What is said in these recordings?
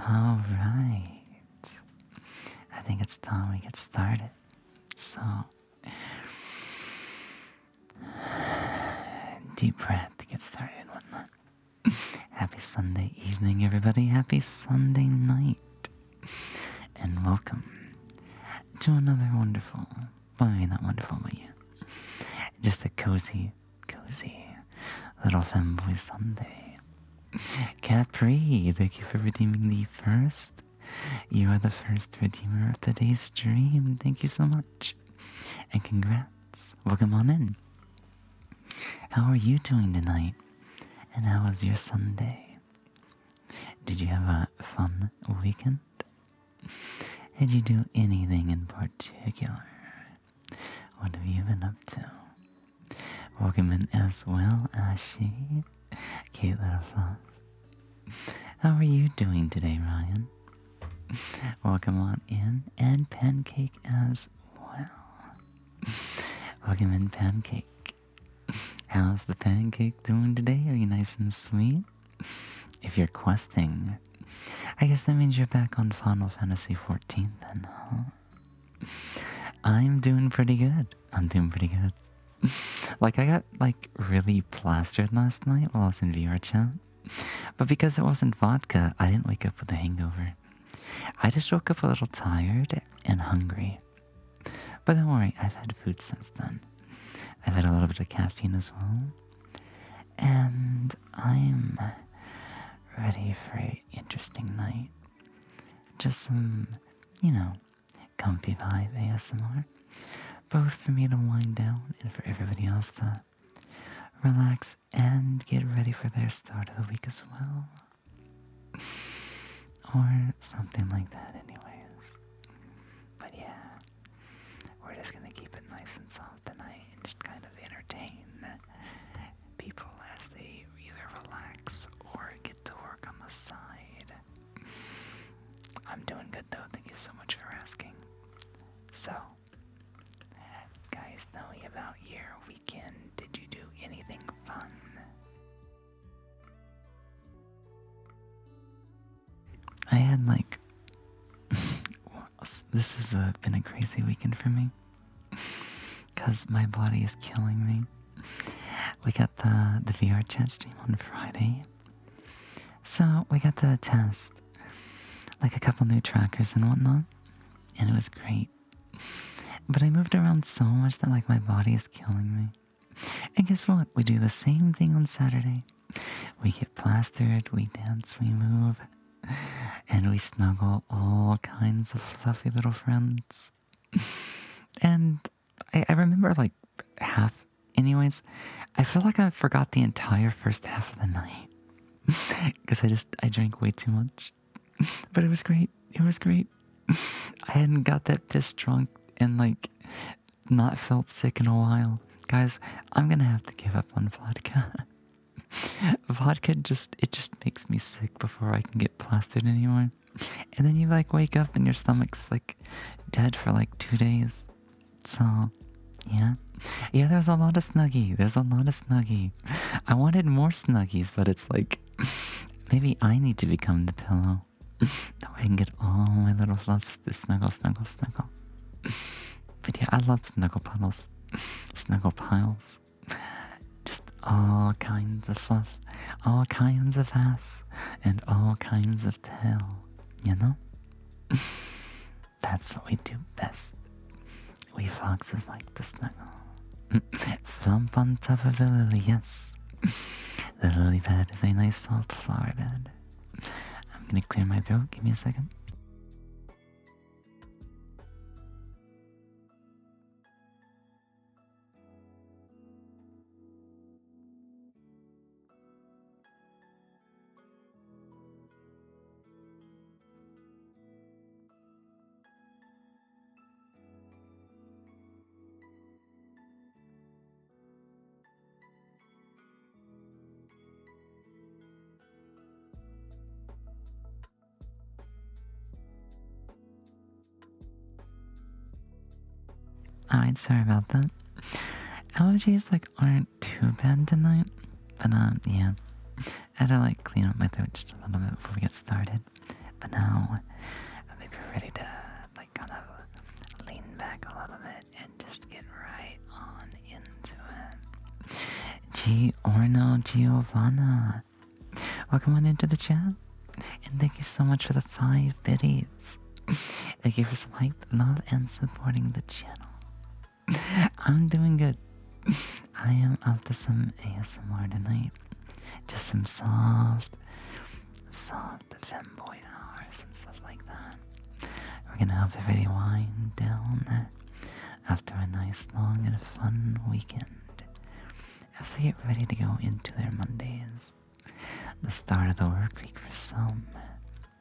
Alright. I think it's time we get started. So, deep breath to get started and whatnot. Happy Sunday evening, everybody. Happy Sunday night. And welcome to another wonderful, well, maybe not wonderful, but yeah, just a cozy little fanboy Sunday. Capri, thank you for redeeming the first. You are the first redeemer of today's stream. Thank you so much. And congrats. Welcome on in. How are you doing tonight? And how was your Sunday? Did you have a fun weekend? Did you do anything in particular? What have you been up to? Welcome in as well, Ashi. Cute little fluff. How are you doing today, Ryan? Welcome on in, and Pancake as well. Welcome in, Pancake. How's the pancake doing today? Are you nice and sweet? If you're questing, I guess that means you're back on Final Fantasy XIV then, huh? I'm doing pretty good. Like, I got, really plastered last night while I was in VR chat. But because it wasn't vodka, I didn't wake up with a hangover. I just woke up a little tired and hungry. But don't worry, I've had food since then. I've had a little bit of caffeine as well. And I'm ready for an interesting night. Just some, comfy vibe ASMR. Both for me to wind down and for everybody else to relax and get ready for their start of the week as well. Or something like that anyways. But yeah, we're just gonna keep it nice and soft tonight and just kind of entertain people as they either relax or get to work on the side. I'm doing good though, thank you so much for asking. So, guys, tell me about your weekend. Did you do anything fun? I had this has been a crazy weekend for me, cause my body is killing me. We got the VR chat stream on Friday, so we got to test a couple new trackers and whatnot, and it was great. But I moved around so much that my body is killing me. And guess what? We do the same thing on Saturday. We get plastered, we dance, we move, and we snuggle all kinds of fluffy little friends. And I remember half, anyways. I feel like I forgot the entire first half of the night. Because I drank way too much. But it was great. I hadn't got that pissed drunk and not felt sick in a while. Guys, I'm gonna have to give up on vodka. Vodka just makes me sick before I can get plastered anymore. And then you wake up and your stomach's dead for 2 days. So yeah, there's a lot of Snuggie. I wanted more Snuggies, but it's maybe I need to become the pillow. That way I can get all my little fluffs to snuggle. But yeah, I love snuggle puddles, snuggle piles. Just all kinds of fluff, all kinds of ass, and all kinds of tail, That's what we do best. We foxes like to snuggle. Flump on top of the lily, yes. The lily bed is a nice soft flower bed. I'm gonna clear my throat, give me a second. Alright, sorry about that. Allergies aren't too bad tonight, but yeah. I had to clean up my throat just a little bit before we get started. But now, I think we're ready to, like, kind of lean back a little bit and just get right on into it. Giorno Giovanna, welcome on into the chat. And thank you so much for the 5 biddies. Thank you for some hype, love, and supporting the channel. I'm doing good. I am up to some ASMR tonight. Just some soft femboy hours and stuff like that. We're gonna help everybody wind down after a nice, long, and fun weekend as they get ready to go into their Mondays, the start of the work week for some.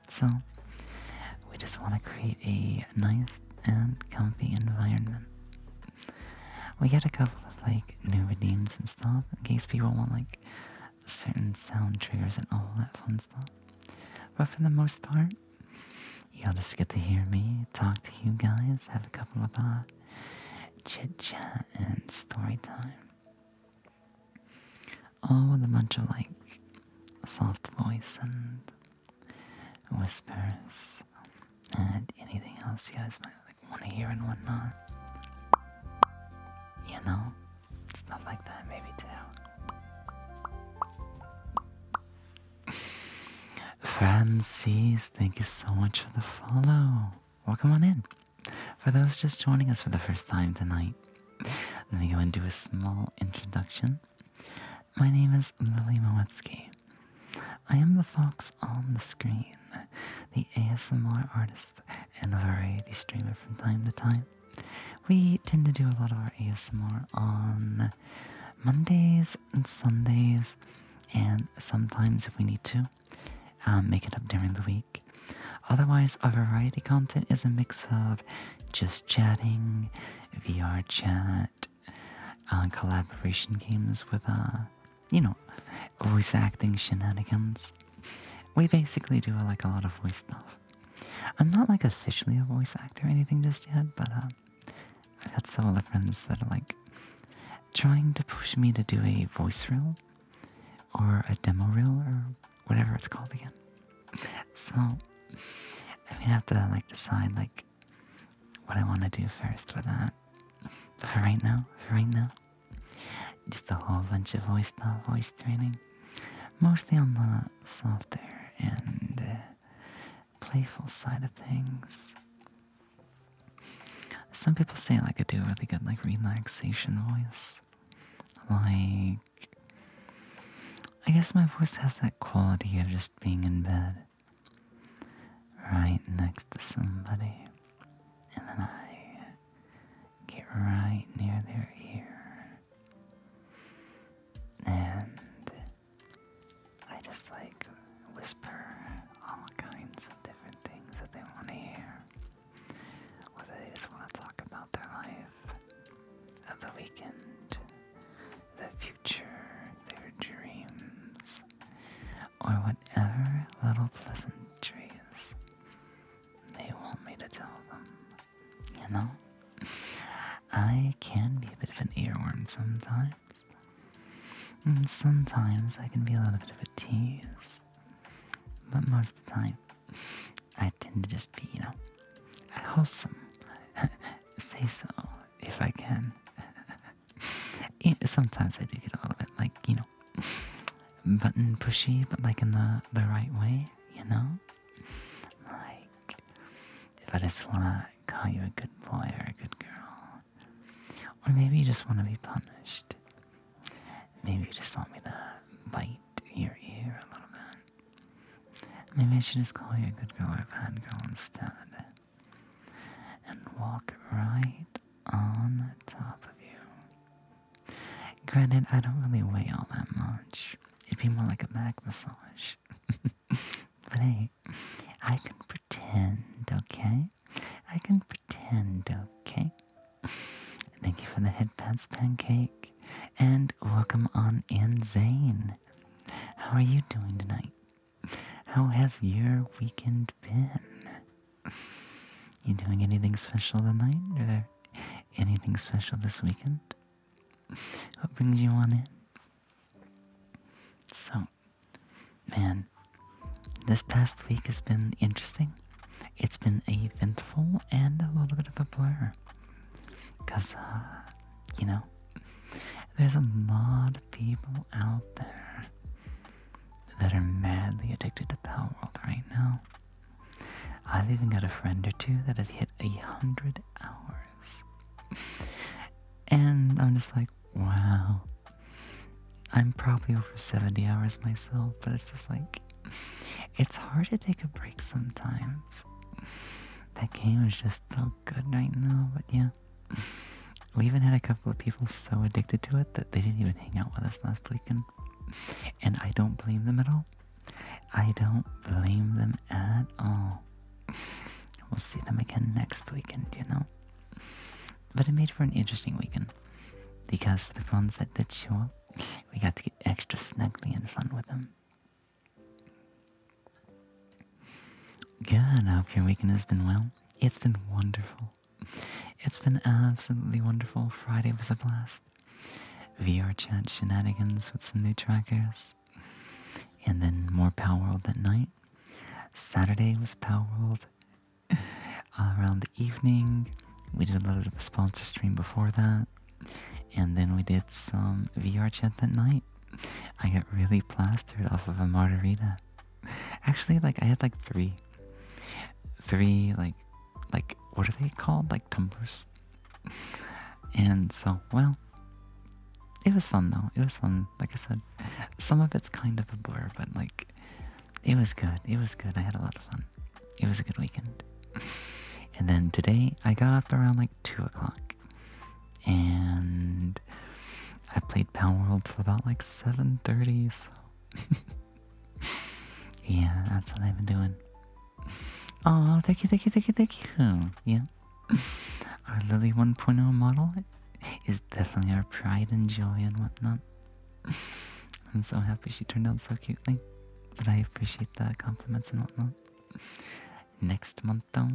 So, we just want to create a nice and comfy environment. We get a couple of like new redeems and stuff in case people want like certain sound triggers and all that fun stuff. But for the most part, you'll just get to hear me talk to you guys, have a couple of chit chat and story time. All with a bunch of like soft voice and whispers and anything else you guys might like want to hear and whatnot. You know, stuff like that maybe too. Francis, thank you so much for the follow. Welcome on in. For those just joining us for the first time tonight, let me go and do a small introduction. My name is Lily Mowetsky. I am the fox on the screen, the ASMR artist and variety streamer from time to time. We tend to do a lot of our ASMR on Mondays and Sundays, and sometimes if we need to, make it up during the week. Otherwise, our variety content is a mix of just chatting, VR chat, collaboration games with, voice acting shenanigans. We basically do like a lot of voice stuff. I'm not like officially a voice actor or anything just yet, but I've got some other friends that are like trying to push me to do a voice reel or a demo reel or whatever it's called again. So I'm gonna have to like decide like what I want to do first for that. But for right now, just a whole bunch of voice stuff, voice training, mostly on the softer and playful side of things. Some people say like I do a really good like relaxation voice. Like, I guess my voice has that quality of just being in bed, right next to somebody, and then I get right near their ear, and I just like whisper all kinds of different things that they want to hear, whether they just want to talk about their life, of the weekend, the future, their dreams, or whatever little pleasantries they want me to tell them. You know, I can be a bit of an earworm sometimes, and sometimes I can be a little bit of a tease, but most of the time I tend to just be, wholesome. Say so if I can. Sometimes I do get a little bit like, button pushy, but like in the right way, Like, if I just want to call you a good boy or a good girl, or maybe you just want to be punished. Maybe you just want me to bite your ear a little bit. Maybe I should just call you a good girl or a bad girl instead, and walk right on top of you. Granted, I don't really weigh all that much. It'd be more like a back massage. But hey, I can pretend, okay? I can pretend, okay? Thank you for the headpads, Pancake. And welcome on in, Zane. How are you doing tonight? How has your weekend been? You doing anything special tonight? Are there anything special this weekend? What brings you on in? So, man, this past week has been interesting. It's been eventful and a little bit of a blur. Because, you know, there's a lot of people out there that are madly addicted to Power World right now. I've even got a friend or two that have hit 100 hours. And I'm just like, wow. I'm probably over 70 hours myself, but it's just like, it's hard to take a break sometimes. That game is just so good right now, but yeah. We even had a couple of people so addicted to it that they didn't even hang out with us last weekend. And I don't blame them at all. I don't blame them at all. We'll see them again next weekend, you know? But it made for an interesting weekend. Because for the ones that did show up, we got to get extra snuggly and fun with them. Good, I hope your weekend has been well. It's been wonderful. It's been absolutely wonderful. Friday was a blast. VR chat shenanigans with some new trackers. And then more Power World at night. Saturday was Power World. Around the evening, we did a little bit of a sponsor stream before that. And then we did some VR chat that night. I got really plastered off of a margarita. Actually, like, I had like three, like, what are they called? Like, tumblers. And so, well, it was fun though. It was fun. Like I said, some of it's kind of a blur, but like, it was good. It was good. I had a lot of fun. It was a good weekend. And then today, I got up around like 2 o'clock. And I played Power World till about like 7:30, so... yeah, that's what I've been doing. Oh, thank you, thank you, thank you, thank you. Yeah. Our Lily 1.0 model is definitely our pride and joy and whatnot. I'm so happy she turned out so cutely. But I appreciate the compliments and whatnot. Next month, though,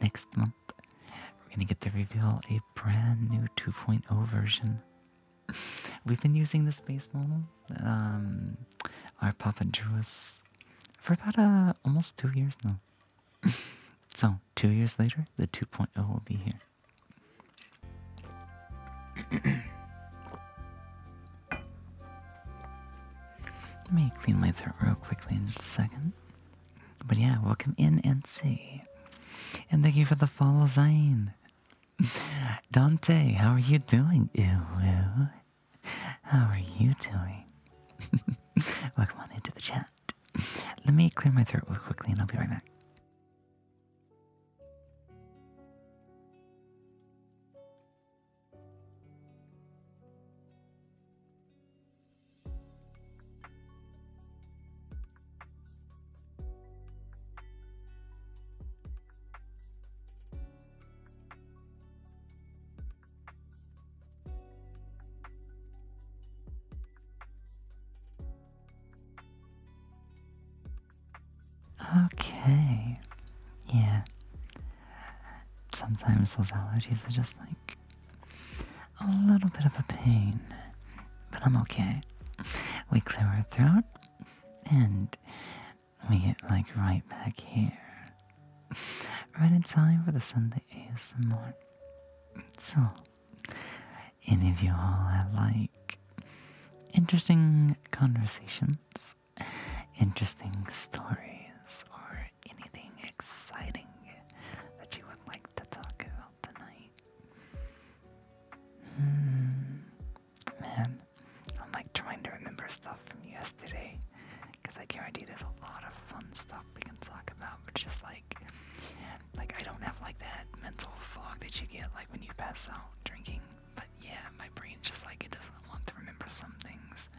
we're gonna get to reveal a brand new 2.0 version. We've been using the space model, our Papa drew us, for about almost 2 years now. So, 2 years later, the 2.0 will be here. Let me clean my throat real quickly in just a second. But yeah, welcome in and see. And thank you for the follow, Zane. Dante, how are you doing? Ew, ew. How are you doing? Welcome on into the chat. Let me clear my throat real quickly and I'll be right back. Okay. Yeah. Sometimes those allergies are just like a little bit of a pain. But I'm okay. We clear our throat and we get like right back here. Right in time for the Sunday ASMR. So, any of you all have like interesting conversations, interesting stories, or anything exciting that you would like to talk about tonight? Man, I'm like trying to remember stuff from yesterday, because I guarantee there's a lot of fun stuff we can talk about, but just like I don't have like that mental fog that you get like when you pass out drinking. But yeah, my brain just like it doesn't want to remember some things.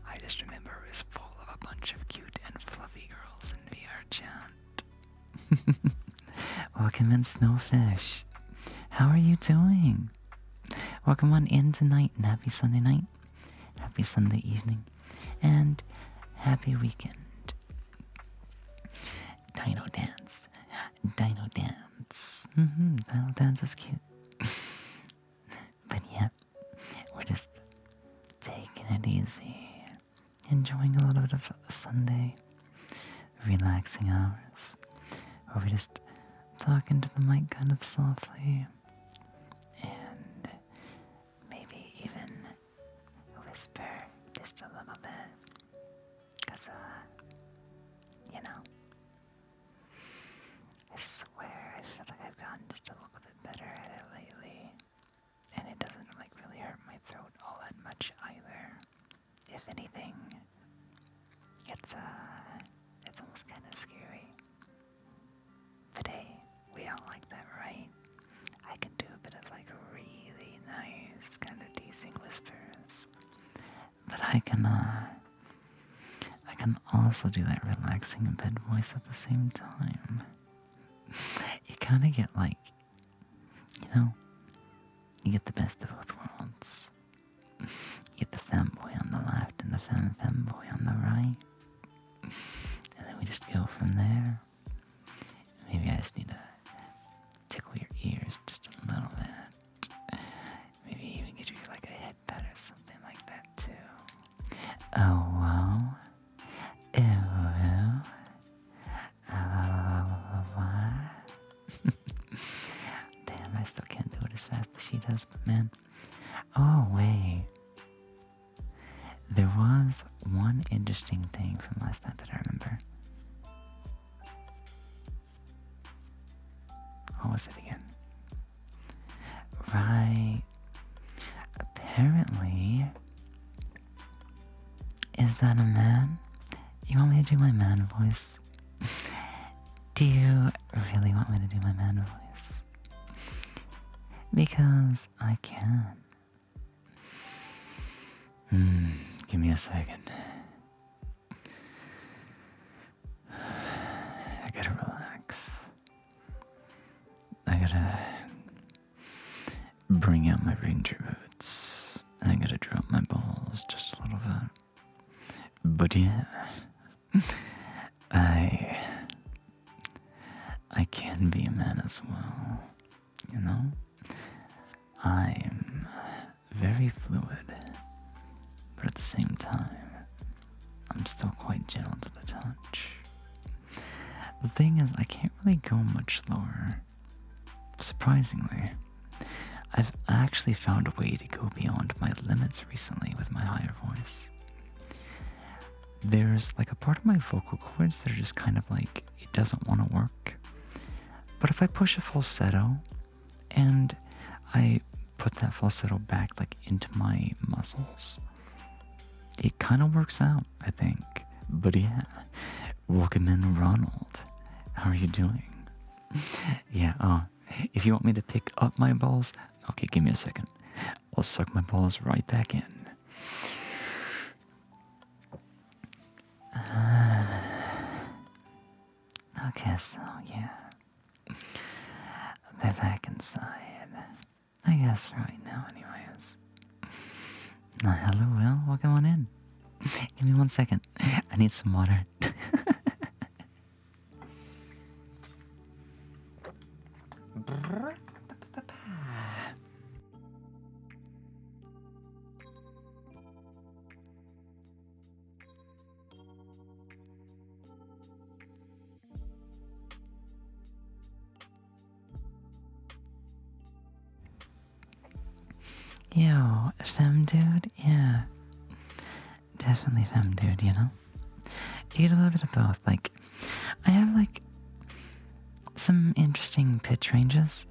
I just remember it's full of a bunch of cute and fluffy girls in VR chat. Welcome in, Snowfish. How are you doing? Welcome on in tonight, and happy Sunday night, happy Sunday evening, and happy weekend. Dino Dance. Dino Dance. Dino Dance is cute. But yeah, we're just taking it easy, enjoying a little bit of a Sunday, relaxing hours where we just talk into the mic kind of softly and maybe even whisper just a little bit. Because, you know, I swear I feel like I've gotten just a little bit better at it lately. And it doesn't like really hurt my throat all that much either. If anything, it's almost kind of scary. But hey, we all like that, right? I can do a bit of like really nice kind of teasing whispers. But I can also do that relaxing bed voice at the same time. You kind of get like, you know, you get the best of both worlds. You get the femboy on the left and the femboy on the right. And then we just go from there. Maybe I just need to tickle your ears just a little bit. Maybe even get you like a head pet or something like that too. Oh wow. Ew. Damn, I still can't do it as fast as she does, but man. Oh wait. There was one interesting thing from last night that I remember. What was it again? Right. Apparently, is that a man? You want me to do my man voice? Do you really want me to do my man voice? Because I can. Give me a second. I gotta relax. I gotta bring out my ranger boots. I gotta drop my balls just a little bit. But yeah, I can be a man as well, you know? I'm very fluid, but at the same time, I'm still quite gentle to the touch. The thing is, I can't really go much lower. Surprisingly, I've actually found a way to go beyond my limits recently with my higher voice. There's like a part of my vocal cords that are just kind of like, it doesn't want to work. But if I push a falsetto and I put that falsetto back like into my muscles, it kind of works out, I think. But yeah, welcome in, Ronald. How are you doing? Yeah, if you want me to pick up my balls, okay, give me a second. I'll suck my balls right back in. Okay, so yeah, they're back inside. I guess right now, anyways. Hello, Will. Welcome on in. Give me 1 second. I need some water. Yo, femme dude? Yeah. Definitely femme dude, you know? You get a little bit of both. Like, I have like some interesting pitch ranges,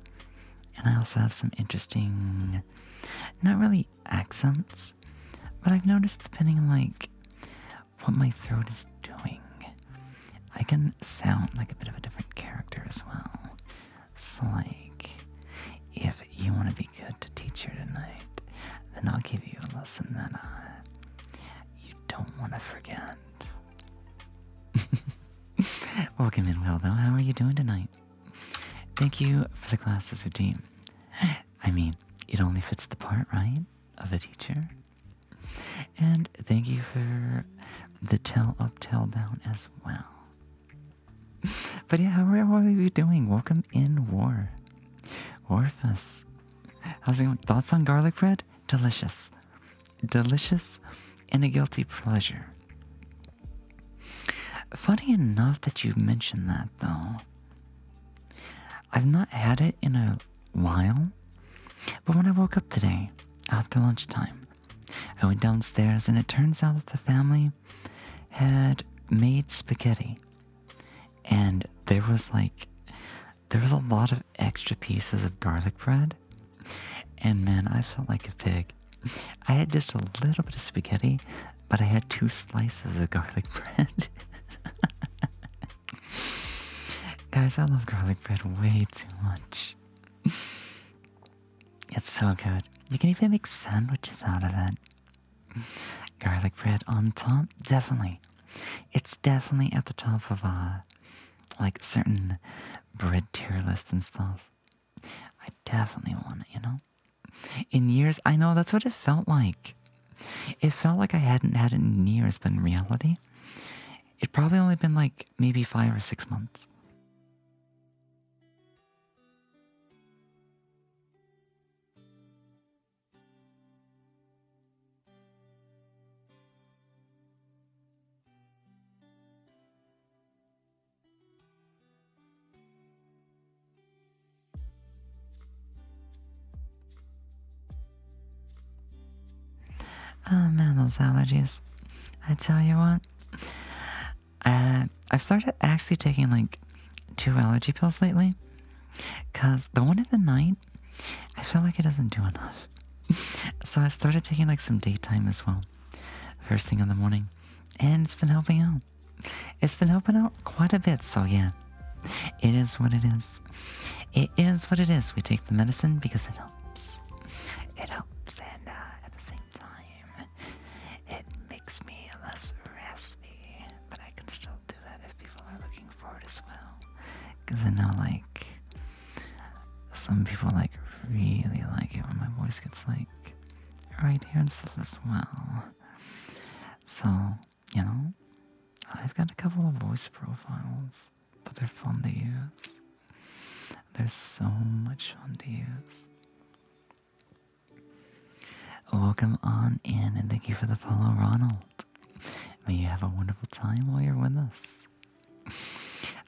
and I also have some interesting, not really accents, but I've noticed depending on like what my throat is doing, I can sound like a bit of a different character as well. So like, if you want to be good to teach her tonight, then I'll give you a lesson that you don't want to forget. Welcome in, Will, though. How are you doing tonight? Thank you for the glasses, Udim. I mean, it only fits the part, right, of a teacher. And thank you for the tail up, tail down as well. But yeah, how are you doing? Welcome in, Warfus. How's it going? Thoughts on garlic bread? Delicious. Delicious and a guilty pleasure. Funny enough that you mentioned that, though. I've not had it in a while, but when I woke up today, after lunchtime, I went downstairs and it turns out that the family had made spaghetti. And there was a lot of extra pieces of garlic bread. And man, I felt like a pig. I had just a little bit of spaghetti, but I had 2 slices of garlic bread. Guys, I love garlic bread way too much. It's so good. You can even make sandwiches out of it. Garlic bread on top, definitely. It's definitely at the top of like certain bread tier lists and stuff. I definitely want it, you know? In years, I know that's what it felt like. It felt like I hadn't had it in years, but in reality, it probably only been like maybe 5 or 6 months. Oh man, those allergies. I tell you what, I've started actually taking like 2 allergy pills lately. Cause the one in the night, I feel like it doesn't do enough. So I've started taking like some daytime as well. First thing in the morning. And it's been helping out. It's been helping out quite a bit, so yeah. It is what it is. It is what it is. We take the medicine because it helps. It helps, and at the same time, it makes me less raspy. But I can still do that if people are looking for it as well. Because I know, like, some people, like, really like it when my voice gets, like, right here and stuff as well. So, you know, I've got a couple of voice profiles, but they're fun to use. They're so much fun to use. Welcome on in, and thank you for the follow, Ronald. May you have a wonderful time while you're with us.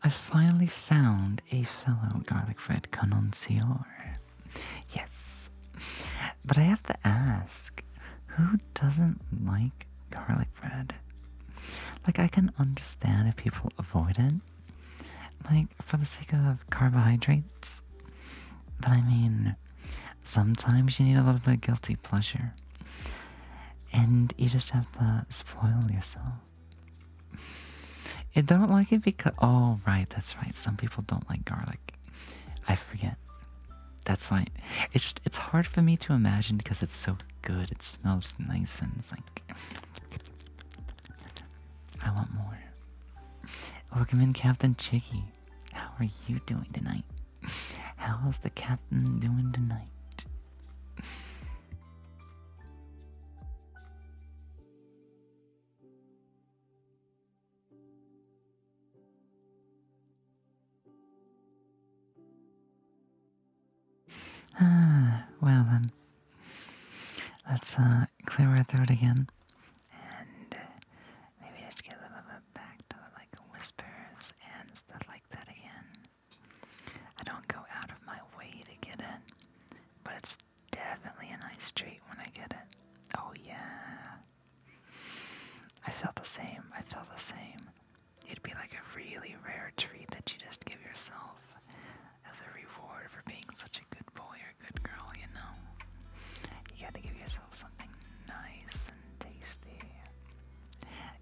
I finally found a fellow garlic bread connoisseur. Yes. But I have to ask, who doesn't like garlic bread? Like, I can understand if people avoid it, like, for the sake of carbohydrates. But I mean, sometimes you need a little bit of guilty pleasure. And you just have to spoil yourself. You don't like it because... Oh, right, that's right. Some people don't like garlic. I forget. That's right. It's hard for me to imagine because it's so good. It smells nice and it's like... I want more. Welcome in, Captain Chicky. How are you doing tonight? How's the captain doing tonight? Well then, let's clear our throat again, and maybe just get a little bit back to like whispers and stuff like that again. I don't go out of my way to get it, but it's definitely a nice treat when I get it. Oh yeah. I felt the same. I felt the same. It'd be like a really rare treat that you just give yourself as a reward for being such a good boy or good girl, you know. You gotta give yourself something nice and tasty.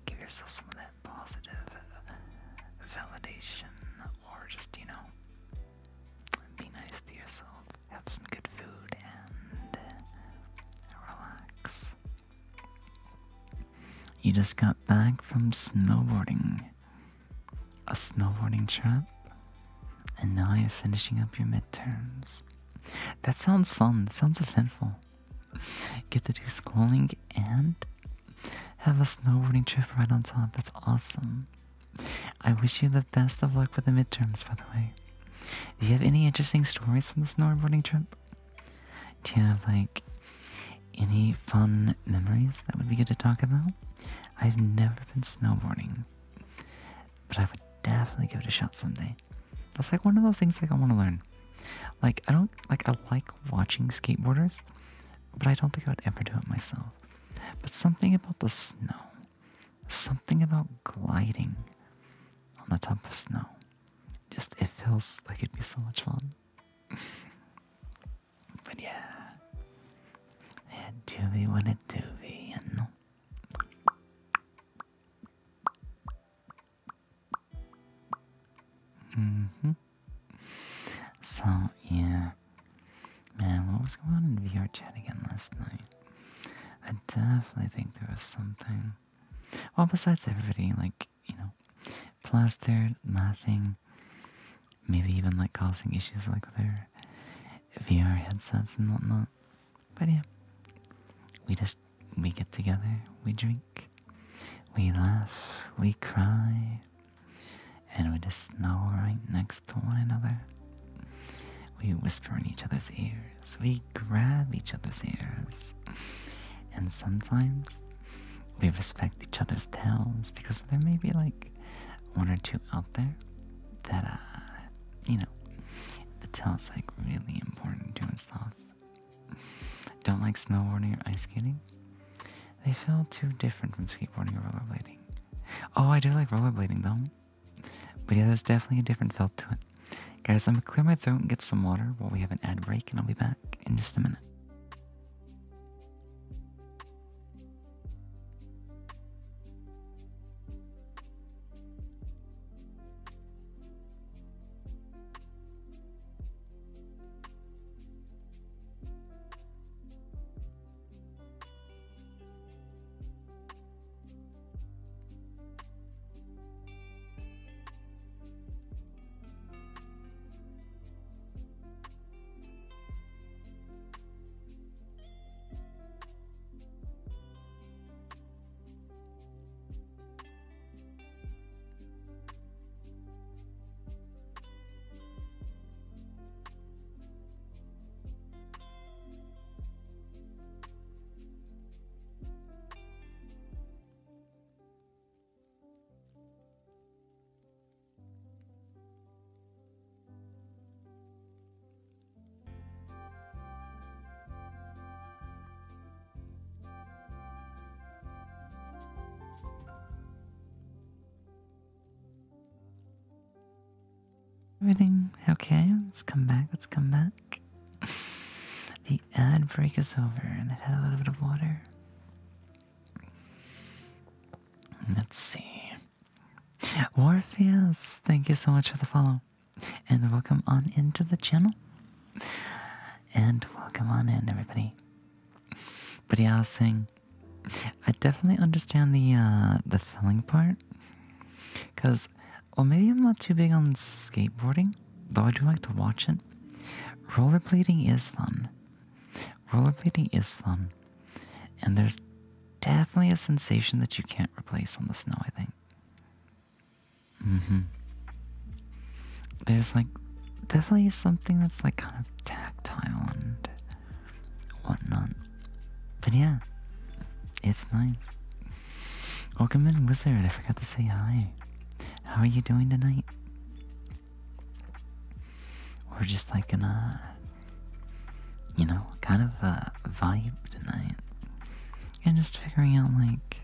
Give yourself some of that positive validation, or just, you know, be nice to yourself. Have some good food and relax. You just got back from snowboarding. A snowboarding trip? And now you're finishing up your midterms. That sounds fun. That sounds eventful. Get to do schooling and have a snowboarding trip right on top. That's awesome. I wish you the best of luck with the midterms, by the way. Do you have any interesting stories from the snowboarding trip? Do you have, like, any fun memories that would be good to talk about? I've never been snowboarding, but I would definitely give it a shot someday. That's like one of those things like I want to learn. Like I don't like I like watching skateboarders, but I don't think I would ever do it myself. But something about the snow, something about gliding on the top of snow, just it feels like it'd be so much fun. But yeah, it do be when it do be, you know. So yeah, man, what was going on in VR chat again last night? I definitely think there was something. Well, besides everybody, like, plastered, laughing, maybe even like causing issues like with their VR headsets and whatnot. But yeah, we get together, we drink, we laugh, we cry, and we just snuggle right next to one another. We whisper in each other's ears, we grab each other's ears, and sometimes we respect each other's tails because there may be like one or two out there that, the tail's like really important doing stuff. Don't like snowboarding or ice skating? They feel too different from skateboarding or rollerblading. Oh, I do like rollerblading though. But yeah, there's definitely a different feel to it. Guys, I'm gonna clear my throat and get some water while we have an ad break, and I'll be back in just a minute. Everything okay? Let's come back, let's come back. The ad break is over and I had a little bit of water. Let's see. Orpheus, thank you so much for the follow. And welcome on into the channel. And welcome on in, everybody. But yeah, I was saying, I definitely understand the filling part. Because, well, maybe I'm not too big on skateboarding, though I do like to watch it. Rollerblading is fun. Rollerblading is fun. And there's definitely a sensation that you can't replace on the snow, I think. There's like definitely something that's like kind of tactile and whatnot. But yeah, it's nice. Welcome in, Wizard. I forgot to say hi. How are you doing tonight? We're just like in a, kind of a vibe tonight. And just figuring out like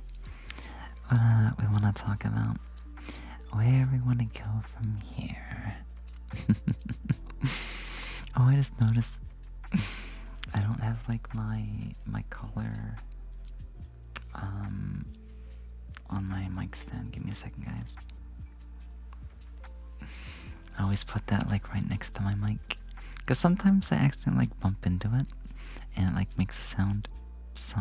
what we want to talk about. Where we want to go from here. Oh, I just noticed I don't have like my color on my mic stand. Give me a second, guys. I always put that like right next to my mic, because sometimes I accidentally like bump into it and it like makes a sound. So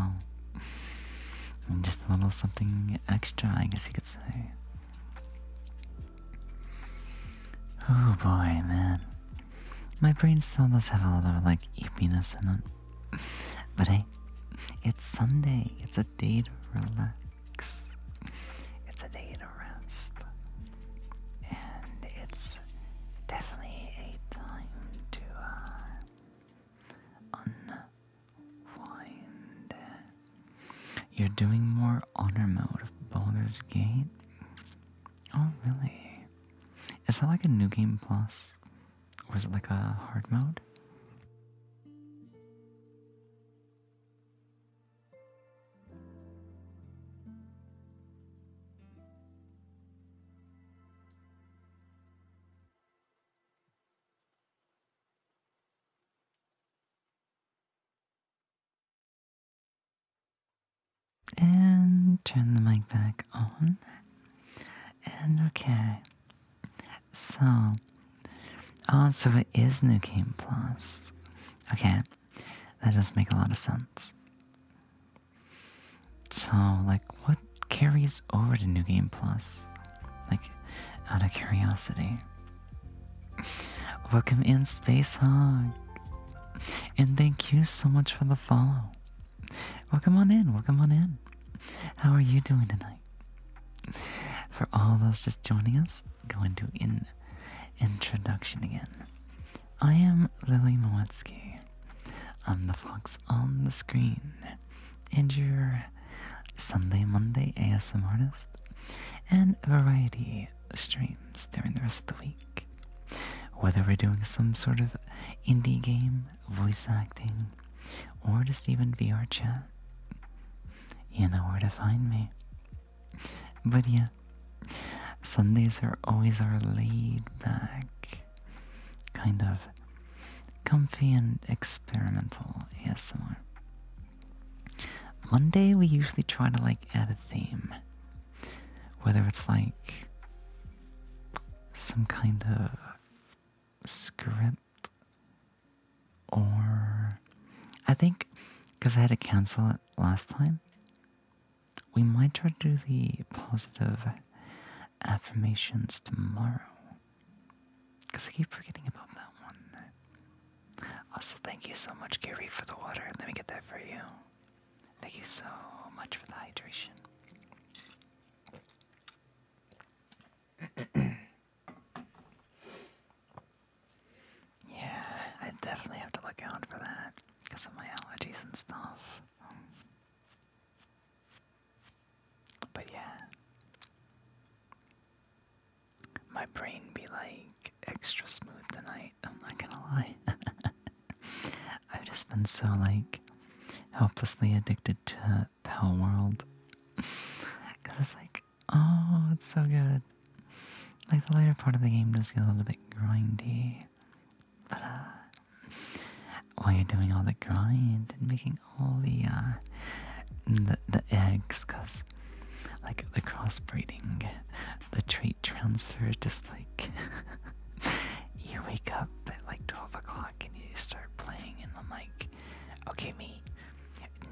just a little something extra, I guess you could say. Oh boy, man. My brain still does have a lot of like eepiness in it. But hey, it's Sunday. It's a day to relax. It's a day to rest. And it's definitely a time to unwind. You're doing more honor mode of Baldur's Gate? Oh, really? Is that like a new game plus? Or is it like a hard mode? And turn the mic back on. And okay. So, oh, so it is New Game Plus. Okay, that does make a lot of sense. So, like, what carries over to New Game Plus? Like, out of curiosity. Welcome in, Space Hog. And thank you so much for the follow. Welcome on in, welcome on in. How are you doing tonight? For all those just joining us, go into introduction again. I am Lily Mowetsky. I'm the fox on the screen, and your Sunday, Monday ASM artist, and variety streams during the rest of the week. Whether we're doing some sort of indie game, voice acting, or just even VR chat, you know where to find me. But yeah, Sundays are always our laid back, kind of comfy and experimental ASMR. Monday we usually try to like add a theme, whether it's like some kind of script, or I think because I had to cancel it last time, we might try to do the positive affirmations tomorrow, because I keep forgetting about that one. Also, thank you so much, Gary, for the water. Let me get that for you. Thank you so much for the hydration. Yeah, I definitely have to look out for that because of my allergies and stuff. But yeah, my brain be like extra smooth tonight. I'm not gonna lie. I've just been so like helplessly addicted to Pal World. Cause it's like, oh, it's so good. Like the later part of the game does get a little bit grindy. But while you're doing all the grind and making all the eggs, cause like the crossbreeding, the trait transfer, just like you wake up at like 12 o'clock and you start playing, and I'm like, okay, me,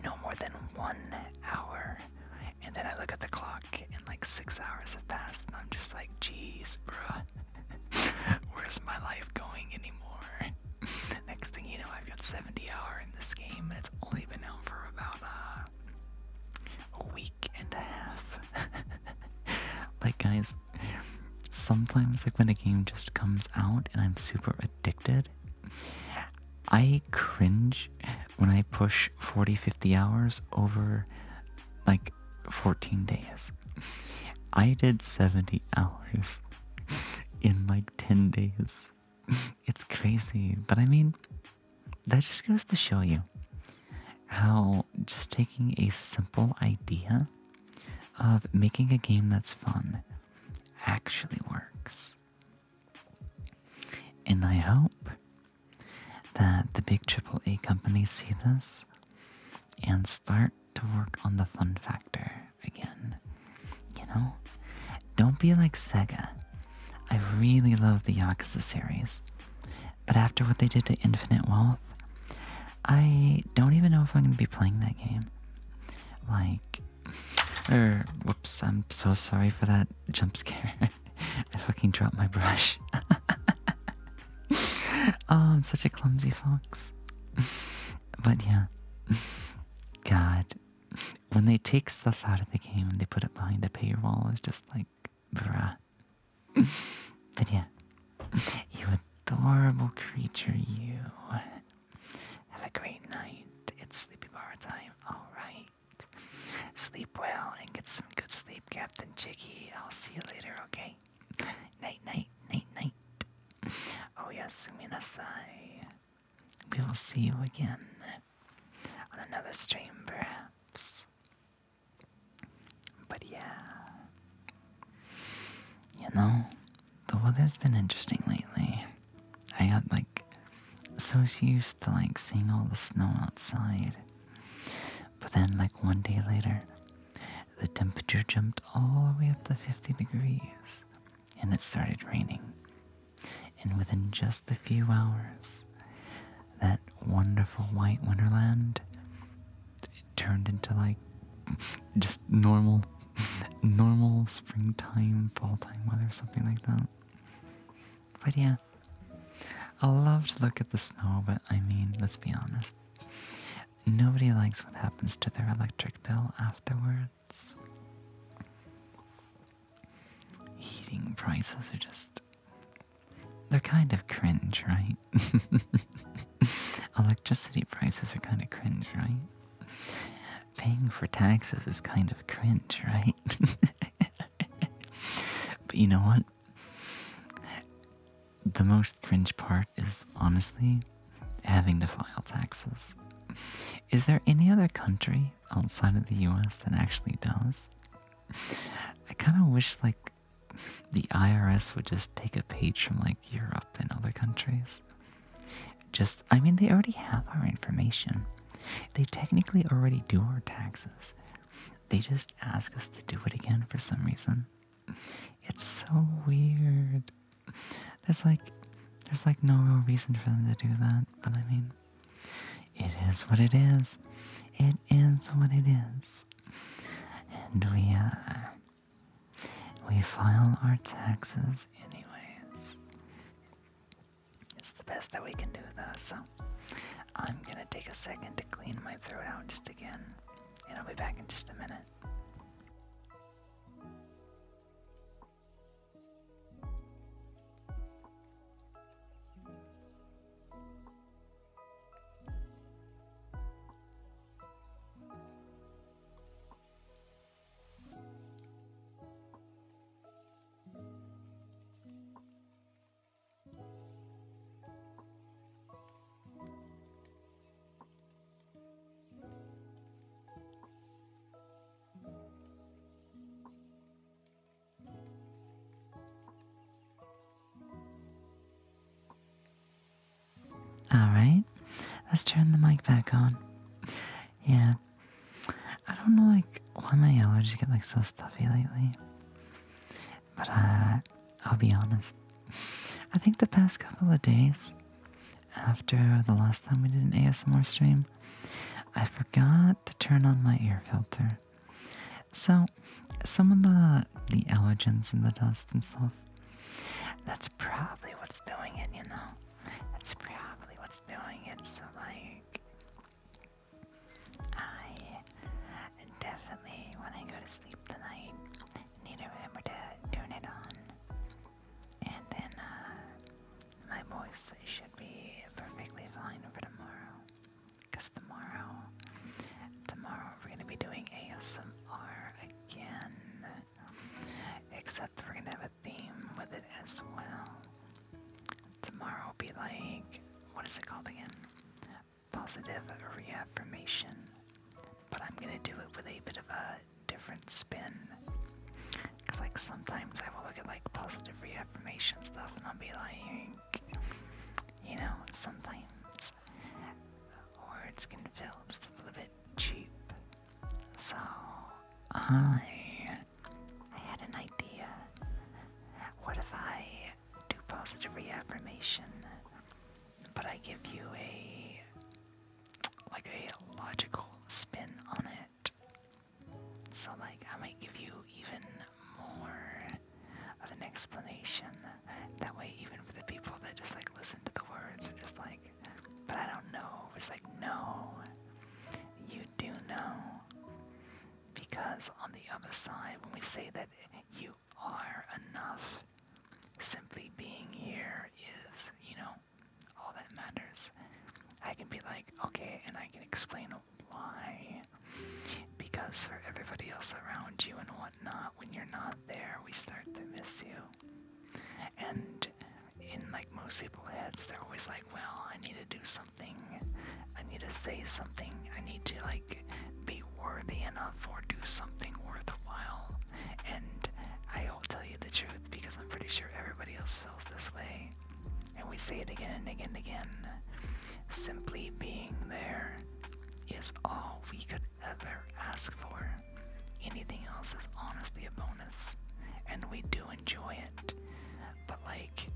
no more than 1 hour. And then I look at the clock and like 6 hours have passed, and I'm just like, geez, bruh, where's my life going anymore? Next thing you know, I've got 70 hours in this game, and it's only been out for about a week and a half. Like, guys, sometimes like when a game just comes out and I'm super addicted, I cringe when I push 40-50 hours over like 14 days. I did 70 hours in like 10 days. It's crazy, but I mean, that just goes to show you how just taking a simple idea of making a game that's fun actually works. And I hope that the big AAA companies see this and start to work on the fun factor again. You know? Don't be like Sega. I really love the Yakuza series, but after what they did to Infinite Wealth, I don't even know if I'm going to be playing that game. Like, whoops, I'm so sorry for that jump scare. I fucking dropped my brush. Oh, I'm such a clumsy fox. But yeah, God, when they take stuff out of the game and they put it behind a paywall, it's just like, bruh. But yeah, you adorable creature, you. Have a great night. It's sleepy bar time. Alright. Sleep well and get some good sleep, Captain Jiggy. I'll see you later, okay? Night, night, night, yes, we will see you again on another stream, perhaps. But yeah, you know, the weather's been interesting lately. I got so used to seeing all the snow outside. But then one day later, the temperature jumped all the way up to 50 degrees and it started raining. And within just a few hours, that wonderful white wonderland turned into just normal springtime, fall time weather, something like that. But yeah, I love to look at the snow, but I mean, let's be honest. Nobody likes what happens to their electric bill afterwards. Heating prices are they're kind of cringe, right? Electricity prices are kind of cringe, right? Paying for taxes is kind of cringe, right? But you know what? The most cringe part is honestly having to file taxes. Is there any other country outside of the US that actually does? I kind of wish the IRS would just take a page from Europe and other countries. I mean, they already have our information. They technically already do our taxes. They just ask us to do it again for some reason. It's so weird. There's no real reason for them to do that, but I mean, it is what it is. It is what it is. And we file our taxes anyways. It's the best that we can do though, so I'm gonna take a second to clean my throat out just again, and I'll be back in just a minute. Alright, let's turn the mic back on. Yeah, I don't know why my allergies get so stuffy lately. But I'll be honest. I think the past couple of days, after the last time we did an ASMR stream, I forgot to turn on my air filter. So, some of the allergens and the dust and stuff, that's probably what's doing it, you know? That's probably what's doing it, so I definitely, when I go to sleep tonight, need to remember to turn it on. And then, my voice should be perfectly fine for tomorrow. Because tomorrow we're going to be doing ASMR again. Except we're going to have a theme with it as well. Tomorrow will be what is it called again? Positive reaffirmation. But I'm going to do it with a bit of a different spin. Because sometimes I will look at positive reaffirmation stuff and I'll be you know, sometimes words can feel just a little bit cheap. So I had an idea. What if I do positive reaffirmation, but I give you a logical spin on it? So I might give you even more of an explanation. That way, even for the people that just listen to the words, are just but I don't know. It's no, you do know. Because on the other side, when we say that you are enough, simply being here is, all that matters. I can be okay, and I can explain why. Because for everybody else around you and whatnot, when you're not there, we start to miss you. And in most people's heads, they're always like, well, I need to do something. I need to say something. I need to, like, be worthy enough or do something worthwhile. And I will tell you the truth because I'm pretty sure everybody else feels this way. And we say it again and again and again. Simply being there is all we could ever ask for. Anything else is honestly a bonus. And we do enjoy it. But like,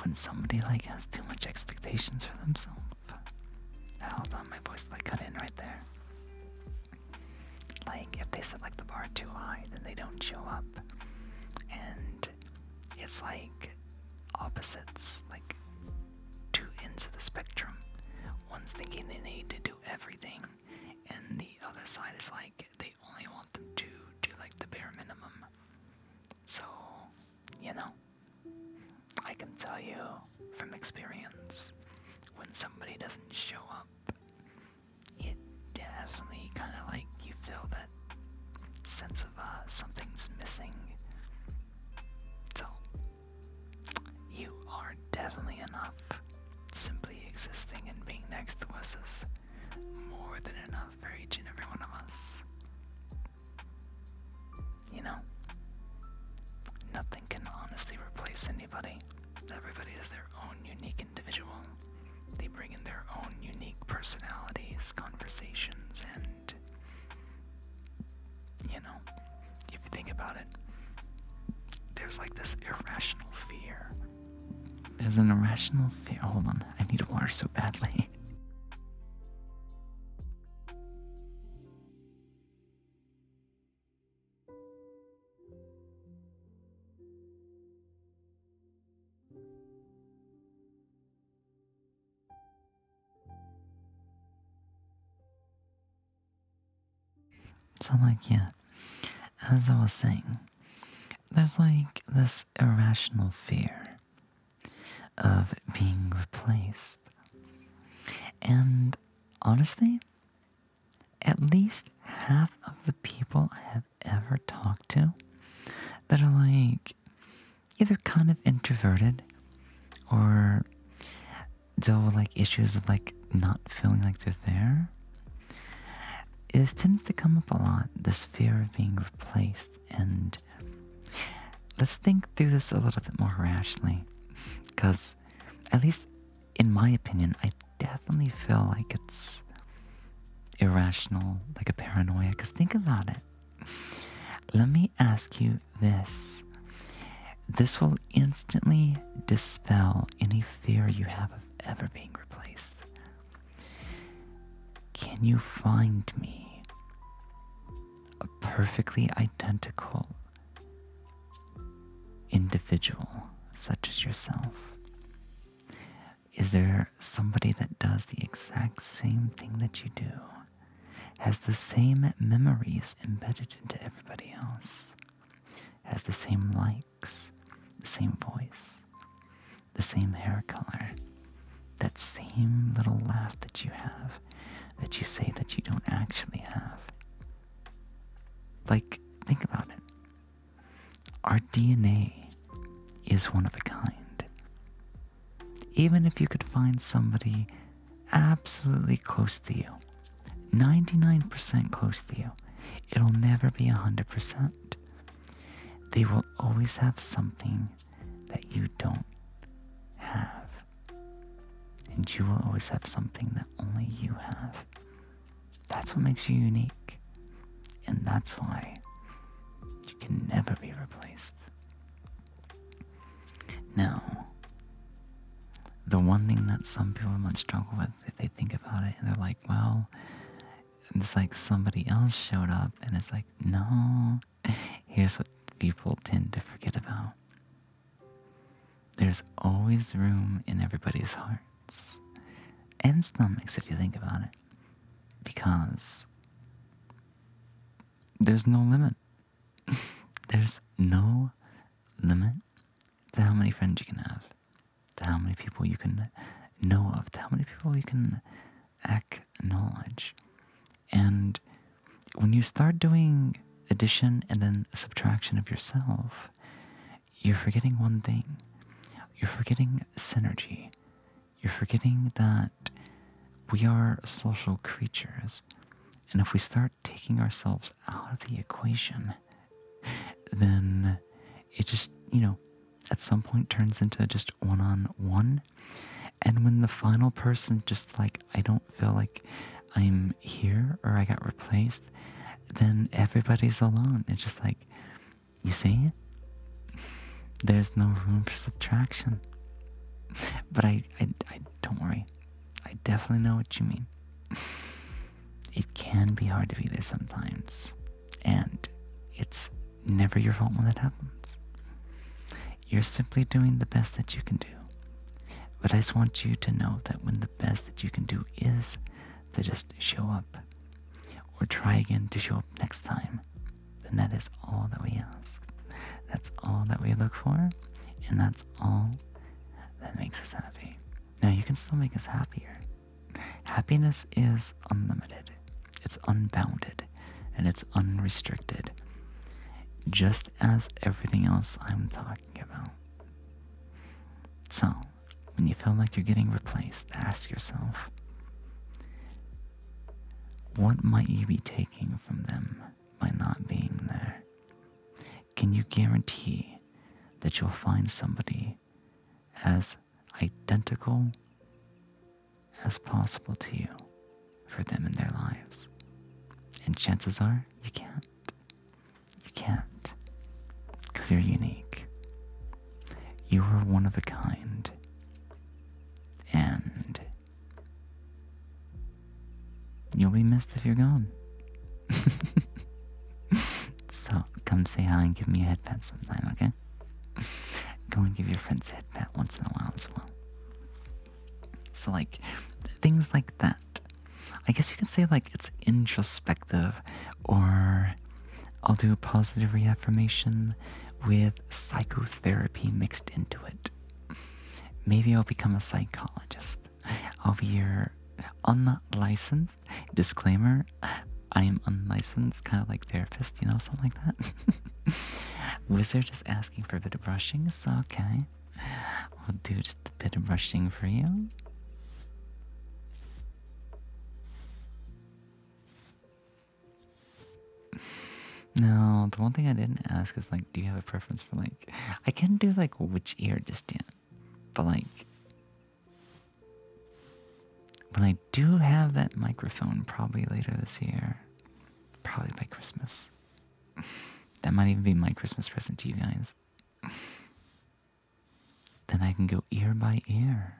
when somebody like has too much expectations for themselves, hold on, my voice like cut in right there. Like, if they set like the bar too high, then they don't show up. And it's like opposites, like two ends of the spectrum. One's thinking they need to do everything, and the other side is like they only want them to do like the bare minimum. So, you know, I can tell you from experience, when somebody doesn't show up, it definitely kind of like you feel that sense of something's missing. So, you are definitely enough. Simply existing and being next to us is more than enough for each and every one of us. You know, nothing can honestly replace anybody. Everybody is their own unique individual. They bring in their own unique personalities, conversations, and, you know, if you think about it, there's like this irrational fear. There's an irrational fear. Hold on, I need water so badly. So, like, yeah, as I was saying, there's like this irrational fear of being replaced. And honestly, at least half of the people I have ever talked to that are like either kind of introverted or deal with like issues of like not feeling like they're there, it tends to come up a lot, this fear of being replaced. And let's think through this a little bit more rationally, because at least in my opinion, I definitely feel like it's irrational, like a paranoia. Because think about it. Let me ask you this. This will instantly dispel any fear you have of ever being replaced. Can you find me a perfectly identical individual such as yourself? Is there somebody that does the exact same thing that you do? Has the same memories embedded into everybody else? Has the same likes, the same voice, the same hair color, that same little laugh that you have, that you say that you don't actually have? Like, think about it. Our DNA is one of a kind. Even if you could find somebody absolutely close to you, 99% close to you, it'll never be 100%. They will always have something that you don't have. And you will always have something that only you have. That's what makes you unique. And that's why you can never be replaced. Now, the one thing that some people might struggle with if they think about it, and they're like, well, it's like somebody else showed up, and it's like, no, here's what people tend to forget about. There's always room in everybody's hearts and stomachs if you think about it, because there's no limit. There's no limit to how many friends you can have, to how many people you can know of, to how many people you can acknowledge. And when you start doing addition and then subtraction of yourself, you're forgetting one thing. you're forgetting synergy. You're forgetting that we are social creatures. And if we start taking ourselves out of the equation, then it just, at some point turns into just one-on-one. And when the final person just like, I don't feel like I'm here or I got replaced, then everybody's alone. It's just like, you see? There's no room for subtraction. But I don't worry. I definitely know what you mean. It can be hard to be there sometimes. And it's never your fault when that happens. You're simply doing the best that you can do. But I just want you to know that when the best that you can do is to just show up, or try again to show up next time, then that is all that we ask. That's all that we look for, and that's all that makes us happy. Now, you can still make us happier. Happiness is unlimited, it's unbounded, and it's unrestricted, just as everything else I'm talking about. So, when you feel like you're getting replaced, ask yourself, what might you be taking from them by not being there? Can you guarantee that you'll find somebody as identical as possible to you for them in their lives? And chances are, you can't. You can't. Because you're unique. You are one of a kind. And you'll be missed if you're gone. So, come say hi and give me a head pat sometime, okay? Go and give your friends a head pat once in a while as well. So, like, things like that. I guess you could say, like, it's introspective, or I'll do a positive reaffirmation with psychotherapy mixed into it. Maybe I'll become a psychologist. I'll be your unlicensed, disclaimer, I am unlicensed, kind of like therapist, something like that. Wizard is asking for a bit of brushing, so okay. We'll do just a bit of brushing for you. No, the one thing I didn't ask is, like, do you have a preference for, like, I can do, like, which ear just yet, but, like, when I do have that microphone, probably later this year, probably by Christmas, that might even be my Christmas present to you guys, then I can go ear by ear.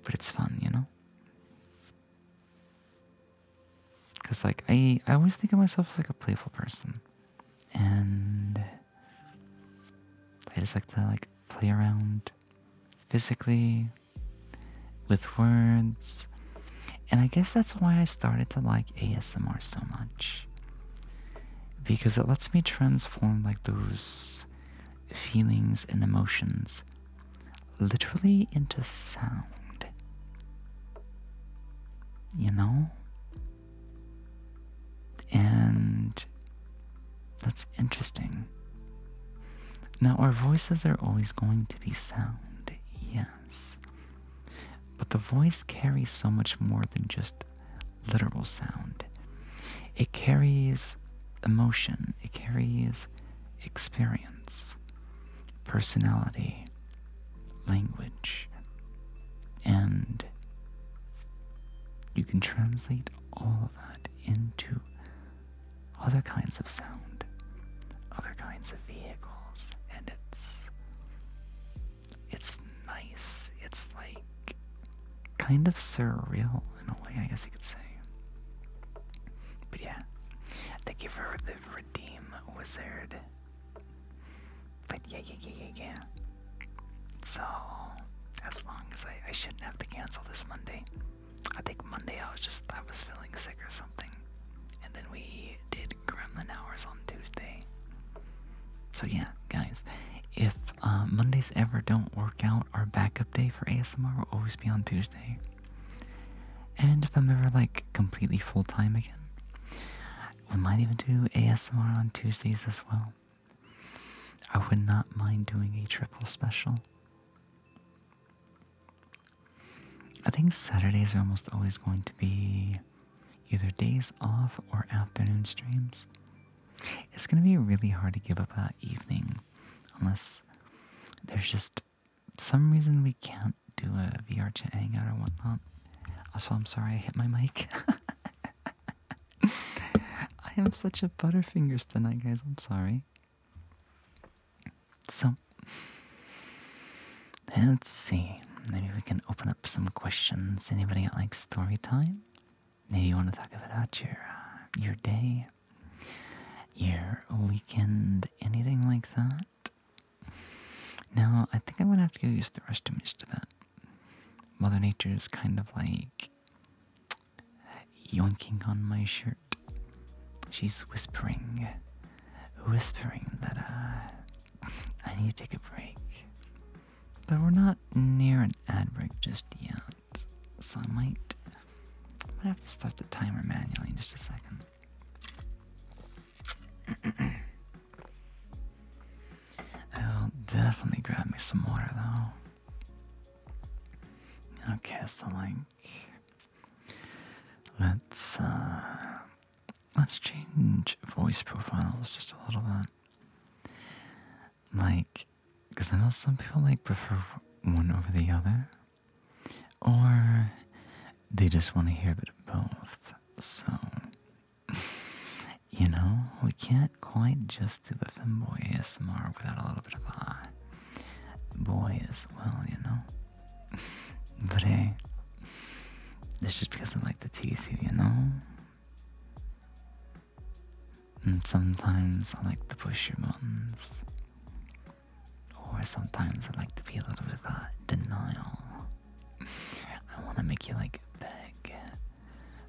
But it's fun, Because, like, I always think of myself as, like, a playful person. And I just like to, like, play around physically with words. And I guess that's why I started to like ASMR so much. Because it lets me transform, like, those feelings and emotions literally into sound. And that's interesting. Now, our voices are always going to be sound, yes. But the voice carries so much more than just literal sound. It carries emotion, it carries experience, personality, language, and you can translate all of that into other kinds of sound, other kinds of vehicles, and it's nice. It's like kind of surreal in a way, I guess you could say. But yeah, thank you for the redeem, Wizard. But yeah. So, as long as I shouldn't have to cancel this Monday. I think Monday I was feeling sick or something. And then we did Gremlin Hours on Tuesday. So yeah, guys, if Mondays ever don't work out, our backup day for ASMR will always be on Tuesday. And if I'm ever, like, completely full-time again, might even do ASMR on Tuesdays as well. I would not mind doing a triple special. I think Saturdays are almost always going to be either days off or afternoon streams. It's going to be really hard to give up that evening unless there's just some reason we can't do a VR chat hangout or whatnot. Also, I'm sorry I hit my mic. I am such a butterfingers tonight, guys. I'm sorry. So, let's see. Maybe we can open up some questions. Anybody got like story time? Maybe you want to talk about your day, your weekend, anything like that? Now, I think I'm gonna have to go use the restroom just a bit. Mother Nature is kind of like yoinking on my shirt. She's whispering that I need to take a break. But we're not near an ad break just yet, so I might have to start the timer manually in just a second. I'll definitely grab me some water though. Okay, so like, let's change voice profiles just a little bit. Like, because I know some people like prefer one over the other, or they just want to hear a bit of both. So, you know, we can't quite just do the femboy ASMR without a little bit of a boy as well, you know. But hey, it's just because I like to tease you, you know. And sometimes I like to push your buttons. Or sometimes I like to be a little bit of a denial. I want to make you like beg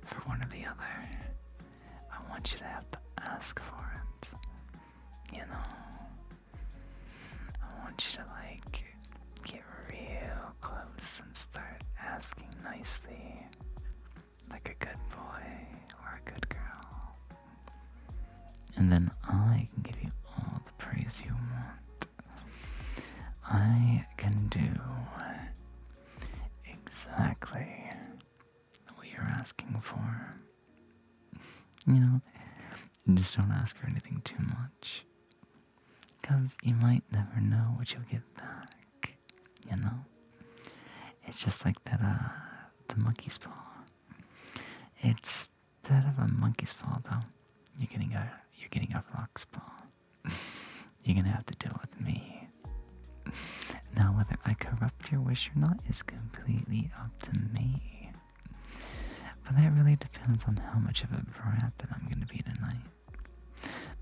for one or the other. I want you to have to ask for it. You know? I want you to like get real close and start asking nicely. Like a good boy or a good girl. And then I can give you all the praise you want. I can do exactly what you're asking for. You know, just don't ask for anything too much. Because you might never know what you'll get back. You know? It's just like that, the monkey's paw. Instead of a monkey's paw, though, you're getting a fox paw. You're gonna have to deal with me. Now, whether I corrupt your wish or not is completely up to me. But that really depends on how much of a brat that I'm gonna be tonight.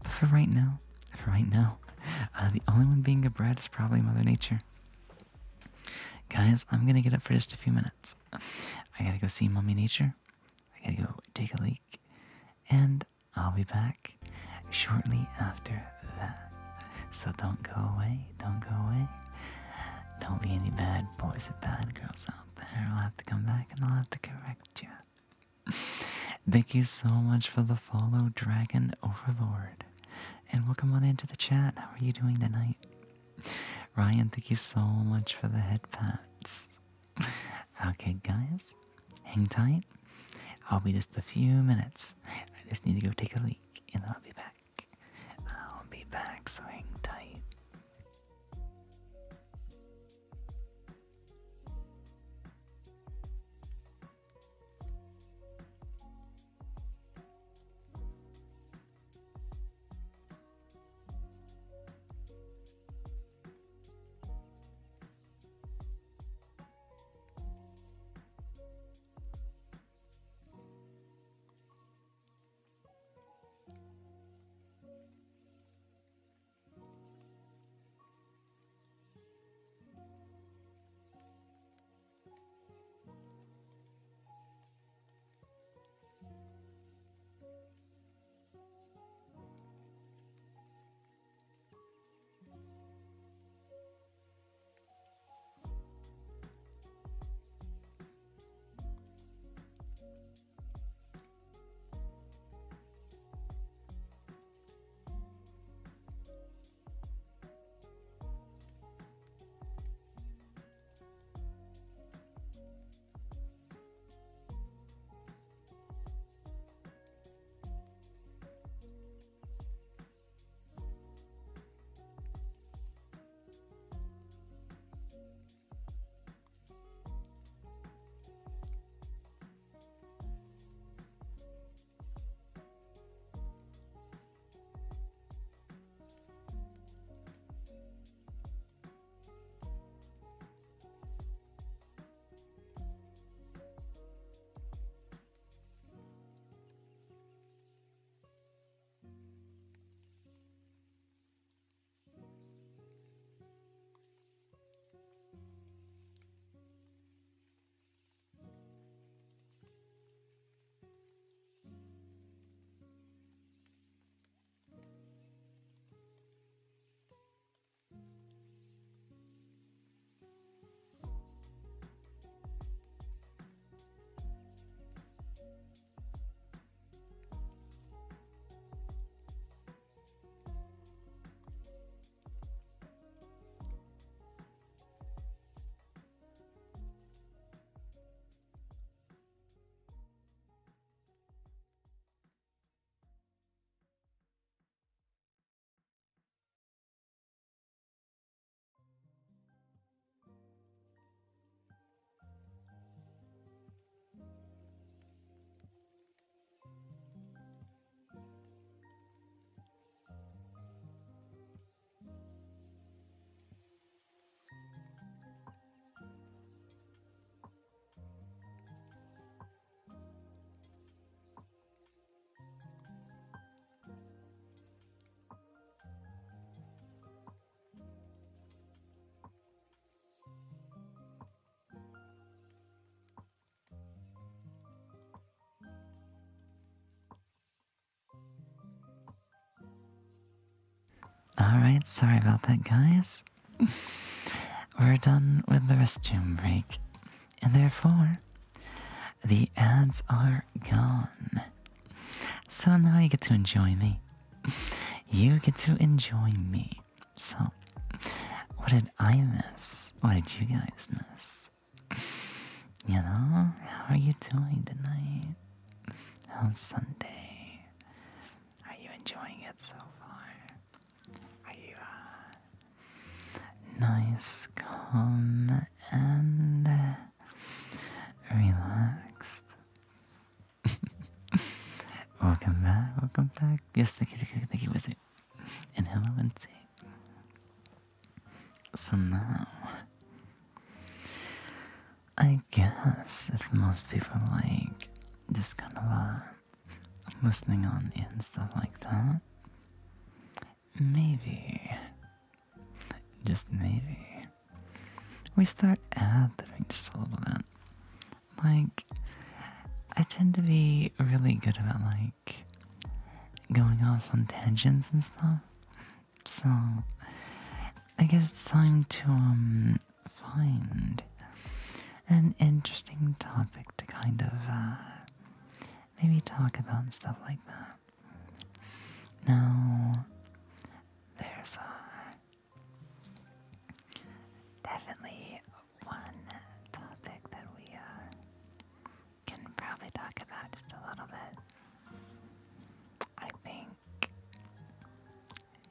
But for right now, the only one being a brat is probably Mother Nature. Guys, I'm gonna get up for just a few minutes. I gotta go see Mommy Nature. I gotta go take a leak. And I'll be back shortly after that. So don't go away, don't go away. Don't be any bad boys or bad girls out there. I'll have to come back and I'll have to correct you. Thank you so much for the follow, Dragon Overlord. And welcome on into the chat. How are you doing tonight? Ryan, thank you so much for the head pats. Okay, guys, hang tight. I'll be just a few minutes. I just need to go take a leak and I'll be back. I'll be back, so hang tight. Alright, sorry about that, guys. We're done with the restroom break, and therefore, the ads are gone. So now you get to enjoy me. You get to enjoy me. So, what did I miss? What did you guys miss? You know, how are you doing tonight? How's Sunday? Are you enjoying it so far? Are you, nice, calm, and relaxed? Welcome back, welcome back. Yes, thank you, Wizard. And hello, Lindsay. So now, I guess if most people like just kind of listening on and stuff like that, maybe, just maybe, we start ad-libbing just a little bit. Like, I tend to be really good about like going off on tangents and stuff. So I guess it's time to find an interesting topic to kind of maybe talk about and stuff like that. Now there's definitely one topic that we can probably talk about just a little bit. I think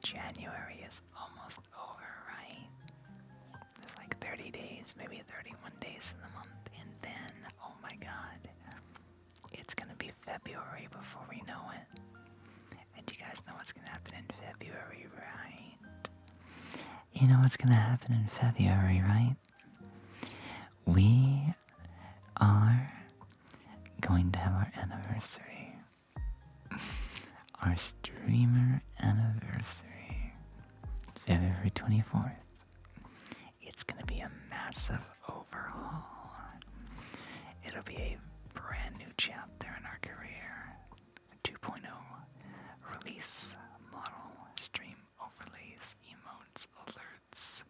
January is almost over, right? There's like 30 days, maybe 31 days in the month, and then, oh my god, it's gonna be February before we know it. And you guys know what's gonna happen in February, right? You know what's gonna happen in February, right? We are going to have our anniversary. Our streamer anniversary. February 24th. It's gonna be a massive overhaul. It'll be a brand new chapter in our career. 2.0 release model, stream overlays, emotes, alerts,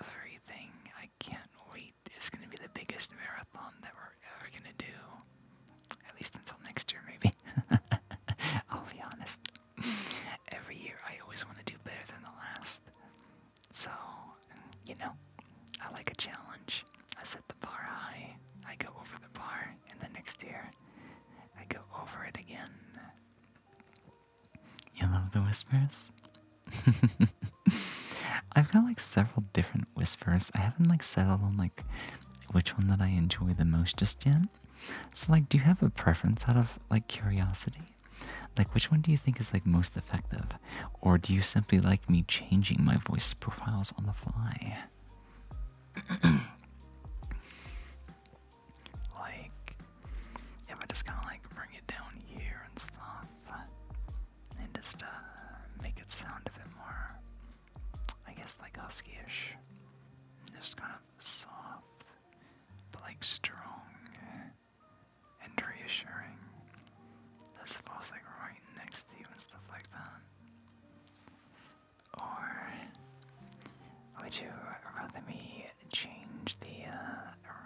everything. I can't wait. It's gonna be the biggest marathon that we're ever gonna do. At least until next year, maybe. I'll be honest. Every year I always want to do better than the last. So, you know, I like a challenge. I set the bar high, I go over the bar, and the next year I go over it again. You love the whispers? I've got like several different whispers. I haven't like settled on like which one that I enjoy the most just yet. So like, do you have a preference out of like curiosity? Like, which one do you think is like most effective? Or do you simply like me changing my voice profiles on the fly? Like, if I just kind of like bring it down here and stuff, and just make it sound a bit more, I guess, like husky-ish. Just kind of soft, but like strong and reassuring. This falls like right next to you and stuff like that. Or would you rather me change the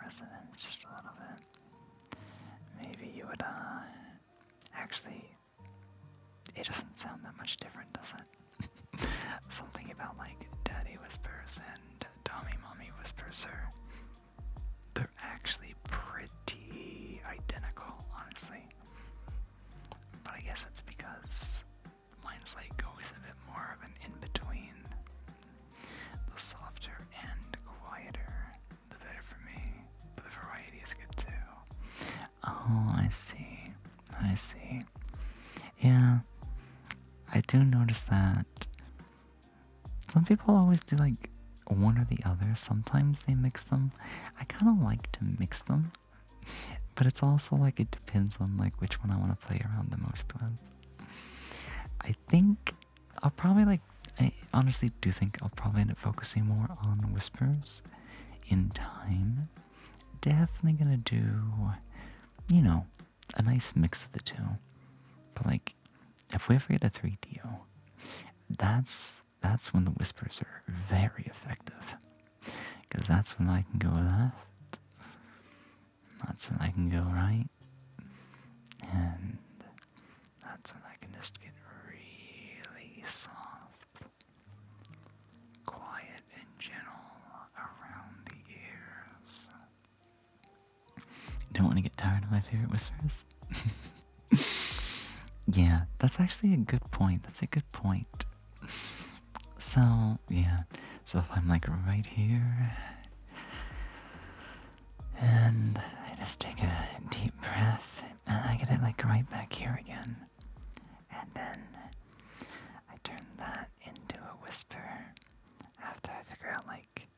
resonance just a little bit? Maybe you would actually, it doesn't sound that much different, does it? Something about like daddy whispers and Tommy mommy whispers they're actually pretty identical, honestly. But I guess it's because mine's like always a bit more of an in-between. The softer and quieter, the better for me. But the variety is good too. Oh, I see. I see. Yeah, I do notice that some people always do like one or the other. Sometimes they mix them. I kind of like to mix them. But it's also like it depends on like which one I want to play around the most with. I think I'll probably like, I honestly do think I'll probably end up focusing more on whispers in time. Definitely gonna do, you know, a nice mix of the two. But like, if we ever get a 3DO, that's when the whispers are very effective. Because that's when I can go left, that's when I can go right, and that's when I can just get really soft, quiet, and gentle around the ears. Don't want to get tired of my favorite whispers? Yeah, that's actually a good point. That's a good point. So, yeah. So if I'm like right here, and I just take a deep breath, and I get it like right back here again. And then I turn that into a whisper after I figure out like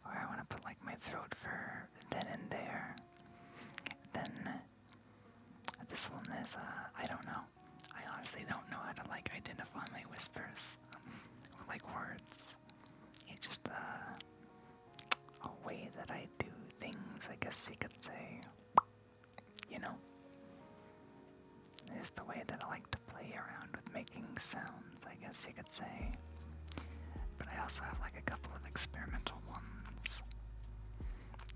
where I want to put like my throat for then and there. Then this one is, I don't know. I honestly don't know how to like identify my whispers with like words. It's just a way that I do things, I guess you could say. You know? It's the way that I like to play around with making sounds, I guess you could say. But I also have like a couple of experimental ones.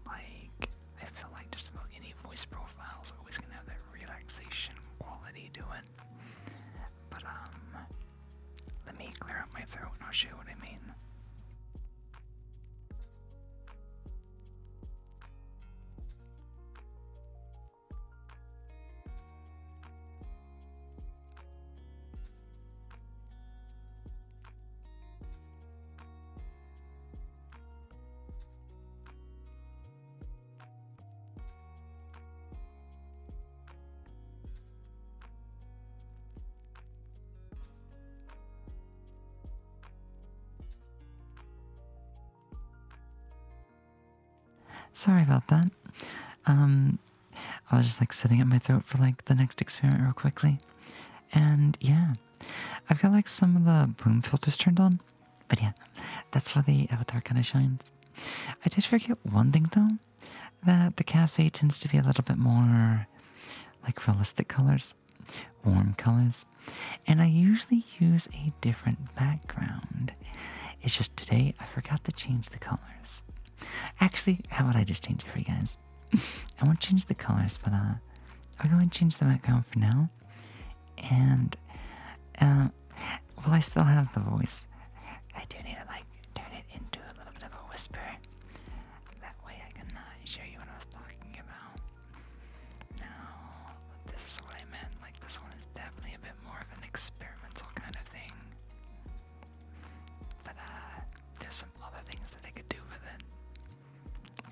Like, I feel like just about any voice profile is always gonna have that relaxation quality to it. But let me clear out my throat and I'll show you what I mean. Sorry about that. I was just like sitting at my throat for like the next experiment real quickly. And yeah, I've got like some of the bloom filters turned on. But yeah, that's why the avatar kind of shines. I did forget one thing though, that the cafe tends to be a little bit more like realistic colors, warm colors. And I usually use a different background. It's just today I forgot to change the colors. Actually, how about I just change it for you guys? I won't change the colors, but I'll go and change the background for now. And well, I still have the voice. I do need to like turn it into a little bit of a whisper. That way I can show you what I was talking about. Now, this is what I meant. Like this one is definitely a bit more of an experimental kind of thing. But there's some other things that I could do with it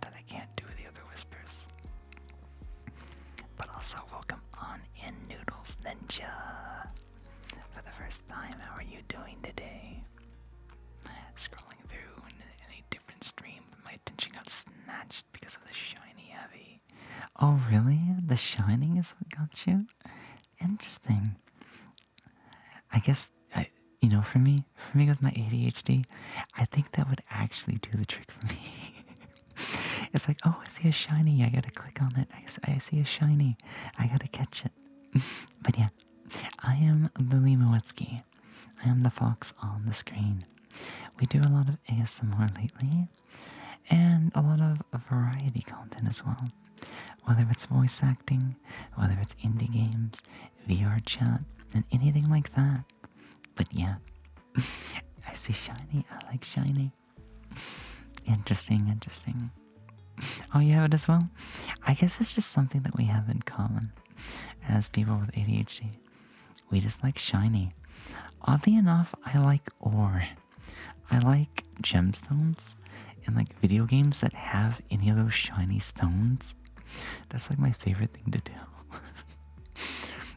that I can't do with the other whispers. But also, welcome on in, Noodles Ninja. For the first time, how are you doing today? Scrolling through in a different stream, my attention got snatched because of the shiny heavy. Oh, really? The shining is what got you? Interesting. I guess, you know, for me with my ADHD, I think that would actually do the trick for me. It's like, oh, I see a shiny, I gotta click on it. I see a shiny, I gotta catch it. But yeah, I am Lily Moetsky. I am the fox on the screen. We do a lot of ASMR lately, and a lot of variety content as well. Whether it's voice acting, whether it's indie games, VR chat, and anything like that. But yeah, I see shiny, I like shiny. Interesting, interesting. Oh, you have it as well? I guess it's just something that we have in common as people with ADHD. We just like shiny. Oddly enough, I like ore. I like gemstones and like video games that have any of those shiny stones. That's like my favorite thing to do.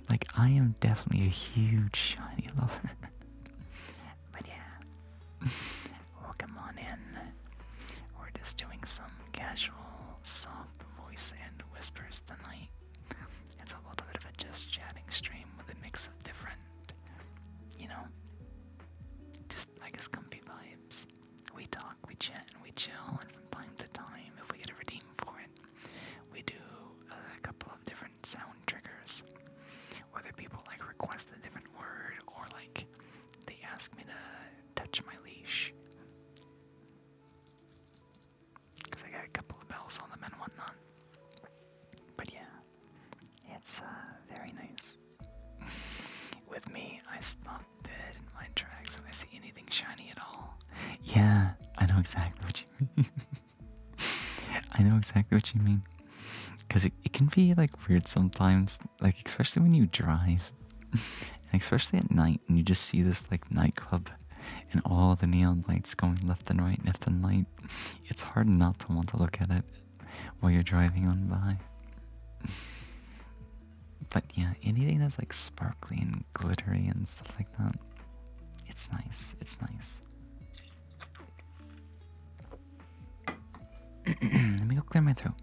Like, I am definitely a huge shiny lover. But yeah, welcome on in. We're just doing some casual, soft voice and whispers tonight. It's a little bit of a just chatting stream with a mix of different, you know, just, I guess, comfy vibes. We talk, we chat, and we chill, and from time to time, if we get a redeem for it, we do a couple of different sound triggers. Whether people like request a different word, or like they ask me touch my leash. Because I got a couple of bells on them and whatnot. But yeah, it's very nice. With me, I stop dead in my tracks if I see anything shiny at all. Yeah, I know exactly what you mean. I know exactly what you mean. Because it can be like weird sometimes, like especially when you drive. And especially at night, and you just see this like nightclub and all the neon lights going left and right, left and right. It's hard not to want to look at it while you're driving on by. But yeah, anything that's like sparkly and glittery and stuff like that, it's nice. It's nice. Let me go clear my throat.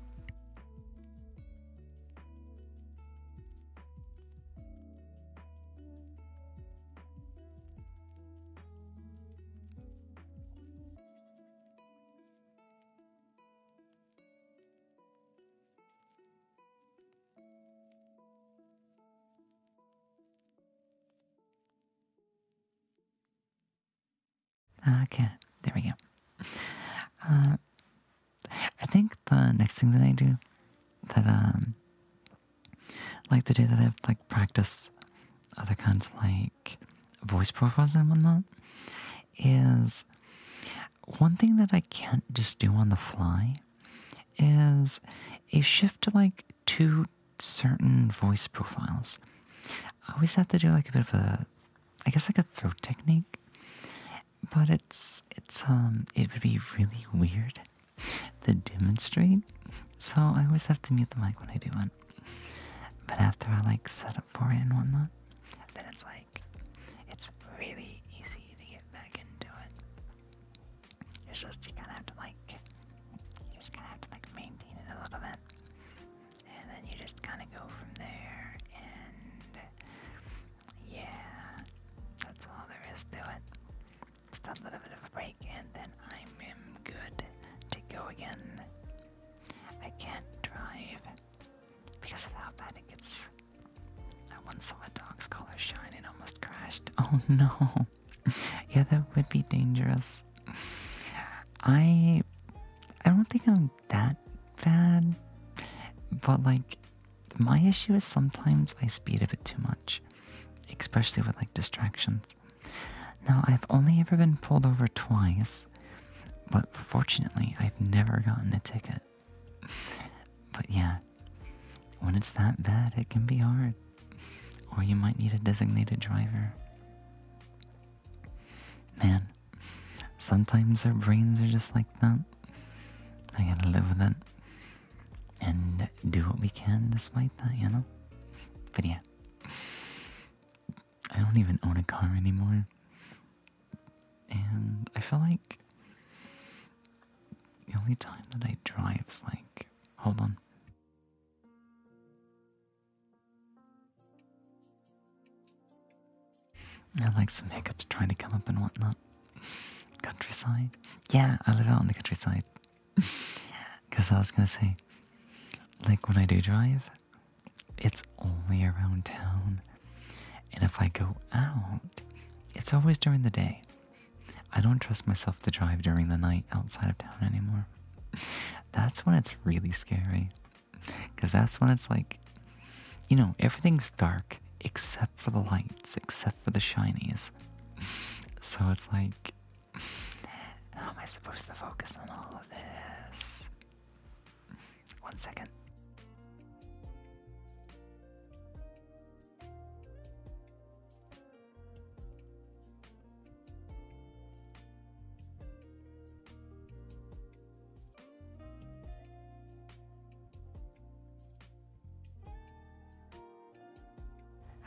Okay, there we go. I think the next thing that I do, that like the day that I've like practice other kinds of like voice profiles and whatnot, is one thing that I can't just do on the fly is a shift to like two certain voice profiles. I always have to do like a bit of a, I guess like a throat technique, but it would be really weird to demonstrate. So I always have to mute the mic when I do it. But after I like set up for it and whatnot, then it's like, it's really easy to get back into it. It's just you kind of have to like, maintain it a little bit. And then you just kind of go from there. And yeah, that's all there is to it. Just a little bit of a break and then I'm good to go again. I can't drive because of how bad it gets. I once saw a dog's collar shine and almost crashed. Oh no. Yeah, that would be dangerous. I don't think I'm that bad, but like my issue is sometimes I speed a bit too much, especially with like distractions. Now, I've only ever been pulled over twice, but fortunately, I've never gotten a ticket. But yeah, when it's that bad, it can be hard. Or you might need a designated driver. Man, sometimes our brains are just like that. I gotta live with it. And do what we can despite that, you know? But yeah, I don't even own a car anymore. And I feel like the only time that I drive is like, hold on. I have like some hiccups trying to come up and whatnot. Countryside? Yeah, I live out in the countryside. Because I was gonna say, like when I do drive, it's only around town. And if I go out, it's always during the day. I don't trust myself to drive during the night outside of town anymore. That's when it's really scary. Because that's when it's like, you know, everything's dark except for the lights, except for the shinies. So it's like, how am I supposed to focus on all of this? 1 second.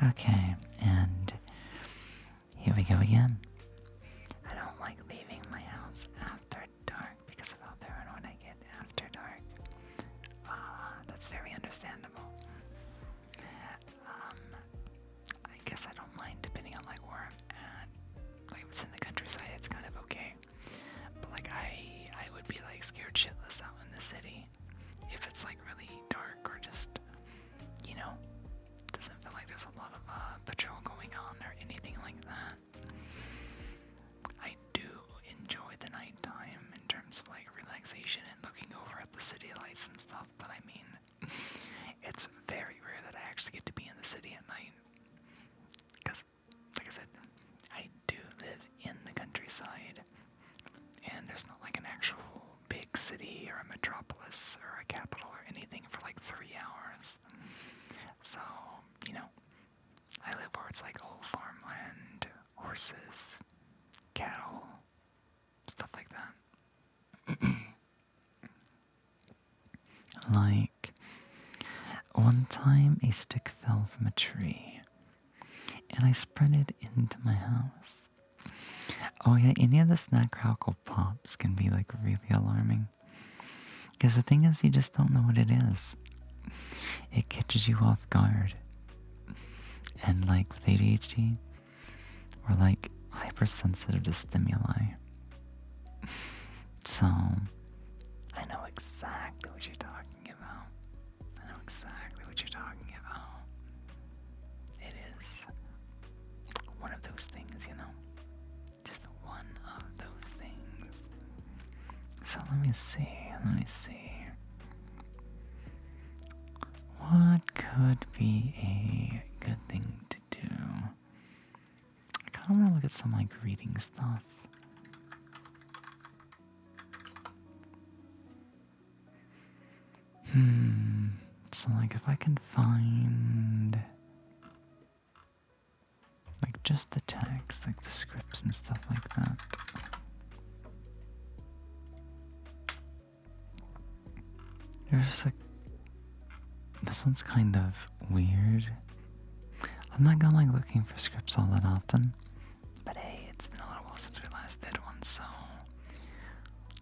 Okay, and here we go again. I don't like leaving my house after dark because of how paranoid I get after dark. That's very understandable. I guess I don't mind depending on like where I'm at. Like if it's in the countryside, it's kind of okay. But like I would be like scared shitless out in the city if it's like really dark or just, you know, doesn't feel like there's a lot of patrol going on or anything like that. city or a metropolis or a capital or anything for like 3 hours. So, you know, I live where it's like all farmland, horses, cattle, stuff like that. Like, one time a stick fell from a tree and I sprinted into my house. Oh yeah, any of the snack crackle pops can be like really alarming. Because the thing is, you just don't know what it is. It catches you off guard. And like with ADHD, we're like hypersensitive to stimuli. So, I know exactly what you're talking about. I know exactly what you're talking about. It is one of those things, you know? Just one of those things. So let me see. What could be a good thing to do? I kind of want to look at some like reading stuff. So like if I can find like just the text, like the scripts and stuff like that. There's like, this one's kind of weird. I'm not gonna like looking for scripts all that often, but hey, it's been a little while since we last did one, so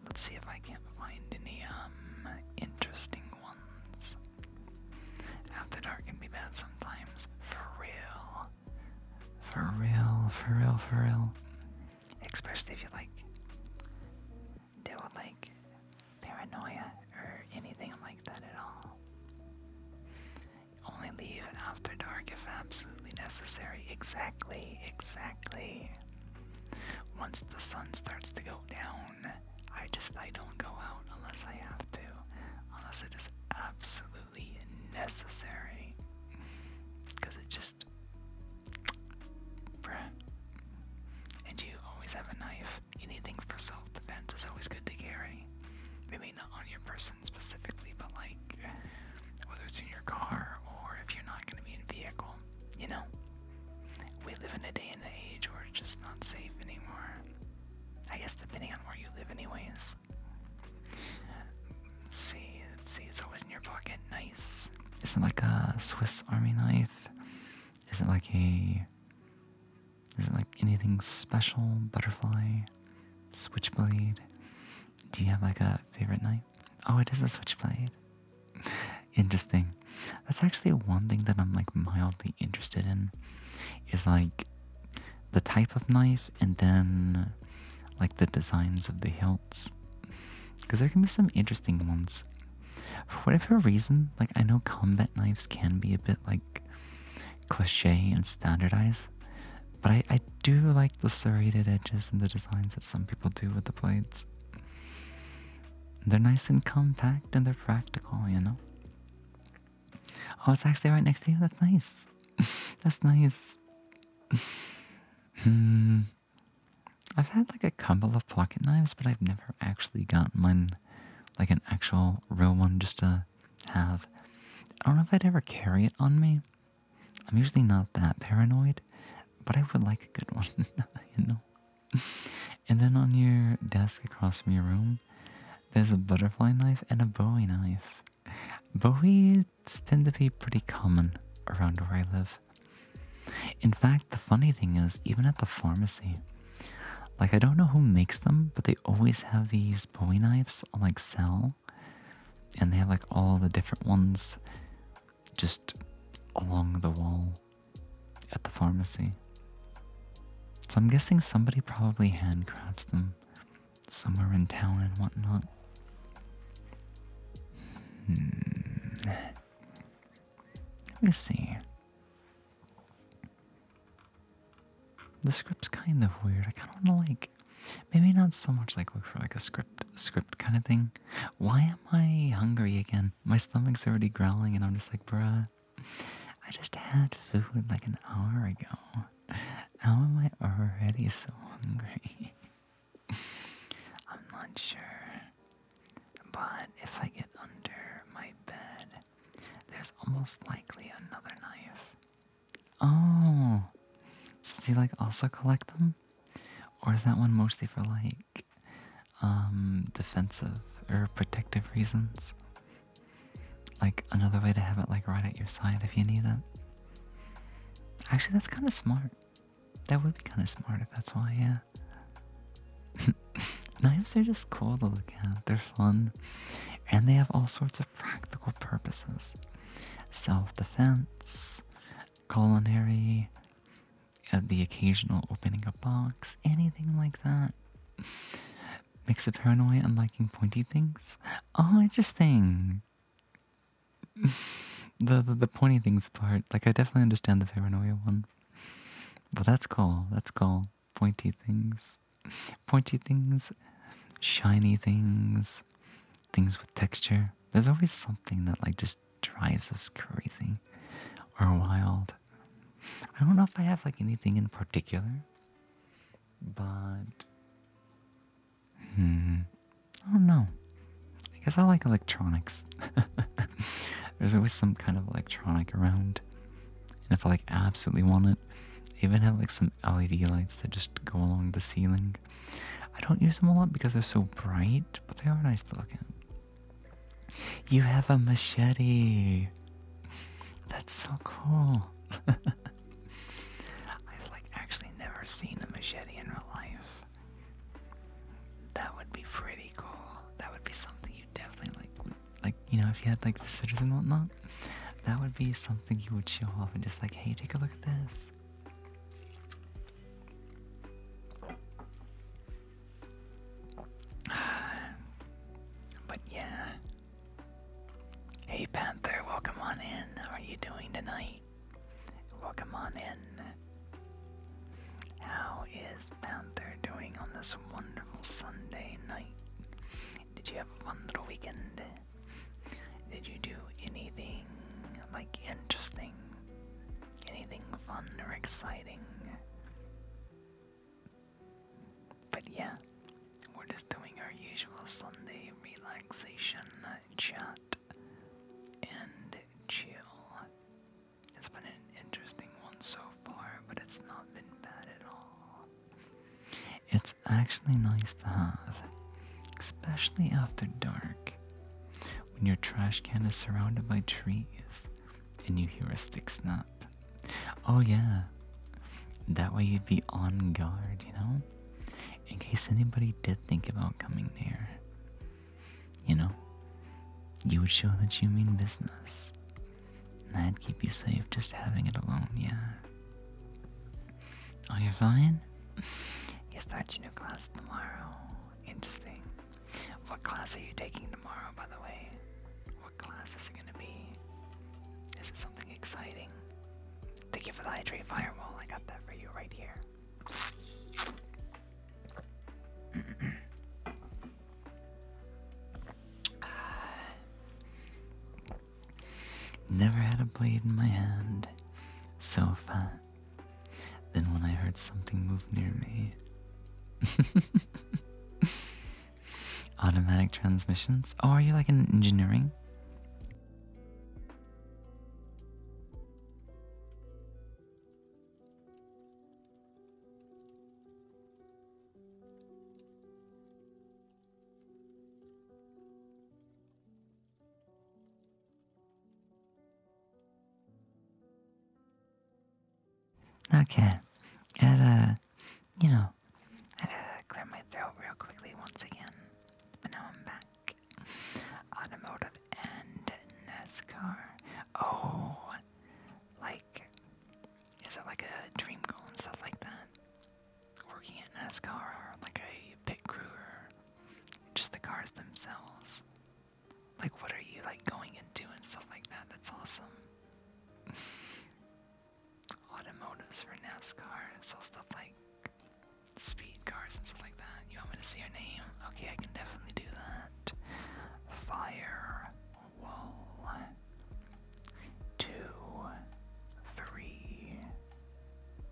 let's see if I can't find any interesting ones. After Dark can be bad sometimes, for real. Especially if you like deal with like paranoia or anything like that at all. Only leave after dark if absolutely necessary. Exactly. Once the sun starts to go down, I don't go out unless I have to. Unless it is absolutely necessary. Because it just... bruh. And you always have a knife. Anything for self-defense is always good to carry. Maybe not on your person specifically, but like whether it's in your car or if you're not going to be in a vehicle, you know. We live in a day and age where it's just not safe anymore. I guess depending on where you live anyways. Let's see, it's always in your pocket. Nice. Is it like a Swiss Army knife? Is it like anything special? Butterfly? Switchblade? Do you have like a favorite knife? Oh, it is a switchblade. Interesting. That's actually one thing that I'm like mildly interested in, is like the type of knife and then like the designs of the hilts. Because there can be some interesting ones. For whatever reason, like I know combat knives can be a bit like cliche and standardized, but I do like the serrated edges and the designs that some people do with the blades. They're nice and compact and they're practical, you know? Oh, it's actually right next to you? That's nice. That's nice. I've had like a couple of pocket knives, but I've never actually gotten one, like an actual real one just to have. I don't know if I'd ever carry it on me. I'm usually not that paranoid, but I would like a good one, you know? And then on your desk across from your room, there's a butterfly knife and a Bowie knife. Bowies tend to be pretty common around where I live. In fact, the funny thing is, even at the pharmacy, like I don't know who makes them, but they always have these Bowie knives on like sale. And they have like all the different ones just along the wall at the pharmacy. So I'm guessing somebody probably handcrafts them somewhere in town and whatnot. Let me see. The script's kind of weird. I kind of want to like, maybe not so much like look for like a script kind of thing. Why am I hungry again? My stomach's already growling and I'm just like, bruh, I just had food like an hour ago. How am I already so hungry? I'm not sure. But if I get under my bed, there's almost likely another knife. Oh, does he like also collect them? Or is that one mostly for like defensive or protective reasons? Like another way to have it like right at your side if you need it. Actually, that's kind of smart. That would be kind of smart if that's why, yeah. Knives are just cool to look at. They're fun. And they have all sorts of practical purposes. Self-defense, culinary, the occasional opening a box, anything like that. Makes it paranoid and liking pointy things. Oh, interesting. The pointy things part, like I definitely understand the paranoia one. But that's cool. That's cool. Pointy things. Pointy things, shiny things, things with texture. There's always something that like just drives us crazy or wild. I don't know if I have like anything in particular, but I don't know. I guess I like electronics. There's always some kind of electronic around. And if I like absolutely want it, I even have like some LED lights that just go along the ceiling. I don't use them a lot because they're so bright, but they are nice to look at. You have a machete. That's so cool. I've like actually never seen a machete in real life. That would be pretty cool. That would be something you definitely like, you know, if you had like visitors and whatnot, that would be something you would show off and just like, hey, take a look at this. But yeah. Hey Panther, welcome on in. How are you doing tonight? Welcome on in. How is Panther doing on this wonderful Sunday night? Did you have a fun little weekend? Did you do anything like interesting? Anything fun or exciting? But yeah, we're just doing our usual Sunday relaxation chat and chill. It's been an interesting one so far, but it's not been bad at all. It's actually nice to have, especially after dark, when your trash can is surrounded by trees and you hear a stick snap. Oh yeah, that way you'd be on guard, you know? In case anybody did think about coming near. You know? You would show that you mean business. And that'd keep you safe just having it alone, yeah. Oh, you're fine? You start your new class tomorrow. Interesting. What class are you taking tomorrow, by the way? What class is it gonna be? Is it something exciting? Thank you for the hydrate firewall. I got that for you right here. Never had a blade in my hand so fat than when I heard something move near me. Automatic transmissions? Oh, are you like in engineering? Okay. I had to clear my throat real quickly once again. But now I'm back. Automotive and NASCAR. Oh, like, is it like a dream goal and stuff like that? Working at NASCAR or like a pit crew or just the cars themselves? Like, what are you like going into and stuff like that? That's awesome. Automotives for NASCAR, so stuff like speed cars and stuff like that. You want me to see your name? Okay, I can definitely do that. Fire wall 2, 3,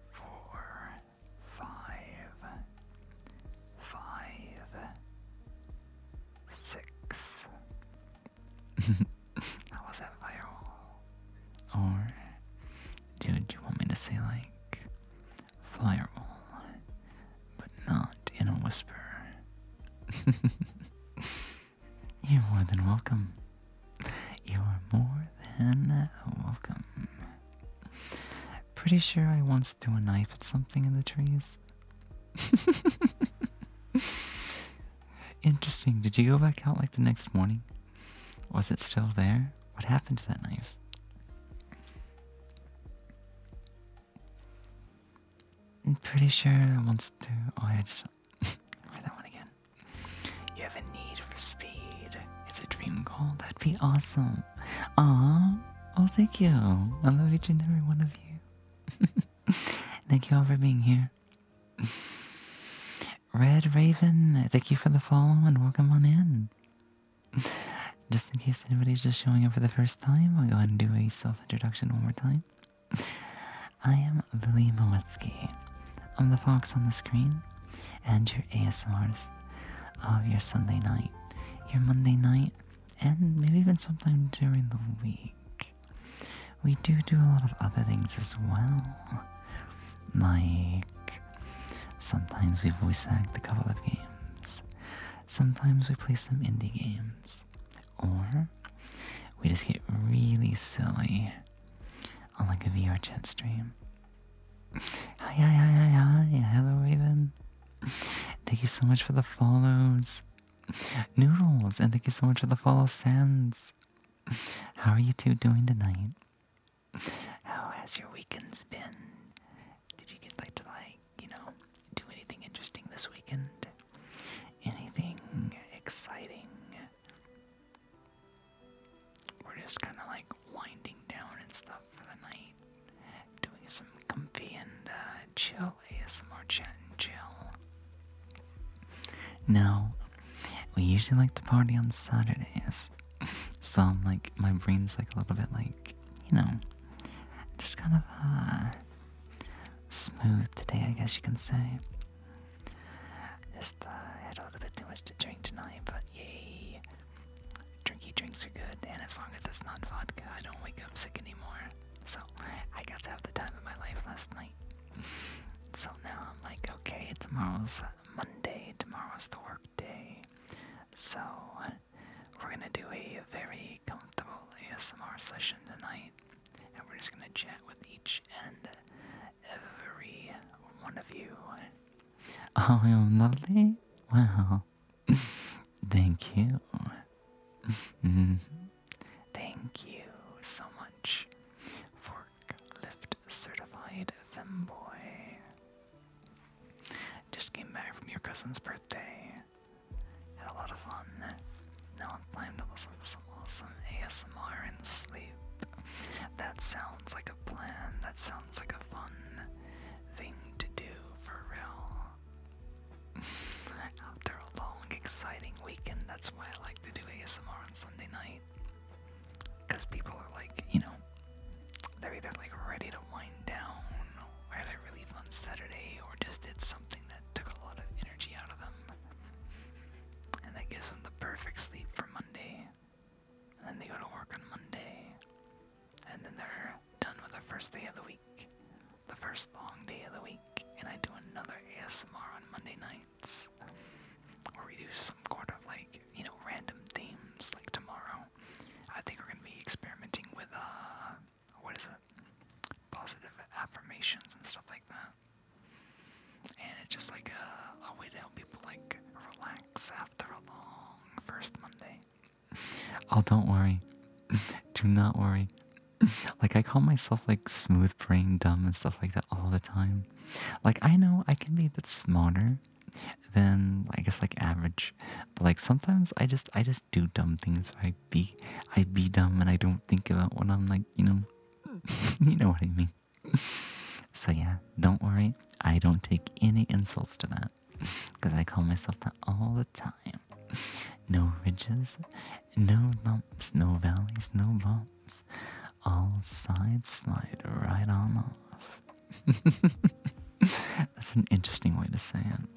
4, 5, 5, 6, You're more than welcome. You are more than welcome. Pretty sure I once threw a knife at something in the trees. Interesting. Did you go back out like the next morning? Was it still there? What happened to that knife? I'm pretty sure I once threw. Oh, I just. Read that one again. You have a need for speed. It's a dream goal. That'd be awesome. Aww. Oh, thank you. I love each and every one of you. Thank you all for being here. Red Raven, thank you for the follow and welcome on in. Just in case anybody's just showing up for the first time, I'll go ahead and do a self-introduction one more time. I am Lily Mowetsky. I'm the fox on the screen, and your ASMR artist of your Sunday night, your Monday night, and maybe even sometime during the week. We do a lot of other things as well. Like, sometimes we voice act a couple of games. Sometimes we play some indie games. Or we just get really silly on like a VR chat stream. Hi. Hello, Raven. Thank you so much for the follows. Noodles, and thank you so much for the follow, Sands. How are you two doing tonight? How has your weekends been? Did you get to do anything interesting this weekend? Anything exciting? We're just kind of like winding down and stuff for the night, doing some comfy and chill ASMR chat and chill. Now, we usually like to party on Saturdays, so I'm like, my brain's like a little bit like, just kind of smooth today, I guess you can say. Just had a little bit too much to drink tonight, but yay. Drinky drinks are good, and as long as it's not vodka, I don't wake up sick anymore. So, I got to have the time of my life last night. So now I'm like, okay, tomorrow's Monday, tomorrow's the work day. So, we're gonna do a very comfortable ASMR session tonight. And we're just gonna chat with each and every one of you. Oh, you're lovely? Well, thank you. Thank you so much, Forklift Certified Femboy. Just came back from your cousin's birthday. Had a lot of fun. Now it's time to listen to some awesome ASMR and sleep. That sounds like a plan. That sounds like a fun thing to do for real. After a long, exciting weekend, that's why I like to do ASMR on Sunday night. Because people are like, they're either like ready to wind down, or had a really fun Saturday, or just did something that took a lot of energy out of them. And that gives them the perfect sleep for Monday. And then they go to work on Monday. And then they're done with the first day of the week. The first long day of the week. And I do another ASMR on Monday nights. Where we do some sort of like, random themes. Like tomorrow, I think we're going to be experimenting with, positive affirmations and stuff like that. And it's just like a way to help people like relax after a long first Monday. Oh, don't worry. Do not worry. Like, I call myself like smooth brain dumb and stuff like that all the time. Like, I know I can be a bit smarter than, I guess, like average, but like sometimes I just do dumb things. I be dumb and I don't think about what I'm like, you know what I mean. So yeah, don't worry, I don't take any insults to that, because I call myself that all the time. No ridges, no lumps, no valleys, no bumps, all sides slide right on off. That's an interesting way to say it.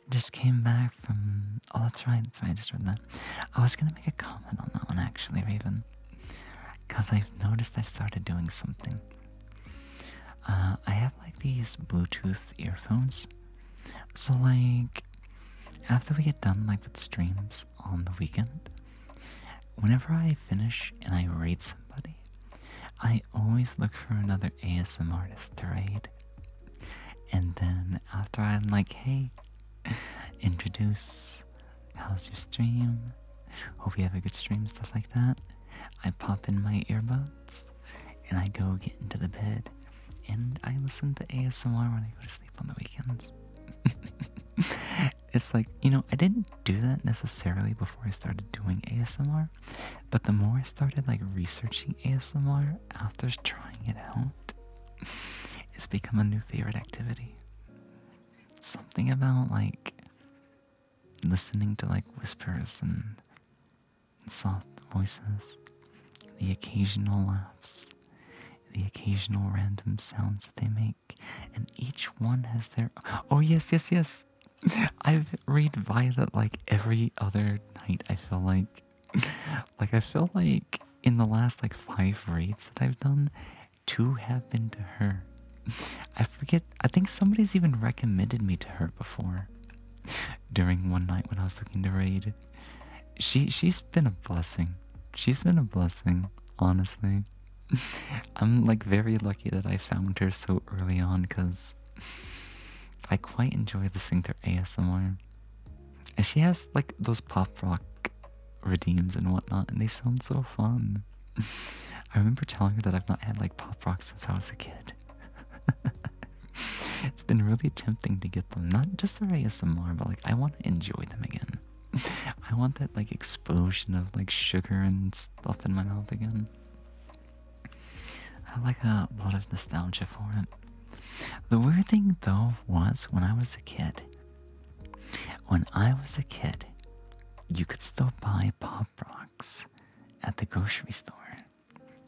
Just came back from. Oh, that's right. I just read that. I was gonna make a comment on that one actually, Raven, because I've noticed I've started doing something. I have like these Bluetooth earphones. So like after we get done like with streams on the weekend, whenever I finish and I raid somebody, I always look for another ASM artist to raid. And then after I'm like, hey, introduce, how's your stream? Hope you have a good stream, stuff like that. I pop in my earbuds and I go get into the bed and I listen to ASMR when I go to sleep on the weekends. It's like, I didn't do that necessarily before I started doing ASMR, but the more I started like researching ASMR after trying it out, it's become a new favorite activity. Something about like listening to like whispers and soft voices, the occasional laughs, the occasional random sounds that they make, and each one has their. Oh yes, yes, yes. I've read Violet like every other night. I feel like, I feel like in the last like 5 raids that I've done, 2 have been to her. I forget. I think somebody's even recommended me to her before. During one night when I was looking to raid, she's been a blessing. She's been a blessing, honestly. I'm like very lucky that I found her so early on because I quite enjoy listening to her ASMR. And she has like those pop rock redeems and whatnot, and they sound so fun. I remember telling her that I've not had like pop rock since I was a kid. It's been really tempting to get them, not just their ASMR, but like I want to enjoy them again. I want that like explosion of like sugar and stuff in my mouth again. I have like a lot of nostalgia for it. The weird thing though was when I was a kid, you could still buy Pop Rocks at the grocery store.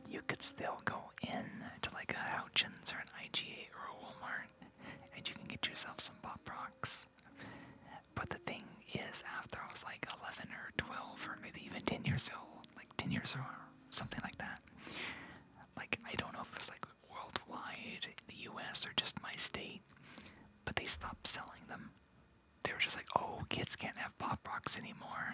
You could still go in to like a Houchins or an IGA or a Walmart and you can get yourself some Pop Rocks. But the thing is, after I was like 11 or 12 or maybe even 10 years old, like 10 years or something like that, like I don't know if it was like worldwide, the US or just my state, but they stopped selling them. They were just like, oh, kids can't have Pop Rocks anymore.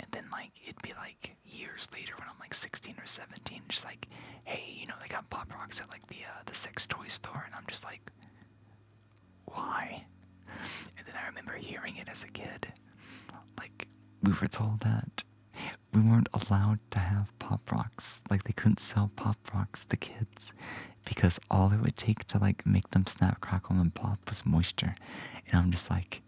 And then like it'd be like years later when I'm like 16 or 17, just like, hey, they got Pop Rocks at like the sex toy store, and I'm just like, why? And then I remember hearing it as a kid. Like we were told that we weren't allowed to have Pop Rocks. Like they couldn't sell Pop Rocks to kids because all it would take to like make them snap, crackle, and pop was moisture. And I'm just like,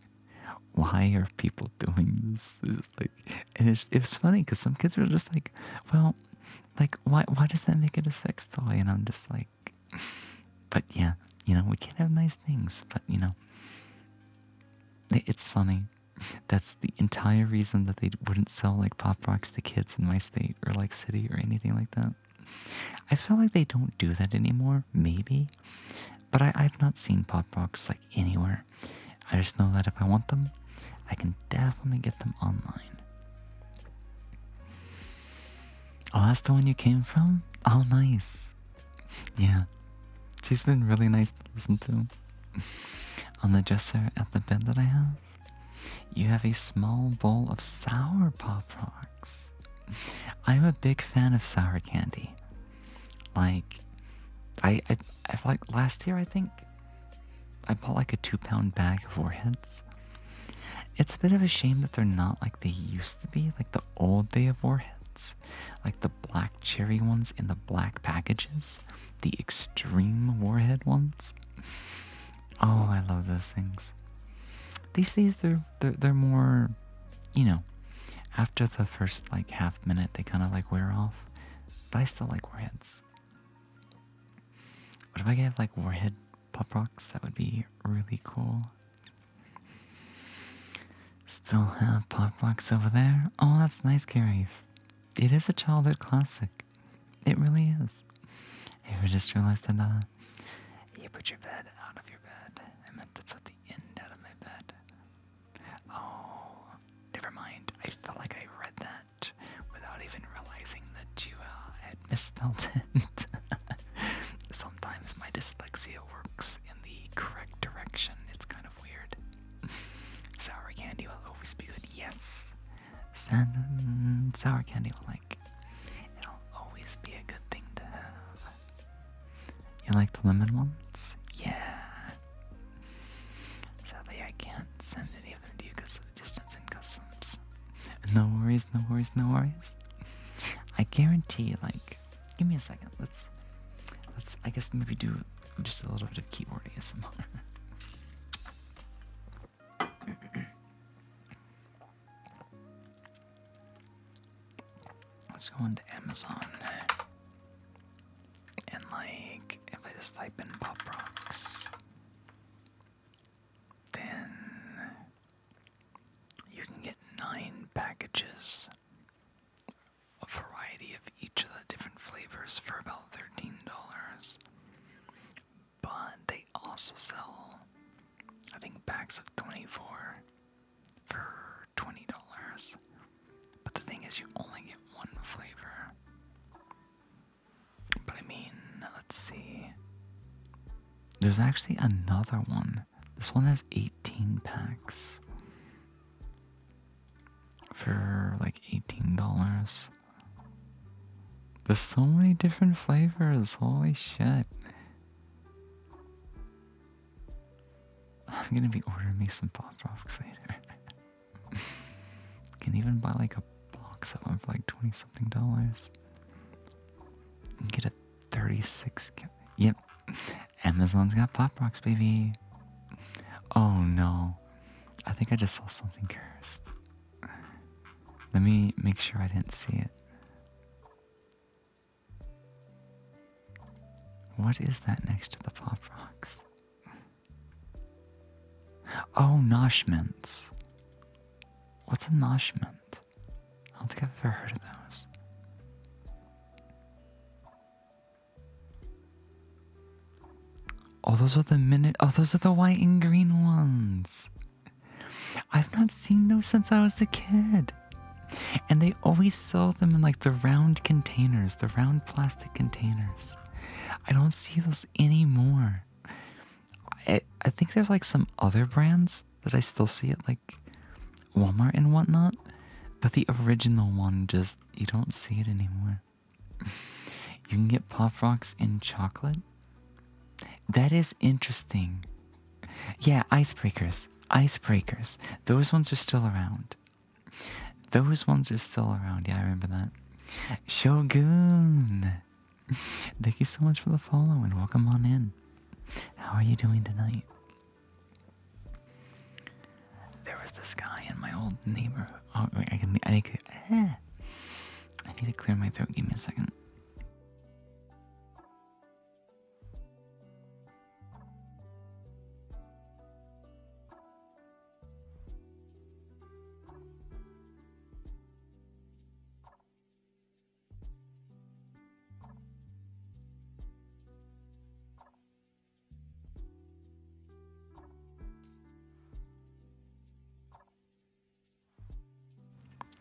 why are people doing this? It's like, and it was funny because some kids were just like, well, like why does that make it a sex toy? And I'm just like, but yeah, we can't have nice things, but it's funny. That's the entire reason that they wouldn't sell like Pop Rocks to kids in my state or like city or anything like that. I feel like they don't do that anymore, maybe, but I've not seen Pop Rocks like anywhere. I just know that if I want them, I can definitely get them online. Oh, that's the one you came from? Oh, nice. Yeah, she's been really nice to listen to. On the dresser at the bed that I have, you have a small bowl of sour Pop Rocks. I'm a big fan of sour candy. Like, I like last year I think I bought like a 2-pound bag of Warheads. It's a bit of a shame that they're not like they used to be, like the old day of Warheads, like the black cherry ones in the black packages, the extreme Warhead ones. Oh, I love those things. These days they're more, after the first like half minute they kind of like wear off, but I still like Warheads. What if I could have like Warhead Pop Rocks? That would be really cool. Still have Pop Rocks over there. Oh, that's nice, Gary. It is a childhood classic. It really is. I ever just realized that you put your bed out of your bed. I meant to put the end out of my bed. Oh, never mind. I felt like I read that without even realizing that you had misspelled it. Sometimes my dyslexia works in the correct direction. It's kind of weird. Sour candy will always be good. Yes. Sour candy will it'll always be a good thing to have. You like the lemon ones? Yeah. Sadly, I can't send any of them to you because of the distance and customs. No worries, no worries, no worries. I guarantee, give me a second. Let's I guess maybe do just a little bit of keyboard ASMR. Let's go into Amazon and if I just type in Pop Rocks, then you can get 9 packages, a variety of each of the different flavors for about $13. But they also sell, I think, packs of 24 for $20. But the thing is, you only get one flavor. But I mean, let's see. There's actually another one. This one has 18 packs for like $18. There's so many different flavors. Holy shit. I'm gonna be ordering me some Pop Rocks later. Can even buy like a box of them for like $20 something. And get a 36. Yep. Amazon's got Pop Rocks, baby. Oh no. I think I just saw something cursed. Let me make sure I didn't see it. What is that next to the Pop Rocks? Oh, Nosh Mints. What's a Nosh Mint? I don't think I've ever heard of those. Oh, those are the those are the white and green ones. I've not seen those since I was a kid. And they always sell them in like the round containers, the round plastic containers. I don't see those anymore. I think there's like some other brands that I still see at like Walmart and whatnot, but the original one you don't see it anymore. You can get Pop Rocks in chocolate. That is interesting. Yeah, icebreakers. Those ones are still around. Yeah, I remember that. Shogun! Thank you so much for the follow and welcome on in. How are you doing tonight? There was this guy in my old neighborhood. Oh, wait, I need to clear my throat. Give me a second.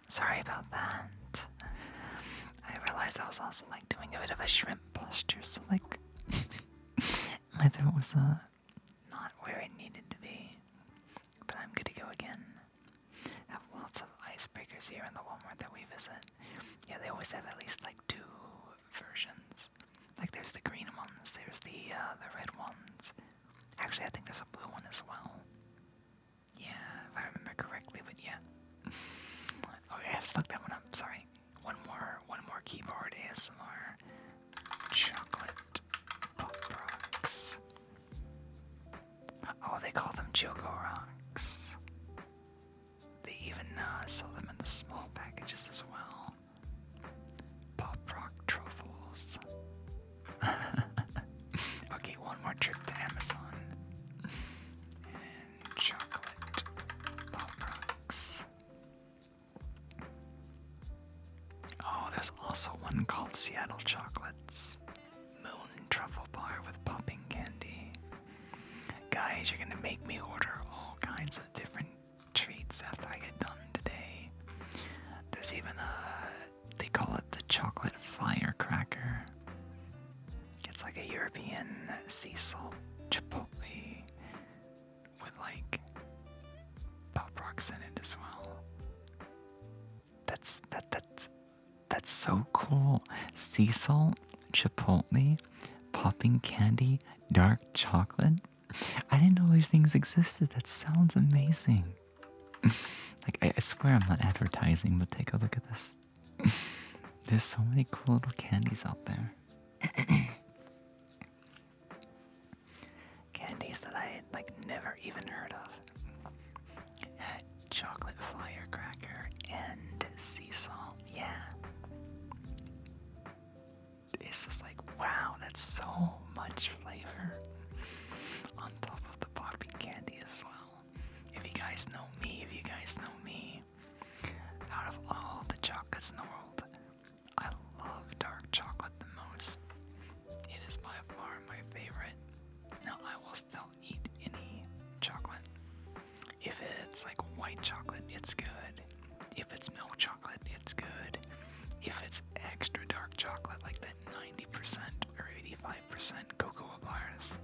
Sorry about that. I realized I was also like doing a bit of a shrimp posture, so like my throat was not where it needed to be. But I'm good to go again. Have lots of icebreakers here in the Walmart that we visit. Yeah, they always have at least like 2 versions. Like there's the green ones, there's the red ones. Actually, I think there's a blue one as well. Yeah, if I remember correctly, but yeah. Okay, I have to fuck that one up. Sorry. One more keyboard ASMR. Chocolate Pop Rocks. Oh, they call them Choco Rocks. They even sell them in the small packages as well. Pop Rock truffles. Okay, one more trip to Amazon. And chocolate Pop Rocks. Oh, there's also one called Seattle Chocolates. Moon Truffle Bar with popping candy. Guys, you're gonna make me order all kinds of different treats after I get done today. There's even they call it the chocolate firecracker. It's like a European sea salt chipotle with like Pop Rocks in it as well. That's so cool. Sea salt, chipotle, popping candy, dark chocolate. I didn't know these things existed. That sounds amazing. Like I swear I'm not advertising, but take a look at this. There's so many cool little candies out there. Candies that I had like never even heard of. Chocolate firecracker and sea salt, yeah. It's just like, wow, that's so much flavor on top of the popping candy as well. If you guys know me, out of all the chocolates in the world, I love dark chocolate the most. It is by far my favorite. Now, I will still eat any chocolate. If it's like white chocolate, it's good. If it's milk chocolate, it's good. If it's extra dark chocolate, like that 90% or 85% cocoa bars,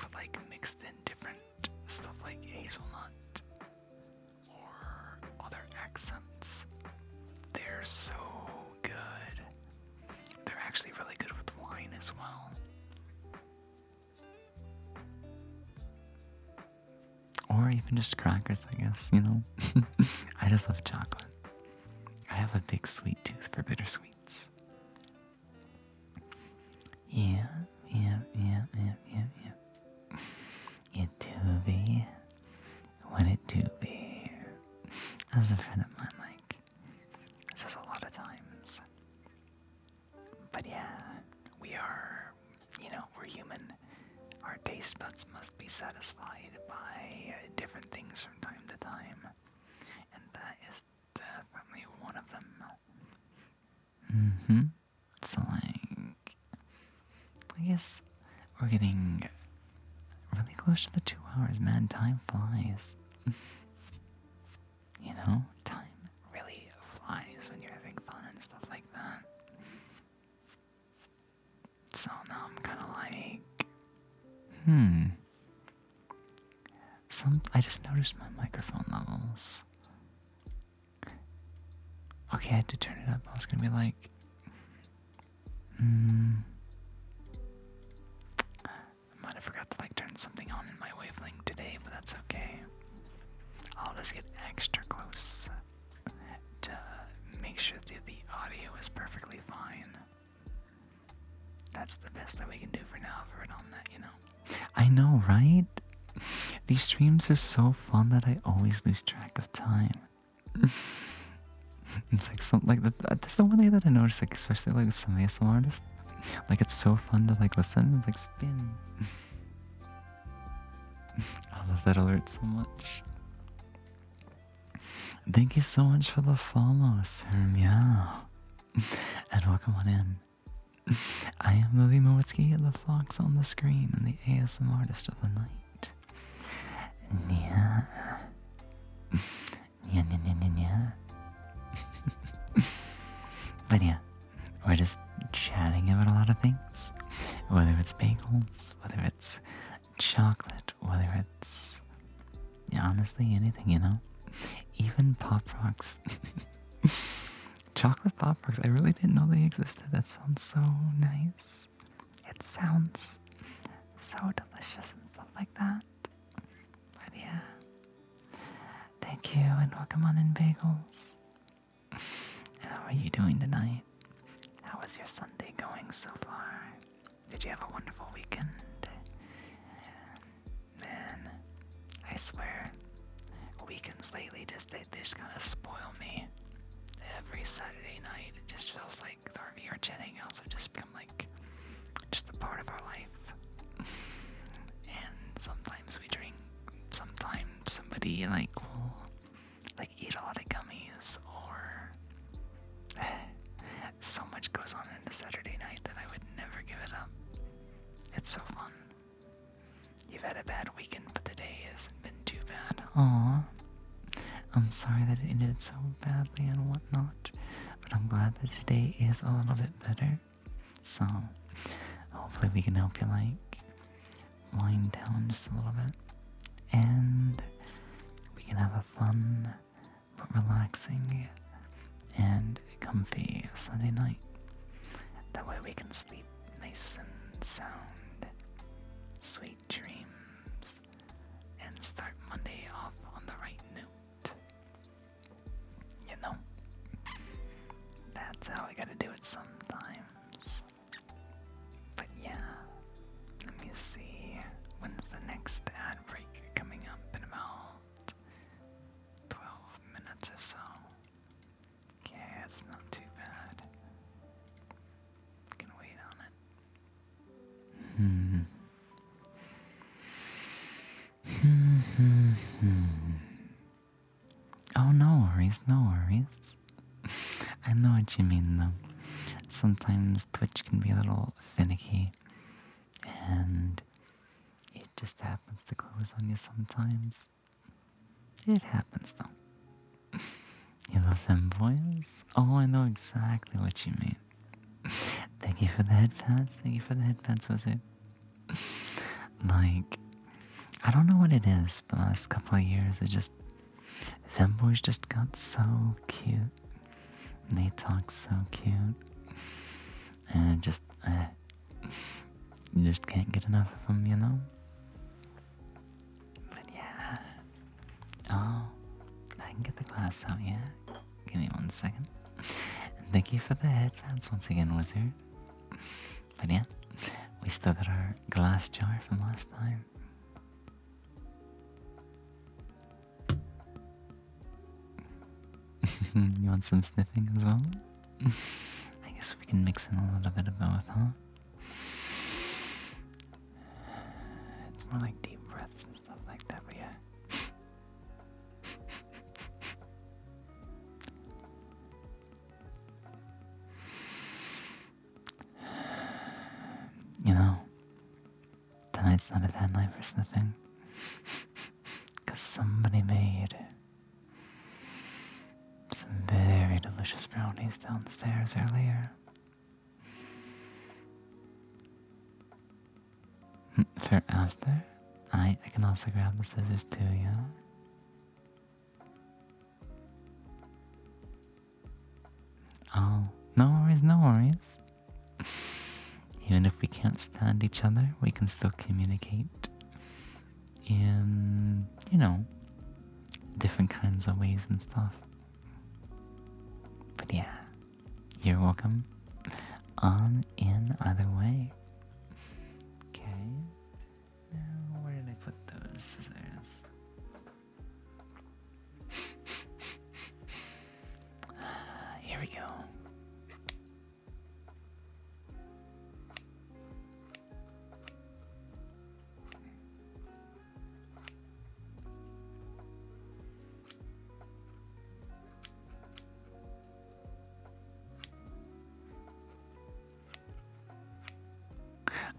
with like mixed in different stuff like hazelnut or other accents, they're so good. They're actually really good with wine as well. Or even just crackers, I guess, you know? I just love chocolate. I have a big sweet tooth for bittersweets. Yeah. It do be what it do be. As a friend of mine, like, says a lot of times. But yeah, we are, we're human. Our taste buds must be satisfied by different things from time to time. And that is definitely one of them. So, like, I guess we're getting really close to the 2 hours, man. Time flies. Time really flies when you're having fun and stuff like that. So now I'm kind of like, I just noticed my microphone levels. Okay, I had to turn it up. I was gonna be like, I might have forgot to like turn something on in my wavelength today, but that's okay. I'll just get extra close to make sure that the audio is perfectly fine. That's the best that we can do for now for it on that, I know, right? These streams are so fun that I always lose track of time. It's like something like that. That's the one thing that I noticed, like especially like with some ASMR artists. Like it's so fun to like listen. It's like spin. I love that alert so much. Thank you so much for the follow, Sir Meow. And welcome on in. I am Lily Mowitsky, the fox on the screen and the ASMR artist of the night. Yeah. But yeah, we're just chatting about a lot of things. Whether it's bagels, whether it's chocolate, whether it's honestly anything, Even Pop Rocks. Chocolate Pop Rocks. I really didn't know they existed. That sounds so nice. It sounds so delicious and stuff like that. But yeah. Thank you and welcome on in, Bagels. How are you doing tonight? How is your Sunday going so far? Did you have a wonderful weekend? Man, I swear, weekends lately they just kind of spoil me. Every Saturday night, it just feels like our VR chat hangouts have just become like just a part of our life. And sometimes we drink, sometimes somebody like will like eat a lot of gummies, or so much goes on in a Saturday night that I would never give it up. It's so fun. You've had a bad weekend, but the day hasn't been too bad. Aww. I'm sorry that it ended so badly and whatnot, but I'm glad that today is a little bit better. So, hopefully hopefully we can help you like wind down just a little bit, and we can have a fun but relaxing and comfy Sunday night. That way we can sleep nice and sound, sweet dreams, and start Monday off on the right note. You know, that's how we gotta do it sometimes. But yeah, let me see. When's the next ad break coming up? In about 12 minutes or so. Okay, it's not too bad. Can wait on it. Oh, no worries, no worries. I know what you mean though. Sometimes Twitch can be a little finicky, and it just happens to close on you sometimes. It happens though. You love them boys? Oh, I know exactly what you mean. Thank you for the headphones. Thank you for the headphones, Wizard. Like, I don't know what it is, but the last couple of years, femboys just got so cute. And they talk so cute. And you just can't get enough of them, you know? But yeah. Oh, I can get the glass out, yeah? Give me 1 second. And thank you for the headphones once again, Wizard. But yeah, we still got our glass jar from last time. You want some sniffing as well? I guess we can mix in a little bit of both, huh? It's more like deep breaths and stuff like that, but yeah. You know, tonight's not a bad night for sniffing. Because somebody made some very delicious brownies downstairs earlier. For after, I can also grab the scissors too, yeah? Oh, no worries, no worries. Even if we can't stand each other, we can still communicate in, you know, different kinds of ways and stuff. But yeah, you're welcome on in either way. Okay, now where did I put those scissors? Here we go.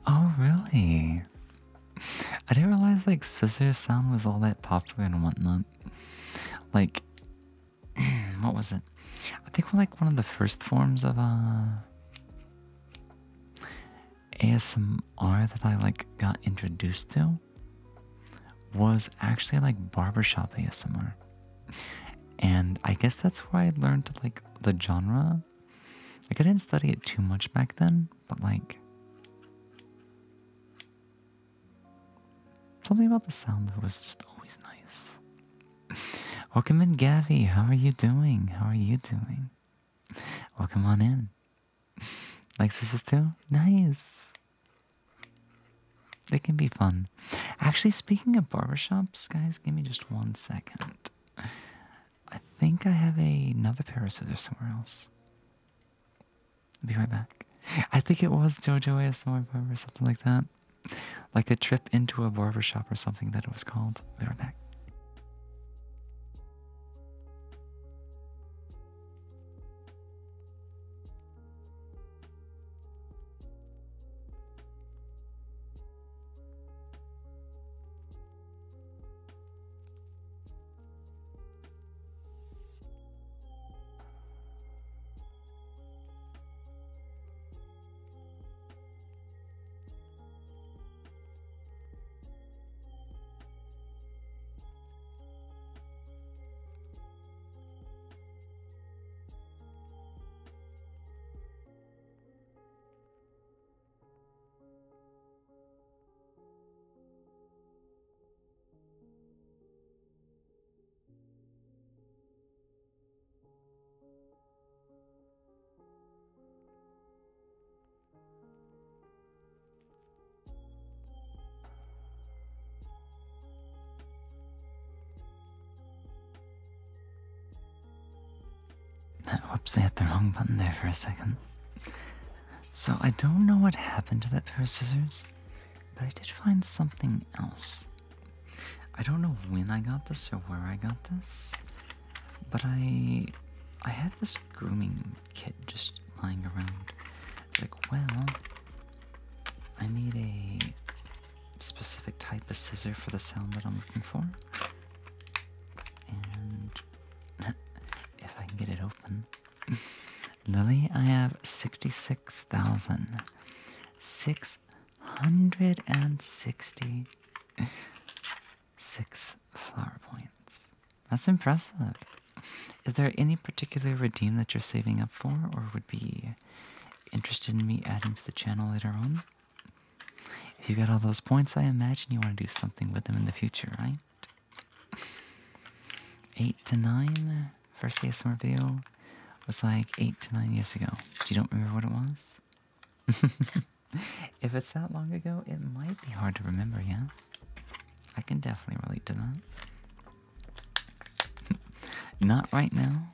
Oh, really? I didn't realize like scissor sound was all that popular and whatnot. Like, what was it? I think like one of the first forms of ASMR that I like got introduced to was actually like barbershop ASMR. And I guess that's where I learned like the genre. Like I didn't study it too much back then, but like something about the sound of it was just always nice. Welcome in, Gavi. How are you doing? How are you doing? Welcome on in. Like scissors too? Nice. They can be fun. Actually, speaking of barbershops, guys, give me just 1 second. I think I have another pair of scissors somewhere else. I'll be right back. I think it was JoJo ASMR Barber or something like that. Like a trip into a barbershop or something that it was called. I'll be right back. Oops, I hit the wrong button there for a second. So I don't know what happened to that pair of scissors, but I did find something else. I don't know when I got this or where I got this, but I had this grooming kit just lying around. Like, well, I need a specific type of scissor for the sound that I'm looking for. And if I can get it open. Lily, I have 66,666 flower points. That's impressive. Is there any particular redeem that you're saving up for, or would be interested in me adding to the channel later on? If you got all those points, I imagine you want to do something with them in the future, right? 8 to 9, first ASMR video was like 8 to 9 years ago. You don't remember what it was? If it's that long ago, it might be hard to remember, yeah? I can definitely relate to that. Not right now.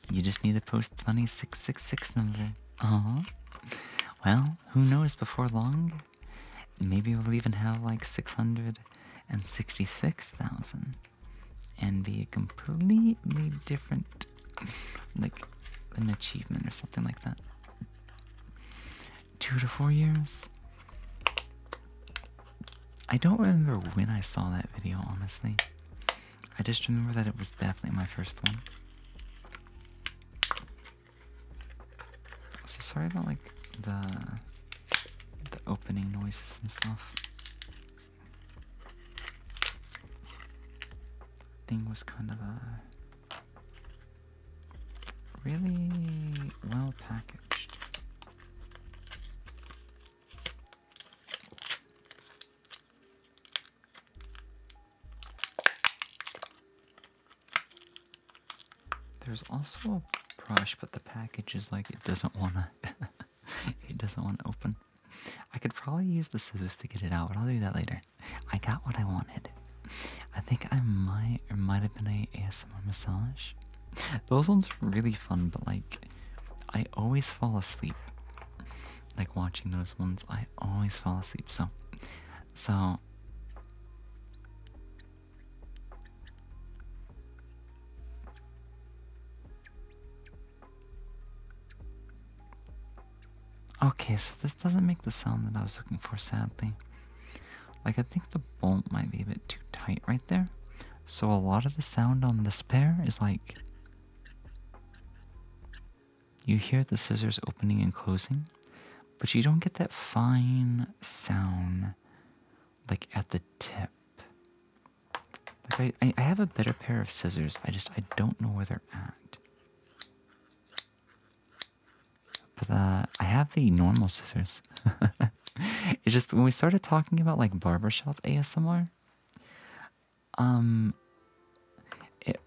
You just need to post the funny 666 number. Well, who knows, before long, maybe we'll even have like 666,000 and be a completely different, like an achievement or something like that. 2 to 4 years? I don't remember when I saw that video, honestly. I just remember that it was definitely my first one. So sorry about like the opening noises and stuff. Thing was kind of a really well packaged. There's also a brush, but the package is like it doesn't wanna it doesn't want to open. I could probably use the scissors to get it out, but I'll do that later. I got what I wanted. I think I might have been a ASMR massage. Those ones are really fun, but like I always fall asleep. Like watching those ones, I always fall asleep. So okay, so this doesn't make the sound that I was looking for, sadly. Like, I think the bolt might be a bit too tight right there. So a lot of the sound on this pair is like, you hear the scissors opening and closing, but you don't get that fine sound like at the tip. Like I have a better pair of scissors, I don't know where they're at. But I have the normal scissors. It's just when we started talking about like barbershop ASMR,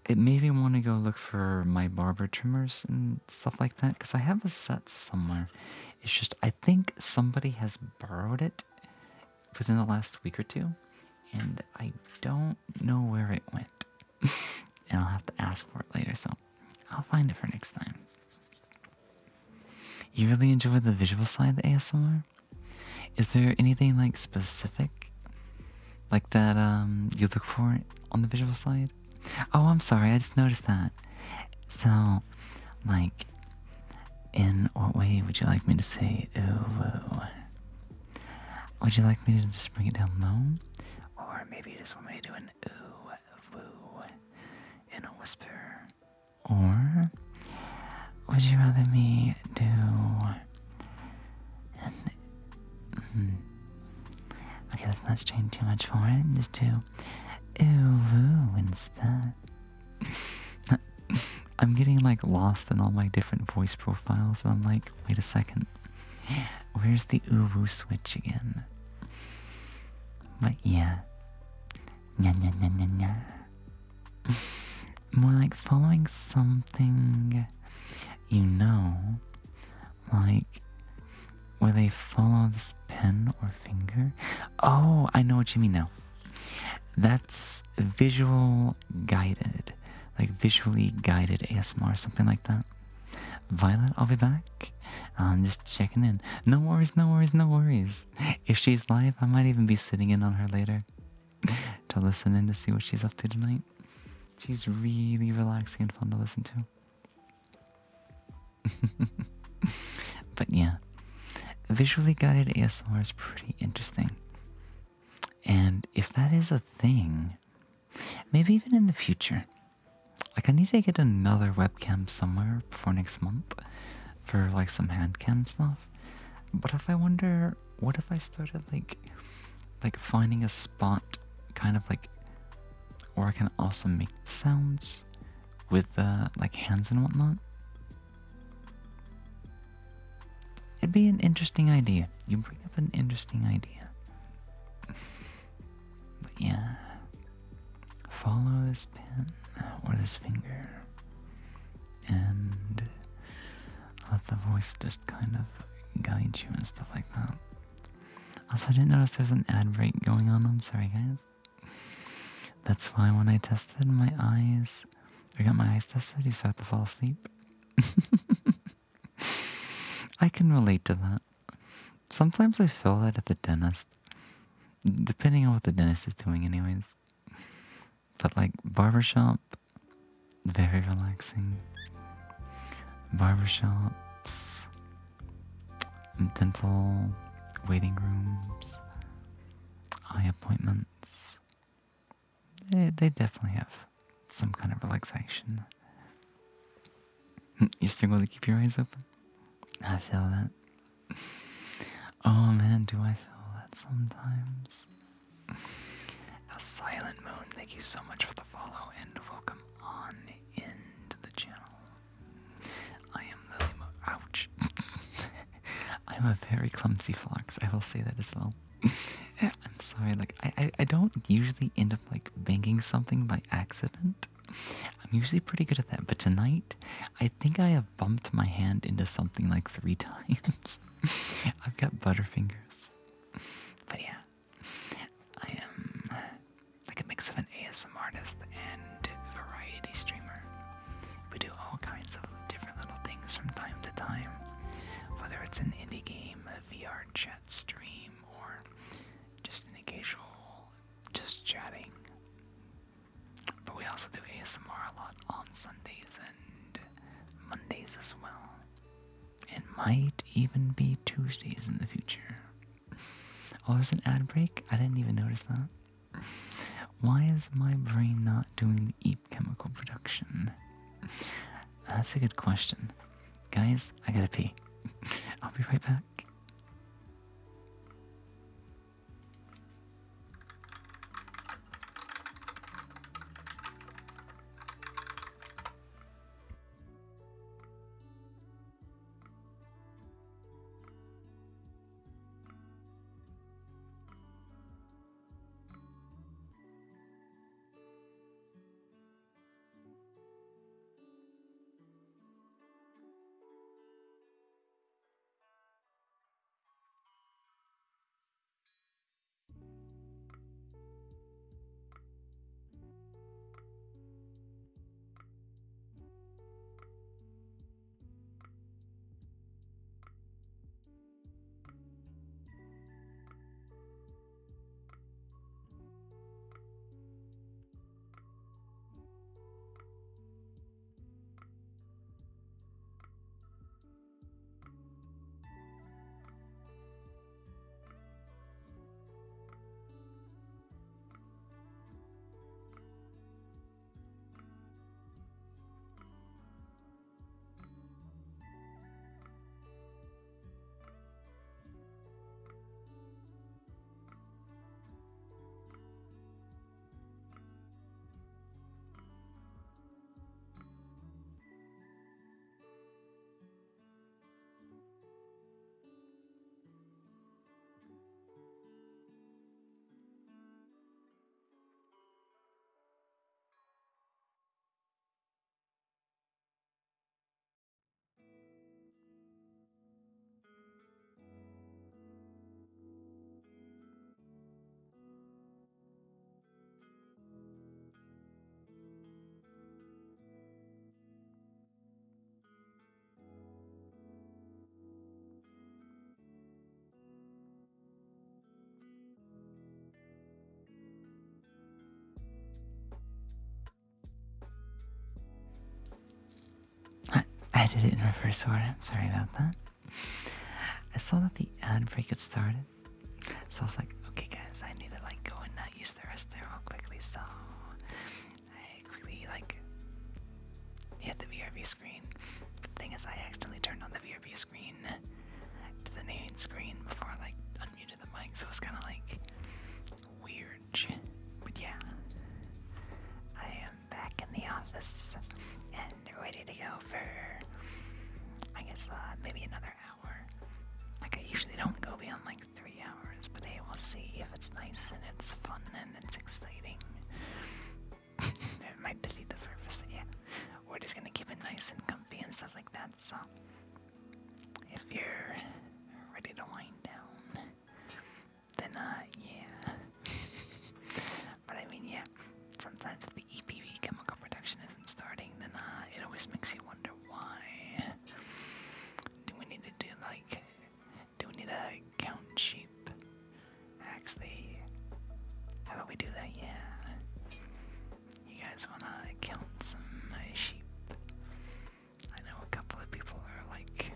it made me want to go look for my barber trimmers and stuff like that, because I have a set somewhere. It's just I think somebody has borrowed it within the last week or two, and I don't know where it went. And I'll have to ask for it later, so I'll find it for next time. You really enjoy the visual side of the ASMR? Is there anything like specific like that you look for on the visual side? Oh, I'm sorry, I just noticed that. So, like, in what way would you like me to say ooh woo? Would you like me to just bring it down low? Or maybe you just want me to do an ooh woo in a whisper? Or would you rather me do an okay, let's not strain too much for it. Just do ooh woo instead. I'm getting like lost in all my different voice profiles, and I'm like, wait a second, where's the ooh woo switch again? But yeah, nya nya nya nya nya. More like following something, you know, like where they follow this pen or finger. Oh, I know what you mean now. That's visual guided, like visually guided ASMR, something like that. Violet, I'll be back. Just checking in. No worries, no worries, no worries. If she's live, I might even be sitting in on her later to listen in to see what she's up to tonight. She's really relaxing and fun to listen to. But yeah, visually guided ASMR is pretty interesting. And if that is a thing, maybe even in the future, like I need to get another webcam somewhere before next month for like some hand cam stuff. But if I wonder, what if I started like finding a spot kind of like where I can also make the sounds with like hands and whatnot? It'd be an interesting idea. You bring up an interesting idea. But yeah, follow this pen or this finger and let the voice just kind of guide you and stuff like that. Also, I didn't notice there's an ad break going on. I'm sorry, guys. That's why when I tested my eyes, I got my eyes tested, you start to fall asleep. I can relate to that. Sometimes I feel that at the dentist, depending on what the dentist is doing anyways. But like barbershop, very relaxing. Barbershops, dental waiting rooms, eye appointments. They definitely have some kind of relaxation. You still going to keep your eyes open? I feel that. Oh man, do I feel that sometimes? A silent moon, thank you so much for the follow and welcome on into the channel. I am Lily ouch. I'm a very clumsy fox, I will say that as well. I'm sorry, like I don't usually end up like banging something by accident. I'm usually pretty good at that, but tonight I think I have bumped my hand into something like 3 times. I've got butterfingers. But yeah, I am like a mix of an ASMR artist and variety streamer. We do all kinds of different little things from time to time, whether it's an indie game, a VR chat stream, or just an occasional just chatting. But we also do ASMR a lot on Sundays and Mondays as well. It might even be Tuesdays in the future. Oh, there's an ad break? I didn't even notice that. Why is my brain not doing the EAP chemical production? That's a good question. Guys, I gotta pee. I'll be right back. I did it in reverse order. Sorry about that. I saw that the ad break had started, so I was like, okay, guys, I need to like go and use the restroom real quickly. So I quickly like hit the VRB screen. The thing is, I accidentally turned on the VRB screen to the main screen before I like unmuted the mic, so it was kind of like weird. But yeah, I am back in the office and ready to go for, I guess, maybe another hour. Like, I usually don't go beyond like 3 hours, but hey, we'll see if it's nice and it's fun and it's exciting. It might defeat the purpose, but yeah, we're just gonna keep it nice and comfy and stuff like that. So, if you're ready to wind down, then yeah. But I mean, yeah, sometimes if the EPV chemical production isn't starting, then it always makes you wonder why. Do we need to do like, do we need to count sheep? Actually, how about we do that? Yeah. You guys wanna count some sheep? I know a couple of people are like,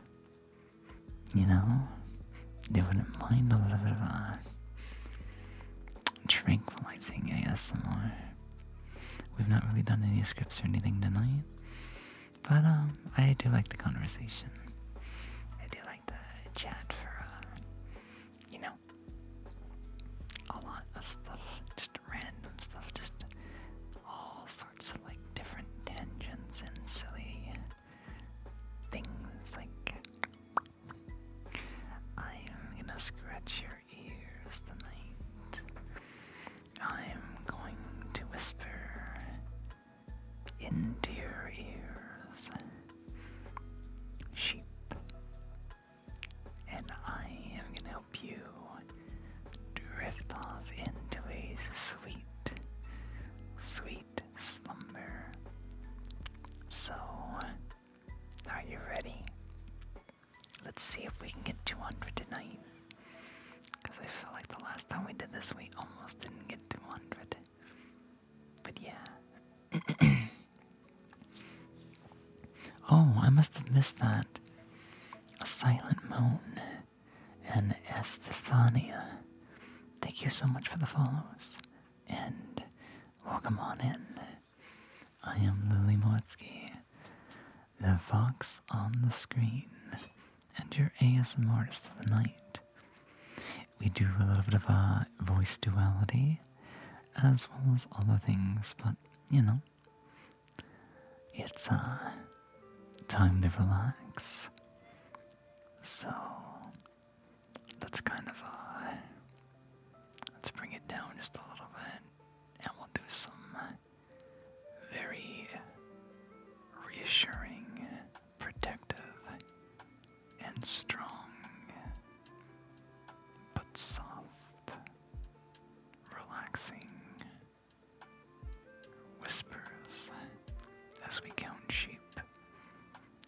you know, they wouldn't mind a little bit of tranquilizing ASMR. We've not really done any scripts or anything tonight, but I do like the conversation. I do like the chat for you know, a lot of stuff, just random stuff, just all sorts of like different tangents and silly things. Like, I am gonna scratch your ears tonight. I'm going to whisper into your ears. Sheep. And I am gonna help you drift off into a sweet, sweet slumber. So, are you ready? Let's see if we can get 200 tonight. Because I feel like the last time we did this, we almost didn't get 200. But yeah. Oh, I must have missed that. A Silent Moon and Estefania. Thank you so much for the follows. And welcome on in. I am Lily Moetsky, the fox on the screen, and your ASMR artist of the night. We do a little bit of a voice duality, as well as other things, but, you know, it's time to relax. So, let's kind of, let's bring it down just a little bit, and we'll do some very reassuring, protective, and strong, but soft, relaxing whispers as we count sheep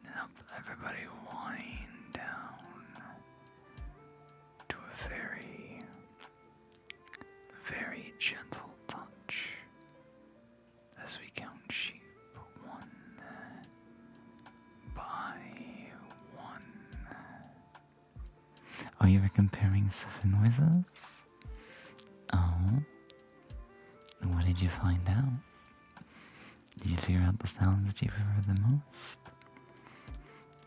and help everybody wind down to a very, very gentle touch as we count sheep one by one. Oh, you were comparing scissor noises? Oh, what did you find out? Did you figure out the sounds that you prefer the most?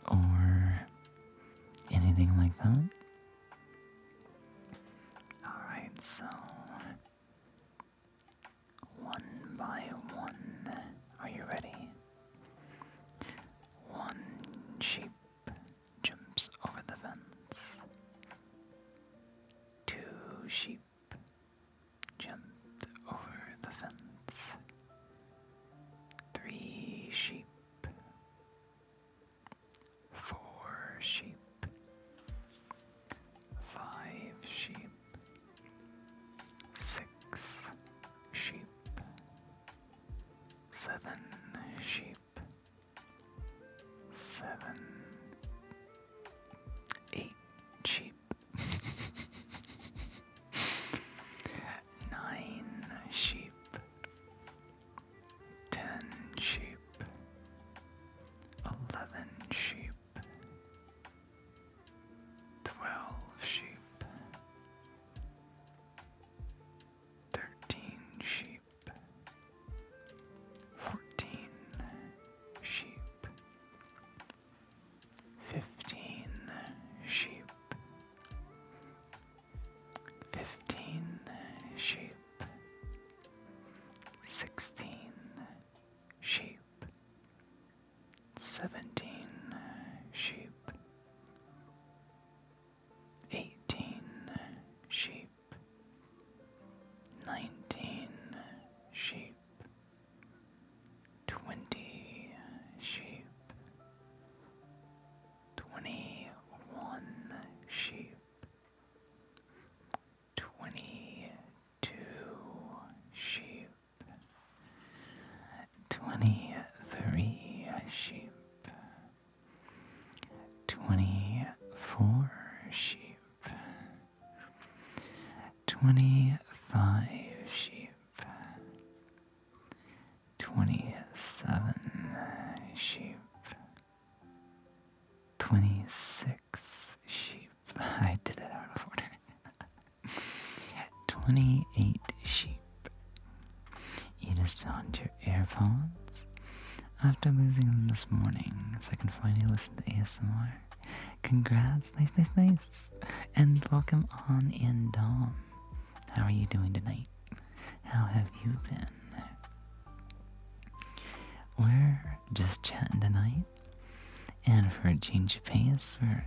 Or anything like that? Alright, so one by one. Are you ready? One sheep jumps over the fence. Two sheep jumped over the fence. Three sheep. Four sheep. Five sheep. Six sheep. Seven sheep. 7. 8 sheep. 16 sheep, 17 sheep, 18 sheep, 19 sheep, 20 sheep, 21 sheep, 22 sheep, 23 sheep, 24 sheep, 25 sheep, 27 sheep, 26 sheep. I did it out of order. 28 sheep. You just found your AirPods after losing them this morning, so I can finally listen to ASMR. Congrats, nice. And welcome on in, Dom. How are you doing tonight? How have you been? We're just chatting tonight, and for a change of pace, we're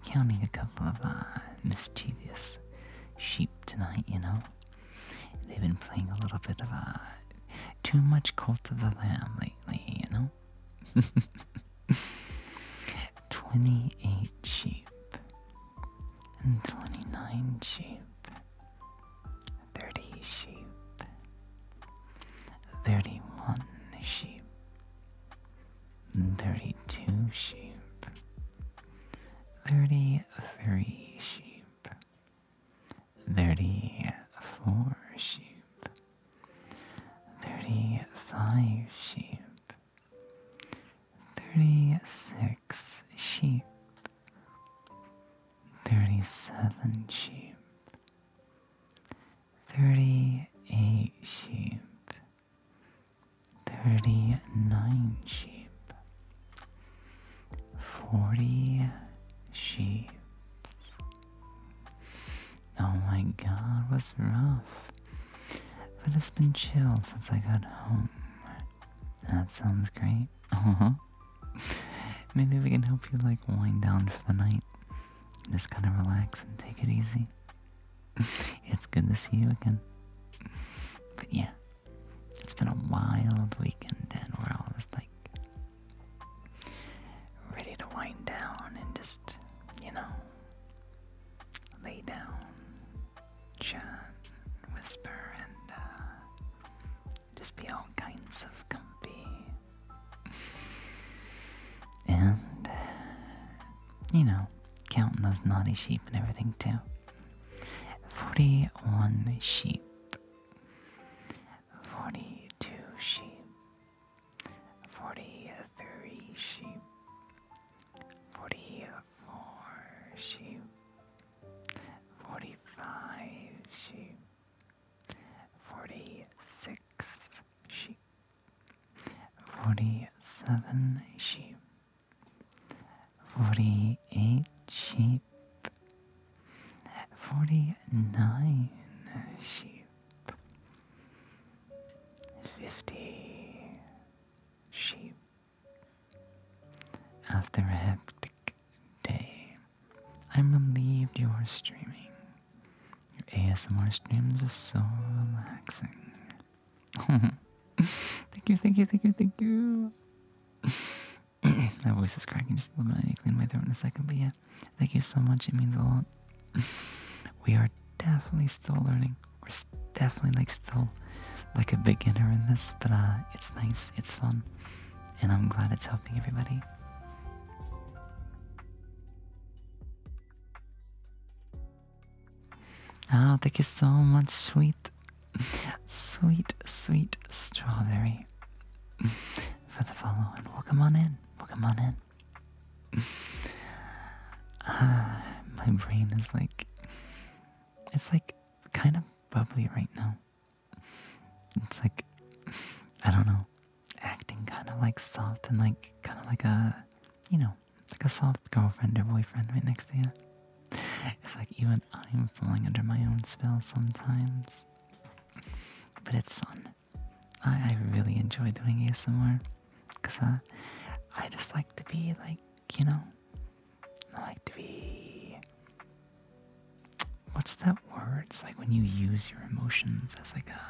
counting a couple of mischievous sheep tonight, you know? They've been playing a little bit of too much Cult of the Lamb lately, you know? 28 sheep, and 29 sheep, 30 sheep, 31 sheep, 32 sheep, 33 sheep, 34 sheep, 35 sheep, 36 sheep, 37 sheep, 38 sheep, 39 sheep, 40 sheep. Oh my god, what's rough? But it's been chill since I got home. That sounds great. Maybe we can help you wind down for the night. Just kind of relax and take it easy. It's good to see you again. But yeah, it's been a wild weekend and we're all just ready to wind down and just, lay down, chat, whisper, and just be all kinds of comfy. And, counting those naughty sheep and everything too. 41 sheep, 42 sheep, 43 sheep, 44 sheep, 45 sheep, 46 sheep, 47 sheep, 48 sheep, 49 sheep, 50 sheep. After a hectic day, I'm relieved you are streaming. Your ASMR streams are so relaxing. Thank you. My voice is cracking just a little bit. I need to clean my throat in a second, but yeah, thank you so much. It means a lot. We are definitely still learning. We're definitely still a beginner in this, but it's nice, it's fun, and I'm glad it's helping everybody. Oh, thank you so much, sweet strawberry, for the follow, and welcome on in. My brain is it's kind of bubbly right now. It's I don't know, acting kind of soft and kind of like a, a soft girlfriend or boyfriend right next to you. It's even I'm falling under my own spell sometimes. But it's fun. I really enjoy doing ASMR because I just like to be like, you know, I like to be. What's that word? It's like when you use your emotions as like a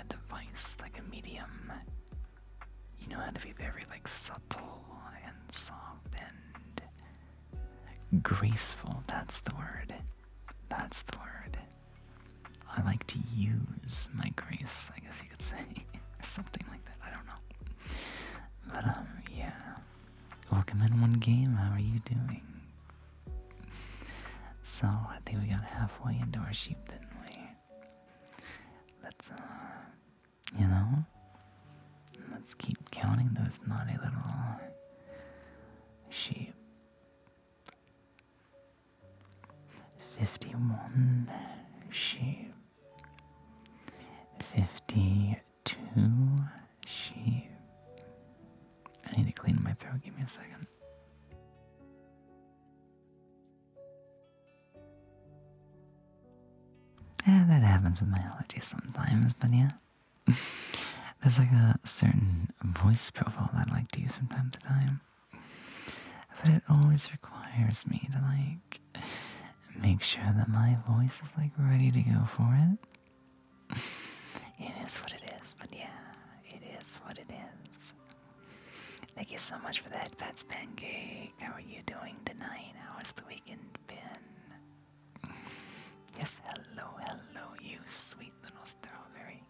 device, like a medium. You know how to be very like subtle and soft and graceful. That's the word. That's the word. I like to use my grace, I guess you could say, or something like that. I don't know. But yeah. Welcome in one game. How are you doing? So I think we got halfway into our sheep, didn't we? Let's you know, let's keep counting those naughty little sheep. 51 sheep. 52 sheep. I need to clean my throat. Give me a second. Yeah, that happens with my allergies sometimes, but yeah. There's like a certain voice profile that I like to use from time to time. But it always requires me to like make sure that my voice is like ready to go for it. It is what it is, but yeah, it is what it is. Thank you so much for that, Pets Pancake. How are you doing tonight? How has the weekend been? Yes, hello, you sweet little strawberry.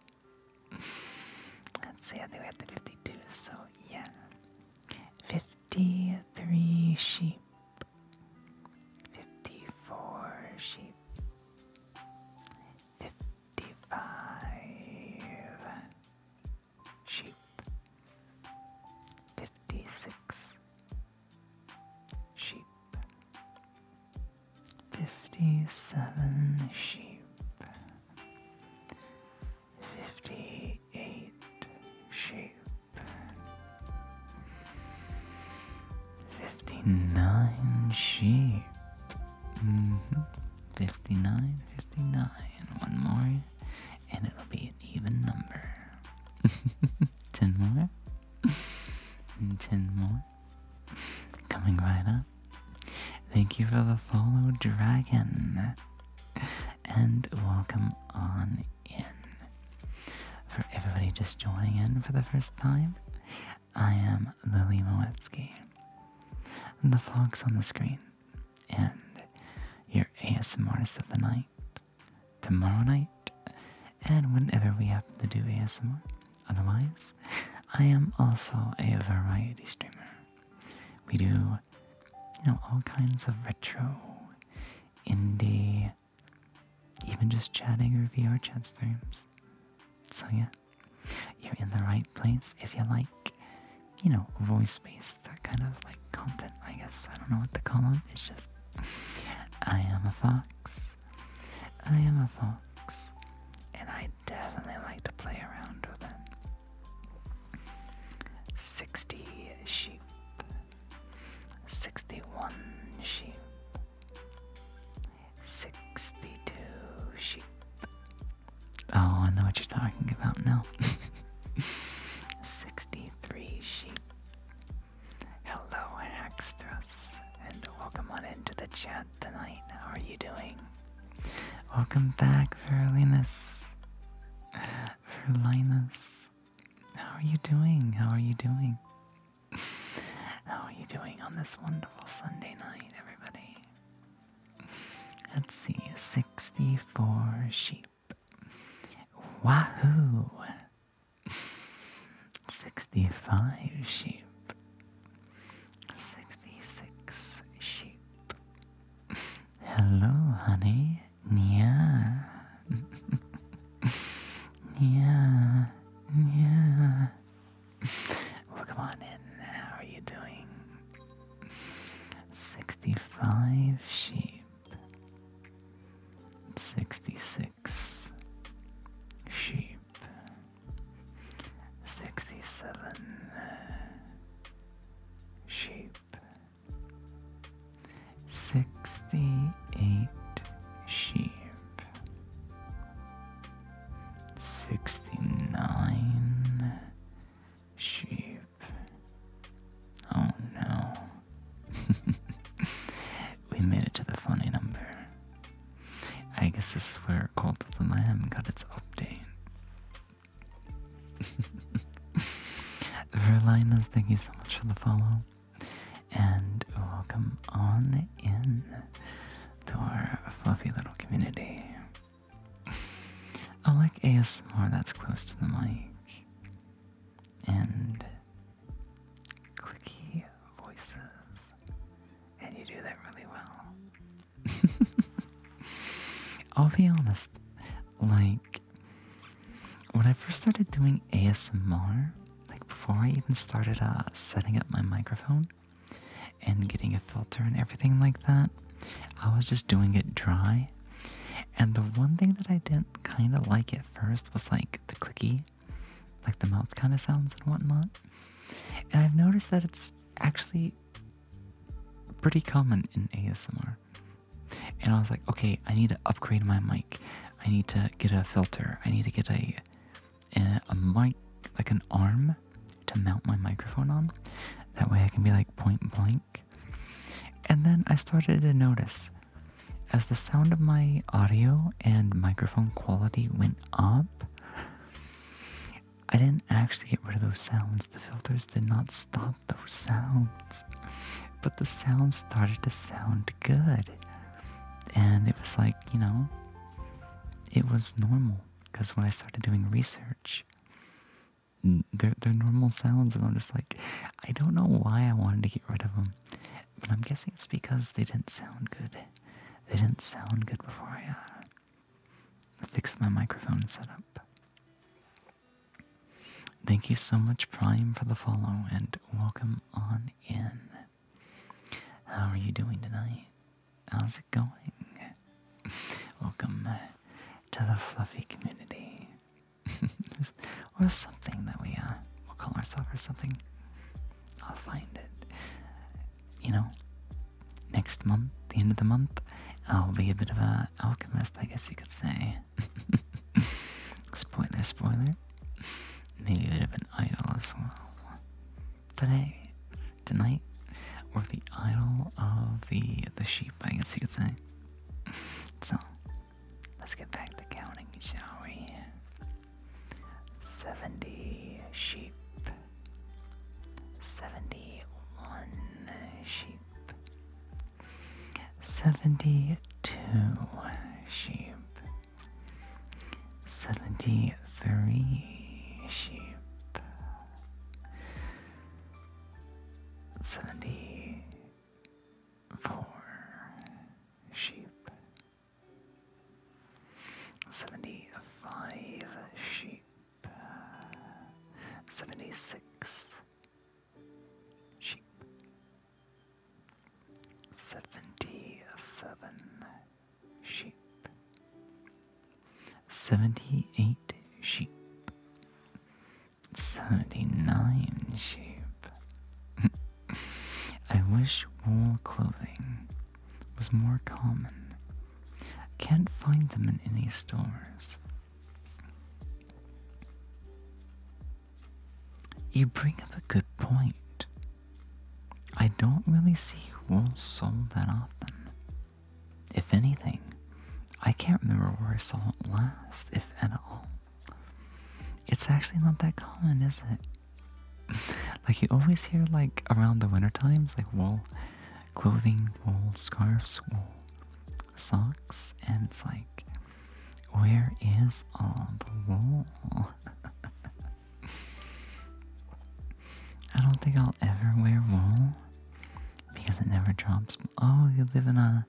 Let's see, I think we have the 52, so yeah. 53 sheep. 54 sheep. 55 sheep. 56 sheep. 57 sheep. 58 sheep. 59 sheep. 59, 59. One more, and it'll be an even number. 10 more. 10 more. Coming right up. Thank you for the follow, Dragon. And welcome on in. For everybody just joining in for the first time, I am Lily Moetsky, the fox on the screen, and your ASMR artist of the night, tomorrow night, and whenever we happen to do ASMR. Otherwise, I am also a variety streamer. We do, all kinds of retro, indie, even just chatting or VR chat streams. So yeah, you're in the right place if you like, voice-based, that kind of like content, I guess. I don't know what to call it. It's just, I am a fox. I am a fox. And I definitely like to play around with it. 60 sheep. 61 sheep. 62 sheep. Oh, I know what you're talking about now. 63 sheep. Hello, Hackstress, and welcome on into the chat tonight. How are you doing? Welcome back, Verlinus. Verlinus. How are you doing? How are you doing? How are you doing on this wonderful Sunday night, everybody? Let's see, 64 sheep. Wahoo! 65 sheep. 66 sheep. Hello, honey. Yeah. Yeah. Yeah. Welcome on in. How are you doing? 65 sheep. 66 sheep. 67 sheep. 68 sheep. 69 sheep. Oh no. We made it to the funny number. I guess this is where Cult of the Lamb got its update. Verlinas, thank you so much for the follow. And welcome on in to our fluffy little community. I like ASMR that's close to the mic. And clicky voices. And you do that really well. I'll be honest, like, when I first started doing ASMR, like before I even started setting up my microphone and getting a filter and everything like that, I was just doing it dry. And the one thing that I didn't kind of like at first was like the clicky, like the mouth kind of sounds and whatnot. And I've noticed that it's actually pretty common in ASMR. And I was like, okay, I need to upgrade my mic. I need to get a filter. I need to get a mic, like an arm to mount my microphone on. That way I can be like point blank. And then I started to notice as the sound of my audio and microphone quality went up, I didn't actually get rid of those sounds. The filters did not stop those sounds. But the sounds started to sound good. And it was like, you know, it was normal. Because when I started doing research, they're normal sounds. And I'm just like, I don't know why I wanted to get rid of them. But I'm guessing it's because they didn't sound good. They didn't sound good before I fixed my microphone setup. Thank you so much, Prime, for the follow, and welcome on in. How are you doing tonight? How's it going? Welcome to the fluffy community. Or something that we'll call ourselves or something. I'll find it. You know, next month, the end of the month, I'll be a bit of an alchemist, I guess you could say. Spoiler, spoiler. Maybe a bit of an idol as well. But hey, tonight, we're the idol of the sheep, I guess you could say. So, let's get back to counting, shall we? 70 sheep. 71 sheep. 72 sheep. 73 sheep. 74 sheep. 75 sheep. 76 sheep. 77 sheep. 78 sheep. 79 sheep. I wish wool clothing was more common. I can't find them in any stores. You bring up a good point. I don't really see wool sold that often. If anything, I can't remember where I saw it last, if at all. It's actually not that common, is it? Like, you always hear, like, around the winter times, like, wool clothing, wool scarves, wool socks, and it's like, where is all the wool? I don't think I'll ever wear wool because it never drops. Oh, you live in a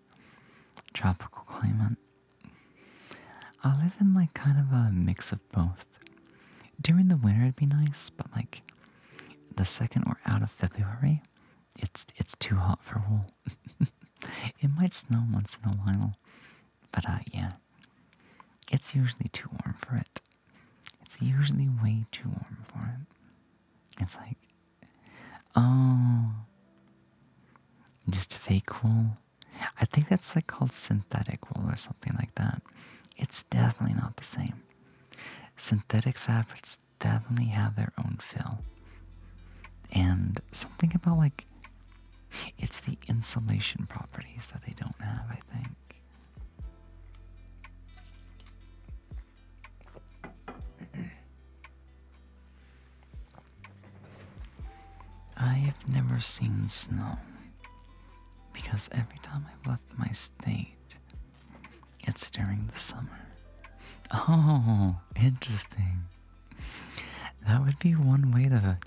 tropical climate. I live in like kind of a mix of both. During the winter it'd be nice, but like the second we're out of February, it's too hot for wool. It might snow once in a while, but yeah, it's usually too warm for it. It's usually way too warm for it. It's like, oh, just fake wool. I think that's like called synthetic wool or something like that. It's definitely not the same. synthetic fabrics definitely have their own feel. And something about like it's the insulation properties that they don't have, I think. I've never seen snow because every time I've left my state, it's during the summer. Oh, interesting. That would be one way to,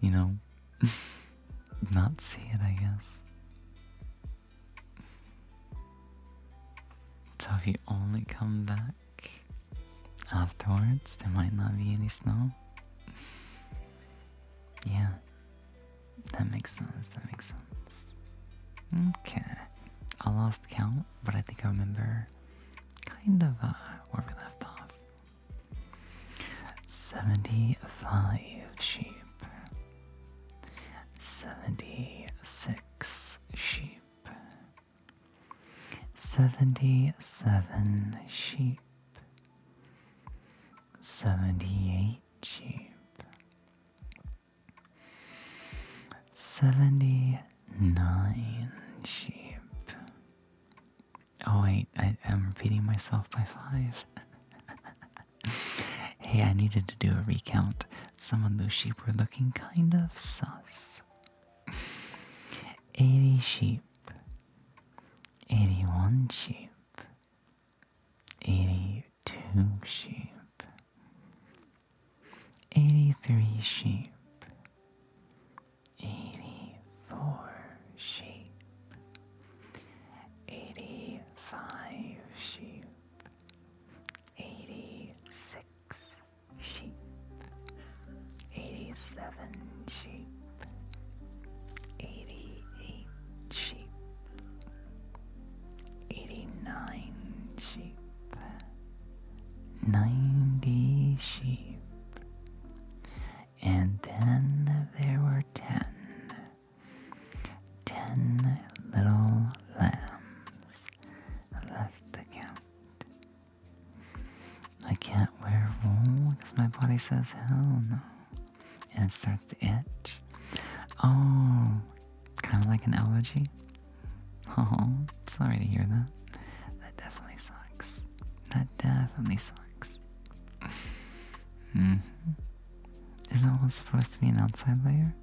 not see it, I guess. So if you only come back afterwards, there might not be any snow. Yeah, that makes sense, that makes sense. Okay, I lost count, but I think I remember kind of where we left off. 75 sheep, 76 sheep, 77 sheep, 78 sheep, 79 sheep. Oh wait, I'm repeating myself by 5. Hey, I needed to do a recount. Some of those sheep were looking kind of sus. 80 sheep, 81 sheep, 82 sheep, 83 sheep, 84 sheep, 85 sheep, 86 sheep, 87 sheep, 88 sheep, 89 sheep, 90 sheep, and then there were 10 little lambs left to count. I can't wear wool because my body says hell no, and it starts to itch. Oh, kind of like an allergy. Oh, sorry to hear that. That definitely sucks. That definitely sucks. Isn't wool supposed to be an outside layer?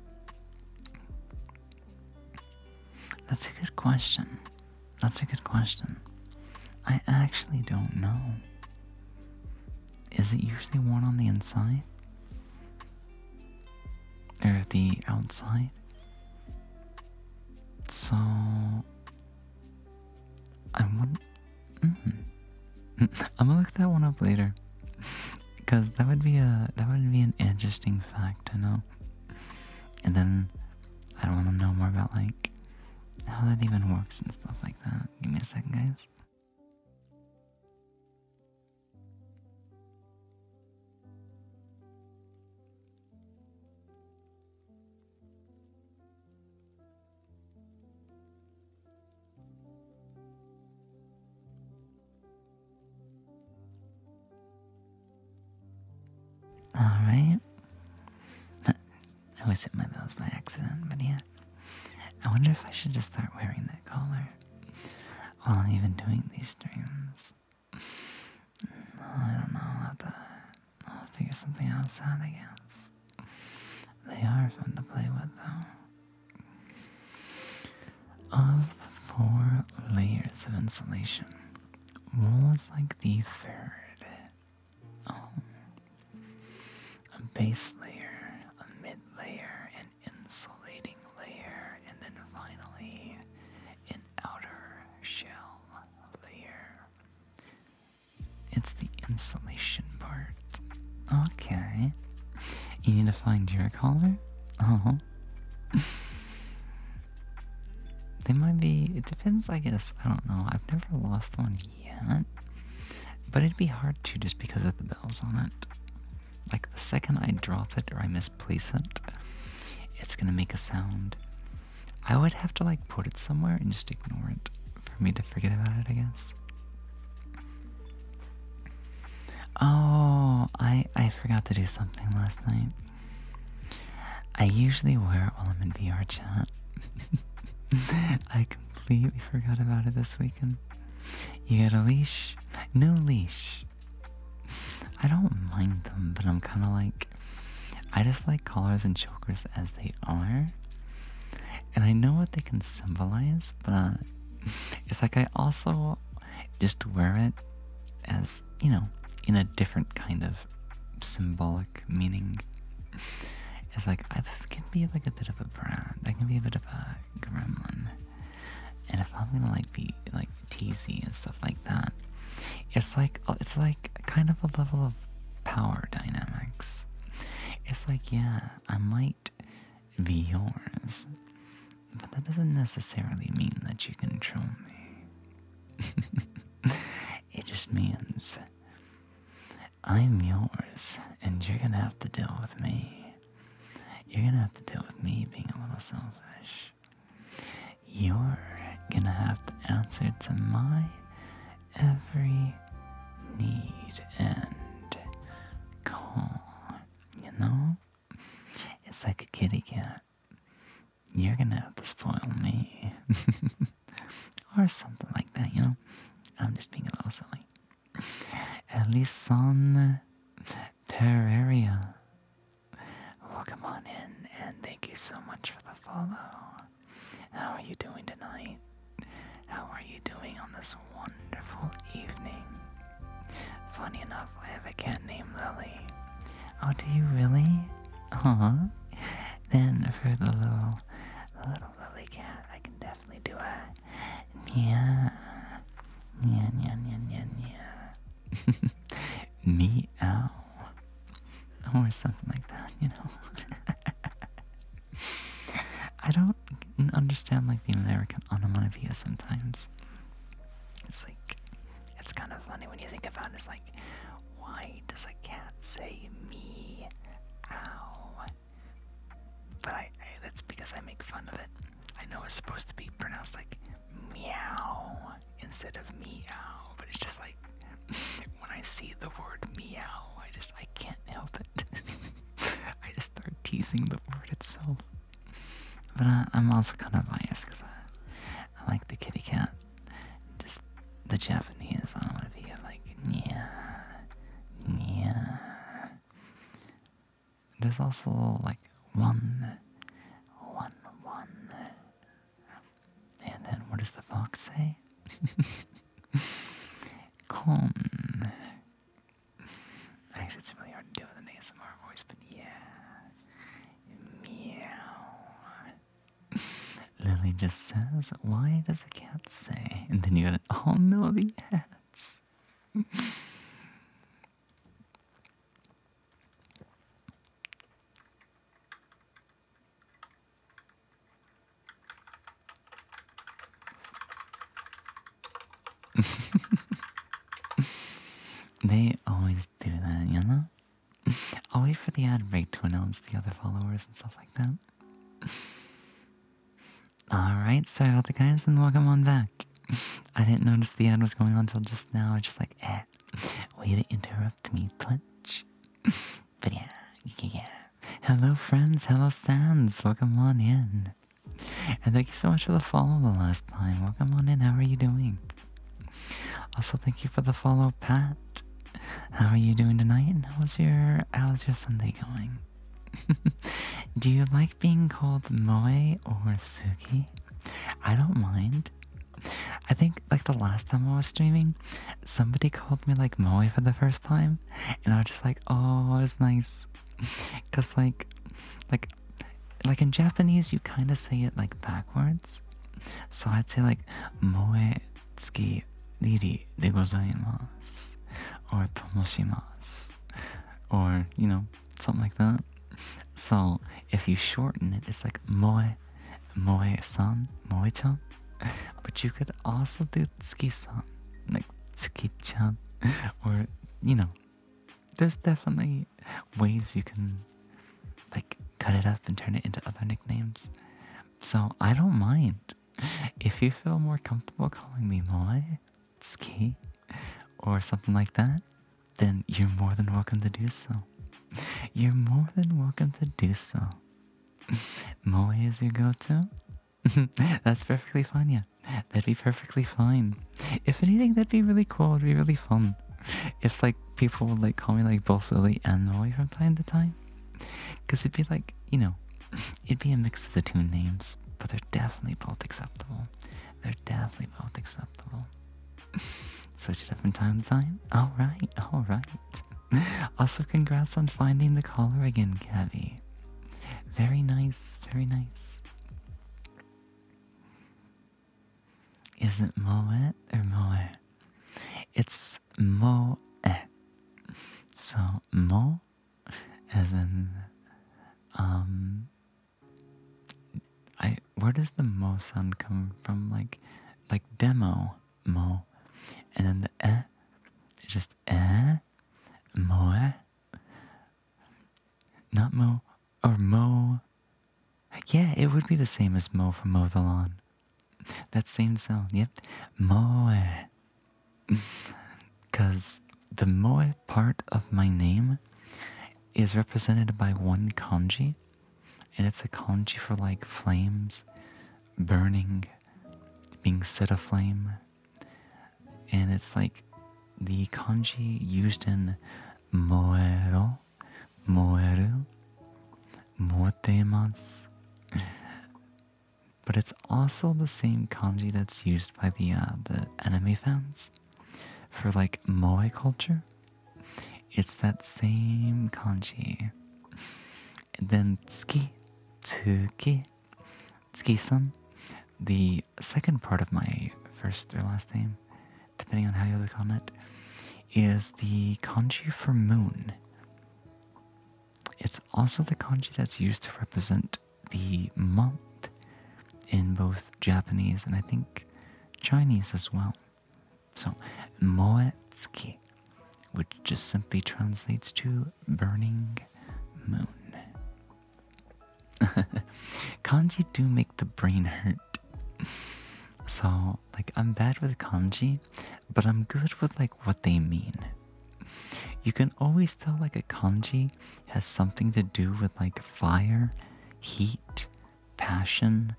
That's a good question. That's a good question. I actually don't know. Is it usually worn on the inside? Or the outside? So I wouldn't. I'm gonna look that one up later, because that would be an interesting fact to know. And then I don't want to know more about like how that even works and stuff like that. Give me a second, guys. Alright. I always hit my nose by accident, but yeah. I wonder if I should just start wearing that collar while I'm even doing these streams. I don't know. I'll figure something else out, I guess. They are fun to play with, though. Of the 4 layers of insulation, wool is like the 3rd. Oh. A base layer, a mid layer, an insulating layer, and then finally an outer shell layer. It's the insulation part. Okay. You need to find your collar? Oh. They might be, it depends, I guess. I don't know. I've never lost one yet. But it'd be hard to just because of the bells on it. Like the second I drop it or I misplace it, it's gonna make a sound. I would have to like put it somewhere and just ignore it for me to forget about it, I guess. Oh, I I forgot to do something last night. I usually wear it while I'm in VR chat. I completely forgot about it this weekend. You get a leash? No leash. I don't mind them, but I'm kind of like, I just like collars and chokers as they are. And I know what they can symbolize, but it's like I also just wear it as, in a different kind of symbolic meaning. It's like I can be like a bit of a brat. I can be a bit of a gremlin. And if I'm gonna like be like teasy and stuff like that, it's like kind of a level of power dynamics. It's like, yeah, I might be yours, but that doesn't necessarily mean that you control me. It just means I'm yours, and you're gonna have to deal with me. You're gonna have to deal with me being a little selfish. You're gonna have to answer to my every need and call, you know? It's like a kitty cat. You're gonna have to spoil me. Or something like that, you know? I'm just being a little silly. Elison Pereira. Welcome on in, and thank you so much for the follow. How are you doing tonight? How are you doing on this wonderful evening? Funny enough, I have a cat named Lily. Oh, do you really? Aw. Then for the little Lily cat, I can definitely do a nya, nya, nya, nya, nya, nya. Meow. Or something like that, you know. I don't understand like the American onomatopoeia sometimes. It's like, it's kind of funny when you think about it. It's like, why does a cat say me ow? But that's because I make fun of it. I know it's supposed to be pronounced like meow instead of meow, but it's just like, when I see the word meow, I can't help it. I just start teasing the word itself. But I'm also kind of biased because I like the kitty cat. Just the Japanese onomatopoeia, like nya, nya. There's also like one. And then what does the fox say? Con. Actually, it's really hard to do with an ASMR voice, but yeah. Meow. Lily just says, why does a cat say? And then you gotta, oh no, the hats. They always do that, you know? I'll wait for the ad break to announce the other followers and stuff like that. Alright, sorry about the guys, and welcome on back. I didn't notice the ad was going on until just now. I just like, way to interrupt me, Twitch. But yeah. Hello friends, hello Sans, welcome on in. And thank you so much for the follow the last time. Welcome on in, how are you doing? Also, thank you for the follow, Pat. How are you doing tonight? And how's your Sunday going? Do you like being called Moe or Suki? I don't mind. I think like the last time I was streaming, somebody called me like Moe for the first time, and I was just like, oh, it's nice, cause like in Japanese you kind of say it like backwards, so I'd say like Moe tsuki riri de gozaimasu, or tomoshimasu, or something like that. So if you shorten it, it's like Moe-san, Moe-chan. But you could also do Tsuki-san, like Tsuki-chan, or there's definitely ways you can like cut it up and turn it into other nicknames. So I don't mind. If you feel more comfortable calling me Moe, Tsuki, or something like that, then you're more than welcome to do so. You're more than welcome to do so. Moe is your go-to? That's perfectly fine, yeah. That'd be perfectly fine. If anything, that'd be really cool. It'd be really fun. If like people would like call me like both Lily and Moe from time to time. Cause it'd be like, you know, it'd be a mix of the two names, but they're definitely both acceptable. They're definitely both acceptable. Switch it up from time to time. Alright, alright. Also, congrats on finding the collar again, Gabby. Very nice, very nice. Is it Moet or Moe? It's Moe. So, Mo, as in, where does the Mo sound come from? Like demo, Mo. And then the just Moe. Not Mo, or Mo. Yeah, it would be the same as Mo from Mow the Lawn. That same sound, yep. Moe. Because the Moe part of my name is represented by one kanji. And it's a kanji for like flames, burning, being set aflame. And it's like the kanji used in moero, moeru, motemasu. But it's also the same kanji that's used by the anime fans for like moe culture. It's that same kanji. And then tsuki, tsuki, tsuki-san, the second part of my first or last name, depending on how you look on it, is the kanji for moon. It's also the kanji that's used to represent the month in both Japanese and I think Chinese as well. So, Moetsuki, which just simply translates to burning moon. Kanji do make the brain hurt. So, like, I'm bad with kanji, but I'm good with, like, what they mean. You can always tell, like, a kanji has something to do with, like, fire, heat, passion,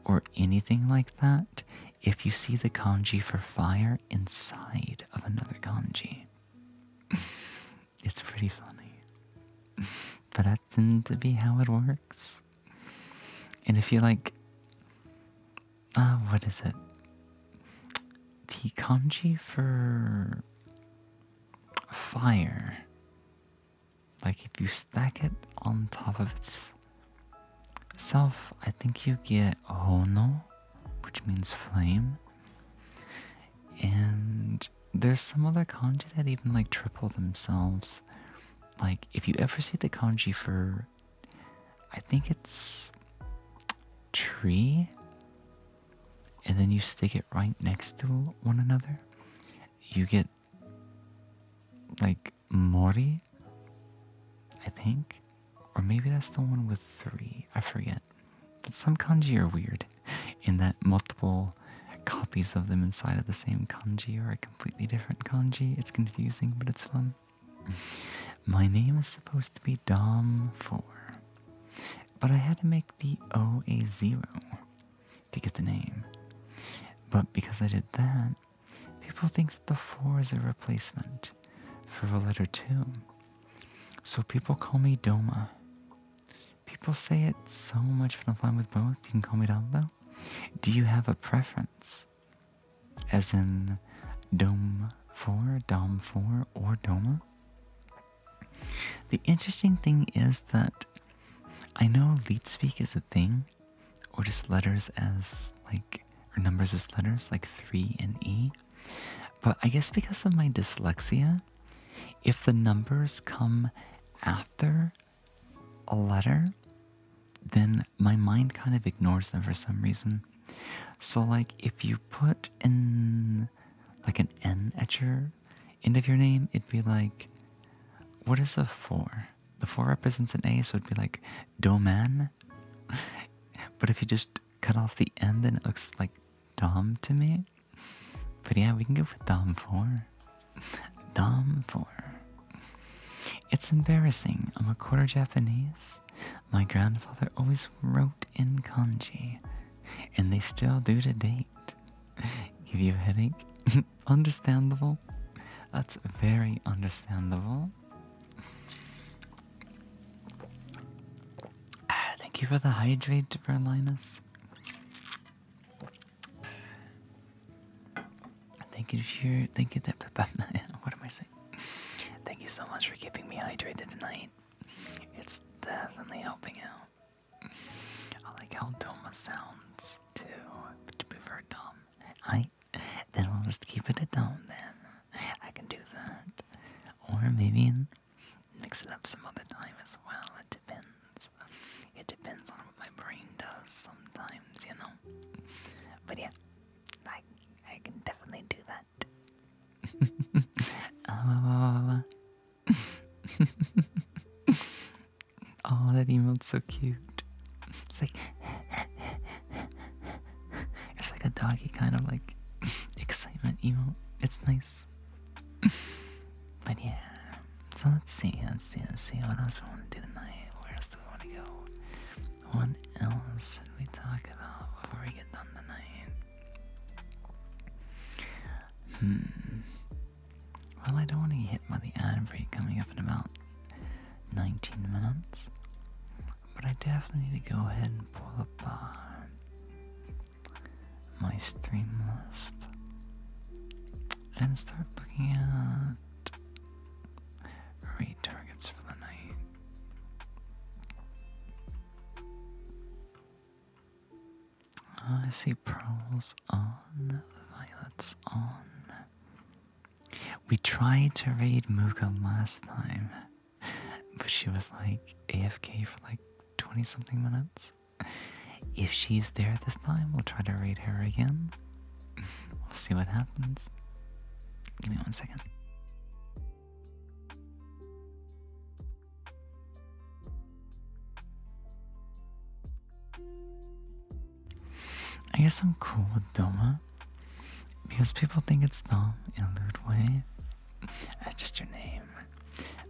or anything like that if you see the kanji for fire inside of another kanji. It's pretty funny. But that tends to be how it works. And if you like, what is it? The kanji for fire. Like if you stack it on top of itself, I think you get hono, which means flame. And there's some other kanji that even like triple themselves. Like if you ever see the kanji for, I think it's tree, and then you stick it right next to one another, you get like mori, I think. Or maybe that's the one with 3, I forget. But some kanji are weird in that multiple copies of them inside of the same kanji are a completely different kanji. It's confusing, but it's fun. My name is supposed to be Dom4, but I had to make the O a 0 to get the name. But because I did that, people think that the 4 is a replacement for the letter 2. So people call me Doma. People say it's so much fun to fly with both. You can call me Dom though. Do you have a preference? As in Dom4, Dom4, or Doma? The interesting thing is that I know leet speak is a thing, or just letters as like, or numbers as letters like 3 and E. But I guess because of my dyslexia, if the numbers come after a letter, then my mind kind of ignores them for some reason. So like if you put in like an N at your end of your name, it'd be like, what is a 4? The 4 represents an A, so it'd be like Doman. But if you just cut off the N, then it looks like Dom to me. But yeah, we can go with Dom4. Dom4. It's embarrassing. I'm a quarter Japanese. My grandfather always wrote in kanji, and they still do to date. Give you a headache? Understandable. That's very understandable. Thank you for the hydrate, Verlinus. Thank you what am I saying? Thank you so much for keeping me hydrated tonight. It's definitely helping out. I like how Doma sounds too. To prefer Dom. Then we'll just keep it at Dom then. I can do that. Or maybe mix it up some other time as well. It depends. It depends on what my brain does sometimes, you know. But yeah, I can definitely do that. Oh, that emote's so cute. It's like it's like a doggy kind of like excitement emote. It's nice. But yeah. So let's see what else we want to do tonight. Where else do we want to go? What else should we talk about before we get done tonight? Well, I don't want to get hit by the ad break coming up in about 19 minutes. But I definitely need to go ahead and pull up my stream list and start looking at raid targets for the night. I see pearls on, violets on. We tried to raid Muga last time, but she was like AFK for like 20 something minutes. If she's there this time, we'll try to raid her again. We'll see what happens. Give me 1 second. I guess I'm cool with Doma because people think it's Dom in a lewd way. That's just your name,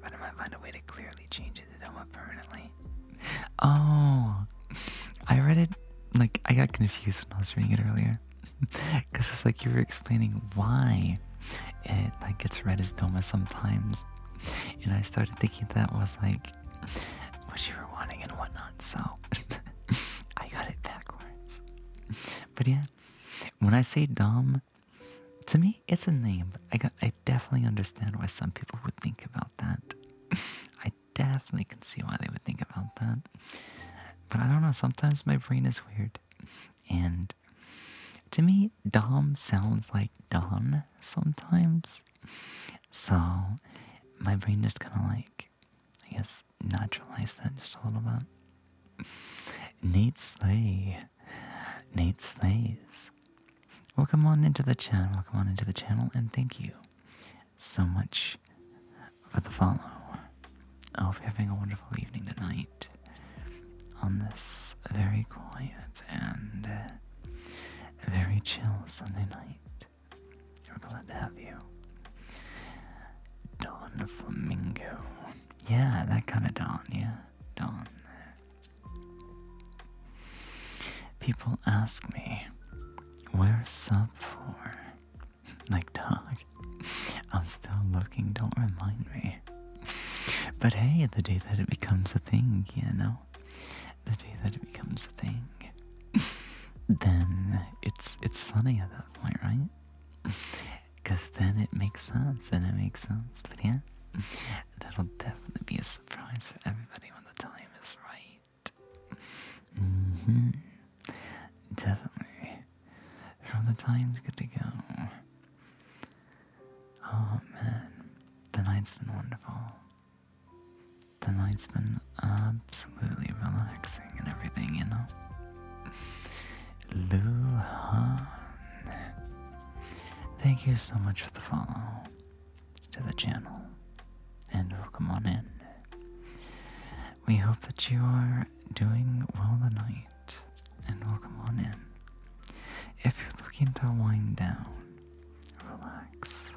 but I might find a way to clearly change it to Doma permanently. Oh, I read it, like, I got confused when I was reading it earlier. Because it's like you were explaining why it, like, gets read as Doma sometimes. And I started thinking that was, like, what you were wanting and whatnot, so I got it backwards. But yeah, when I say Dom, to me, it's a name. I definitely understand why some people would think about that. I definitely can see why they would think about that. But I don't know, sometimes my brain is weird. And to me, Dom sounds like Don sometimes. So my brain just kind of like, I guess, naturalized that just a little bit. Nate Slay. Nate Slays. Welcome on into the channel, and thank you so much for the follow. I hope you're having a wonderful evening tonight on this very quiet and very chill Sunday night. We're glad to have you. Dawn Flamingo. Yeah, that kind of Dawn, yeah. Dawn. People ask me, where's sub for? Like, dog, I'm still looking, don't remind me. But hey, the day that it becomes a thing, you know? The day that it becomes a thing, then it's funny at that point, right? Because then it makes sense, But yeah, that'll definitely be a surprise for everybody when the time is right. Definitely. From the time's good to go. Oh man, the night's been wonderful. The night's been absolutely relaxing and everything, you know? Luhan. Thank you so much for the follow to the channel. And welcome on in. We hope that you are doing well tonight. And welcome on in. If you're looking to wind down, relax,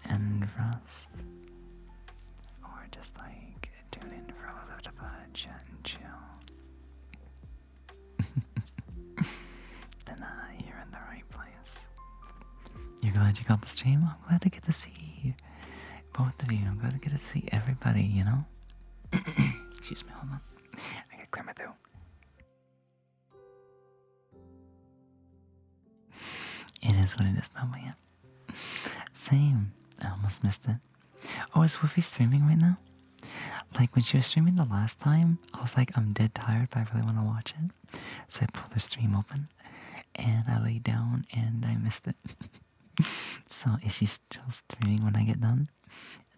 and rest, or just glad you got the stream. I'm glad to get to see both of you. I'm glad to get to see everybody, you know? Excuse me, hold on. I gotta clear my throat. It is what it is, though, but yeah. Same. I almost missed it. Oh, is Woofy streaming right now? Like, when she was streaming the last time, I was like, I'm dead tired, but I really want to watch it. So I pulled the stream open, and I laid down, and I missed it. So if she's still streaming when I get done,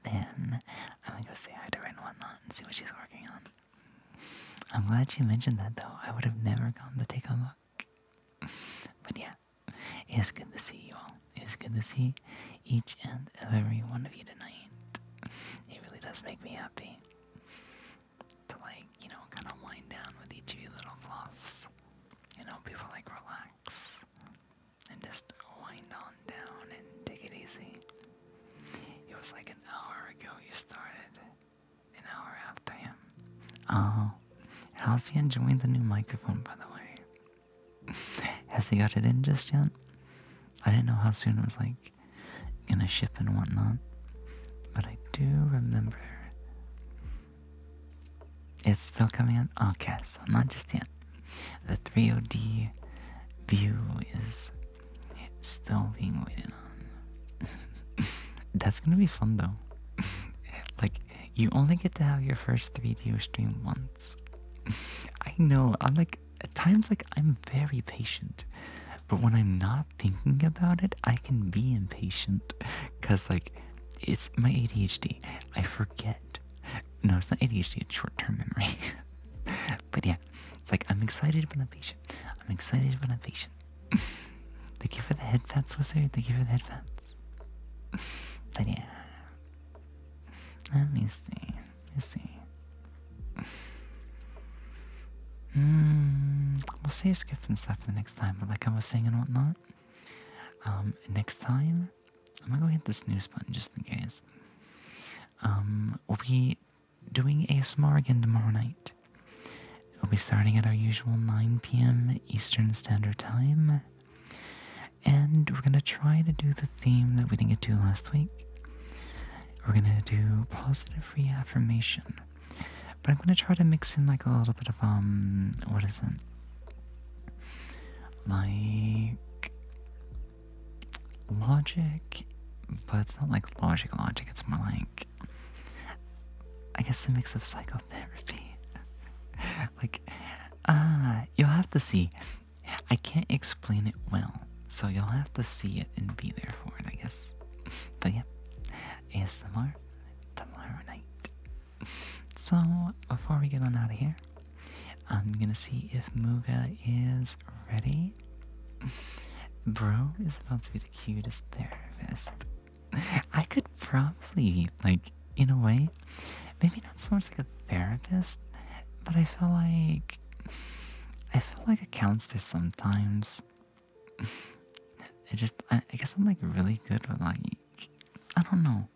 then I'm gonna go say hi to her and whatnot and see what she's working on. I'm glad you mentioned that, though. I would have never gone to take a look. But yeah, it's good to see you all. It's good to see each and every one of you tonight. It really does make me happy to, like, you know, kind of wind down with each of you little fluffs. You know, people like relax and just wind on down and take it easy. It was like an hour ago you started, an hour after him. Oh, how's he enjoying the new microphone, by the way? Has he got it in just yet? I didn't know how soon it was, like, gonna ship and whatnot, but I do remember it's still coming in. Okay, so not just yet. The 3OD view is still being waited on. That's gonna be fun, though. Like, you only get to have your first 3DO stream once. I know, I'm like, at times, like, I'm very patient. But when I'm not thinking about it, I can be impatient. Because, like, it's my ADHD. I forget. No, it's not ADHD, it's short-term memory. But yeah, it's like, I'm excited but I'm patient. I'm excited but I'm patient. Thank you for the headphones, Wizard. Thank you for the headphones. But yeah. Let me see. Let me see. We'll save scripts and stuff for the next time, but like I was saying and whatnot, next time, I'm gonna go hit the snooze button just in case. We'll be doing ASMR again tomorrow night. We'll be starting at our usual 9 p.m. Eastern Standard Time, and we're gonna try to do the theme that we didn't get to last week. We're gonna do positive reaffirmation. But I'm gonna try to mix in like a little bit of what is it? Like logic, but it's not like logic. It's more like, I guess, a mix of psychotherapy. Like, you'll have to see. I can't explain it well, so you'll have to see it and be there for it, I guess. But yeah, ASMR tomorrow night. So, before we get on out of here, I'm gonna see if Muga is ready. Bro is about to be the cutest therapist. I could probably, like, in a way, maybe not so much like a therapist, but I feel like a counselor sometimes. I guess I'm like really good with, like, I don't know,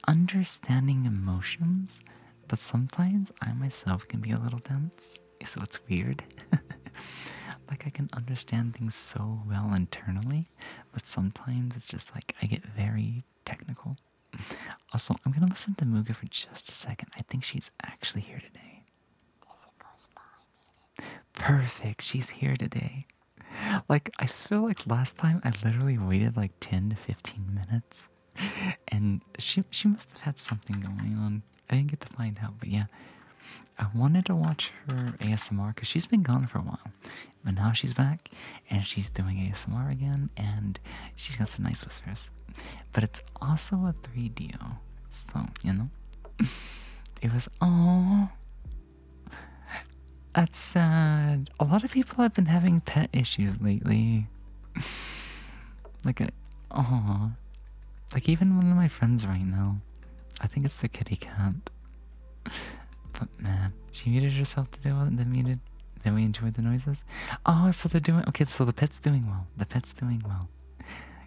understanding emotions. But sometimes I myself can be a little dense, so it's weird. Like, I can understand things so well internally, but sometimes it's just like I get very technical. Also, I'm gonna listen to Muga for just a second. I think she's actually here today. Perfect, she's here today. Like, I feel like last time I literally waited like 10 to 15 minutes. And she must have had something going on. I didn't get to find out, but yeah. I wanted to watch her ASMR because she's been gone for a while. But now she's back, and she's doing ASMR again, and she's got some nice whispers. But it's also a 3DO, so, you know. It was, oh, that's sad. A lot of people have been having pet issues lately. Like, oh, like even one of my friends right now. I think it's the kitty cat. But man, she muted herself to do it, then we enjoyed the noises. Oh, so they're doing, okay, so the pet's doing well. The pet's doing well.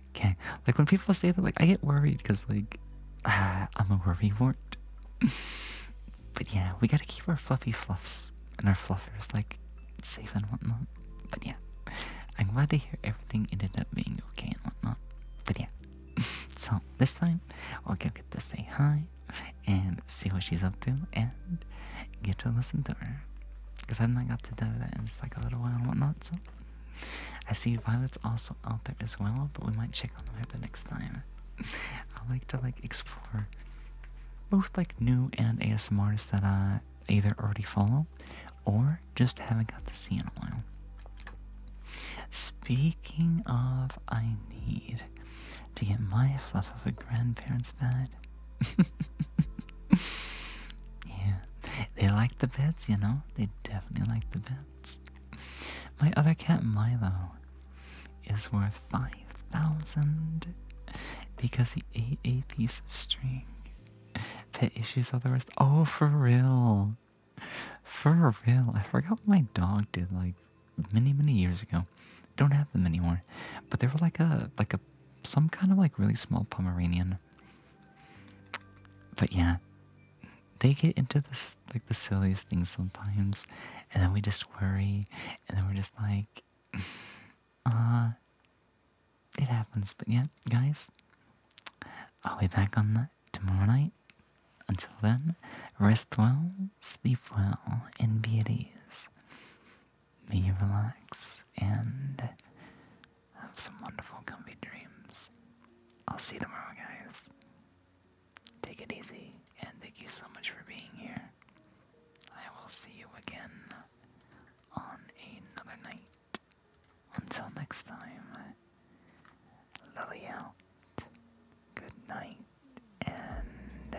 Okay, like when people say that, like, I get worried because, like, I'm a worrywart. But yeah, we gotta keep our fluffy fluffs and our fluffers, like, safe and whatnot. But yeah, I'm glad to hear everything ended up being okay and whatnot. But yeah, So this time, I'll go get to say hi and see what she's up to and get to listen to her. Because I've not got to do that in just like a little while and whatnot. So I see Violet's also out there as well, but we might check on her the next time. I like to like explore both like new and ASMR artists that I either already follow or just haven't got to see in a while. Speaking of, I need to get my fluff of a grandparents' bed. Yeah, they like the beds, you know? They definitely like the beds. My other cat, Milo, is worth 5,000 because he ate a piece of string. Pet issues are the rest. Oh, for real. For real. I forgot what my dog did like many years ago. Don't have them anymore. But they were like a some kind of like really small Pomeranian. But yeah, they get into this like the silliest things sometimes, and then we just worry, and then we're just like, it happens. But yeah, guys, I'll be back on that tomorrow night. Until then, rest well, sleep well, and be at ease. May you relax and have some wonderful, comfy dreams. I'll see you tomorrow, guys. Take it easy, and thank you so much for being here. I will see you again on another night. Until next time, Lily out. Good night, and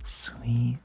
sweet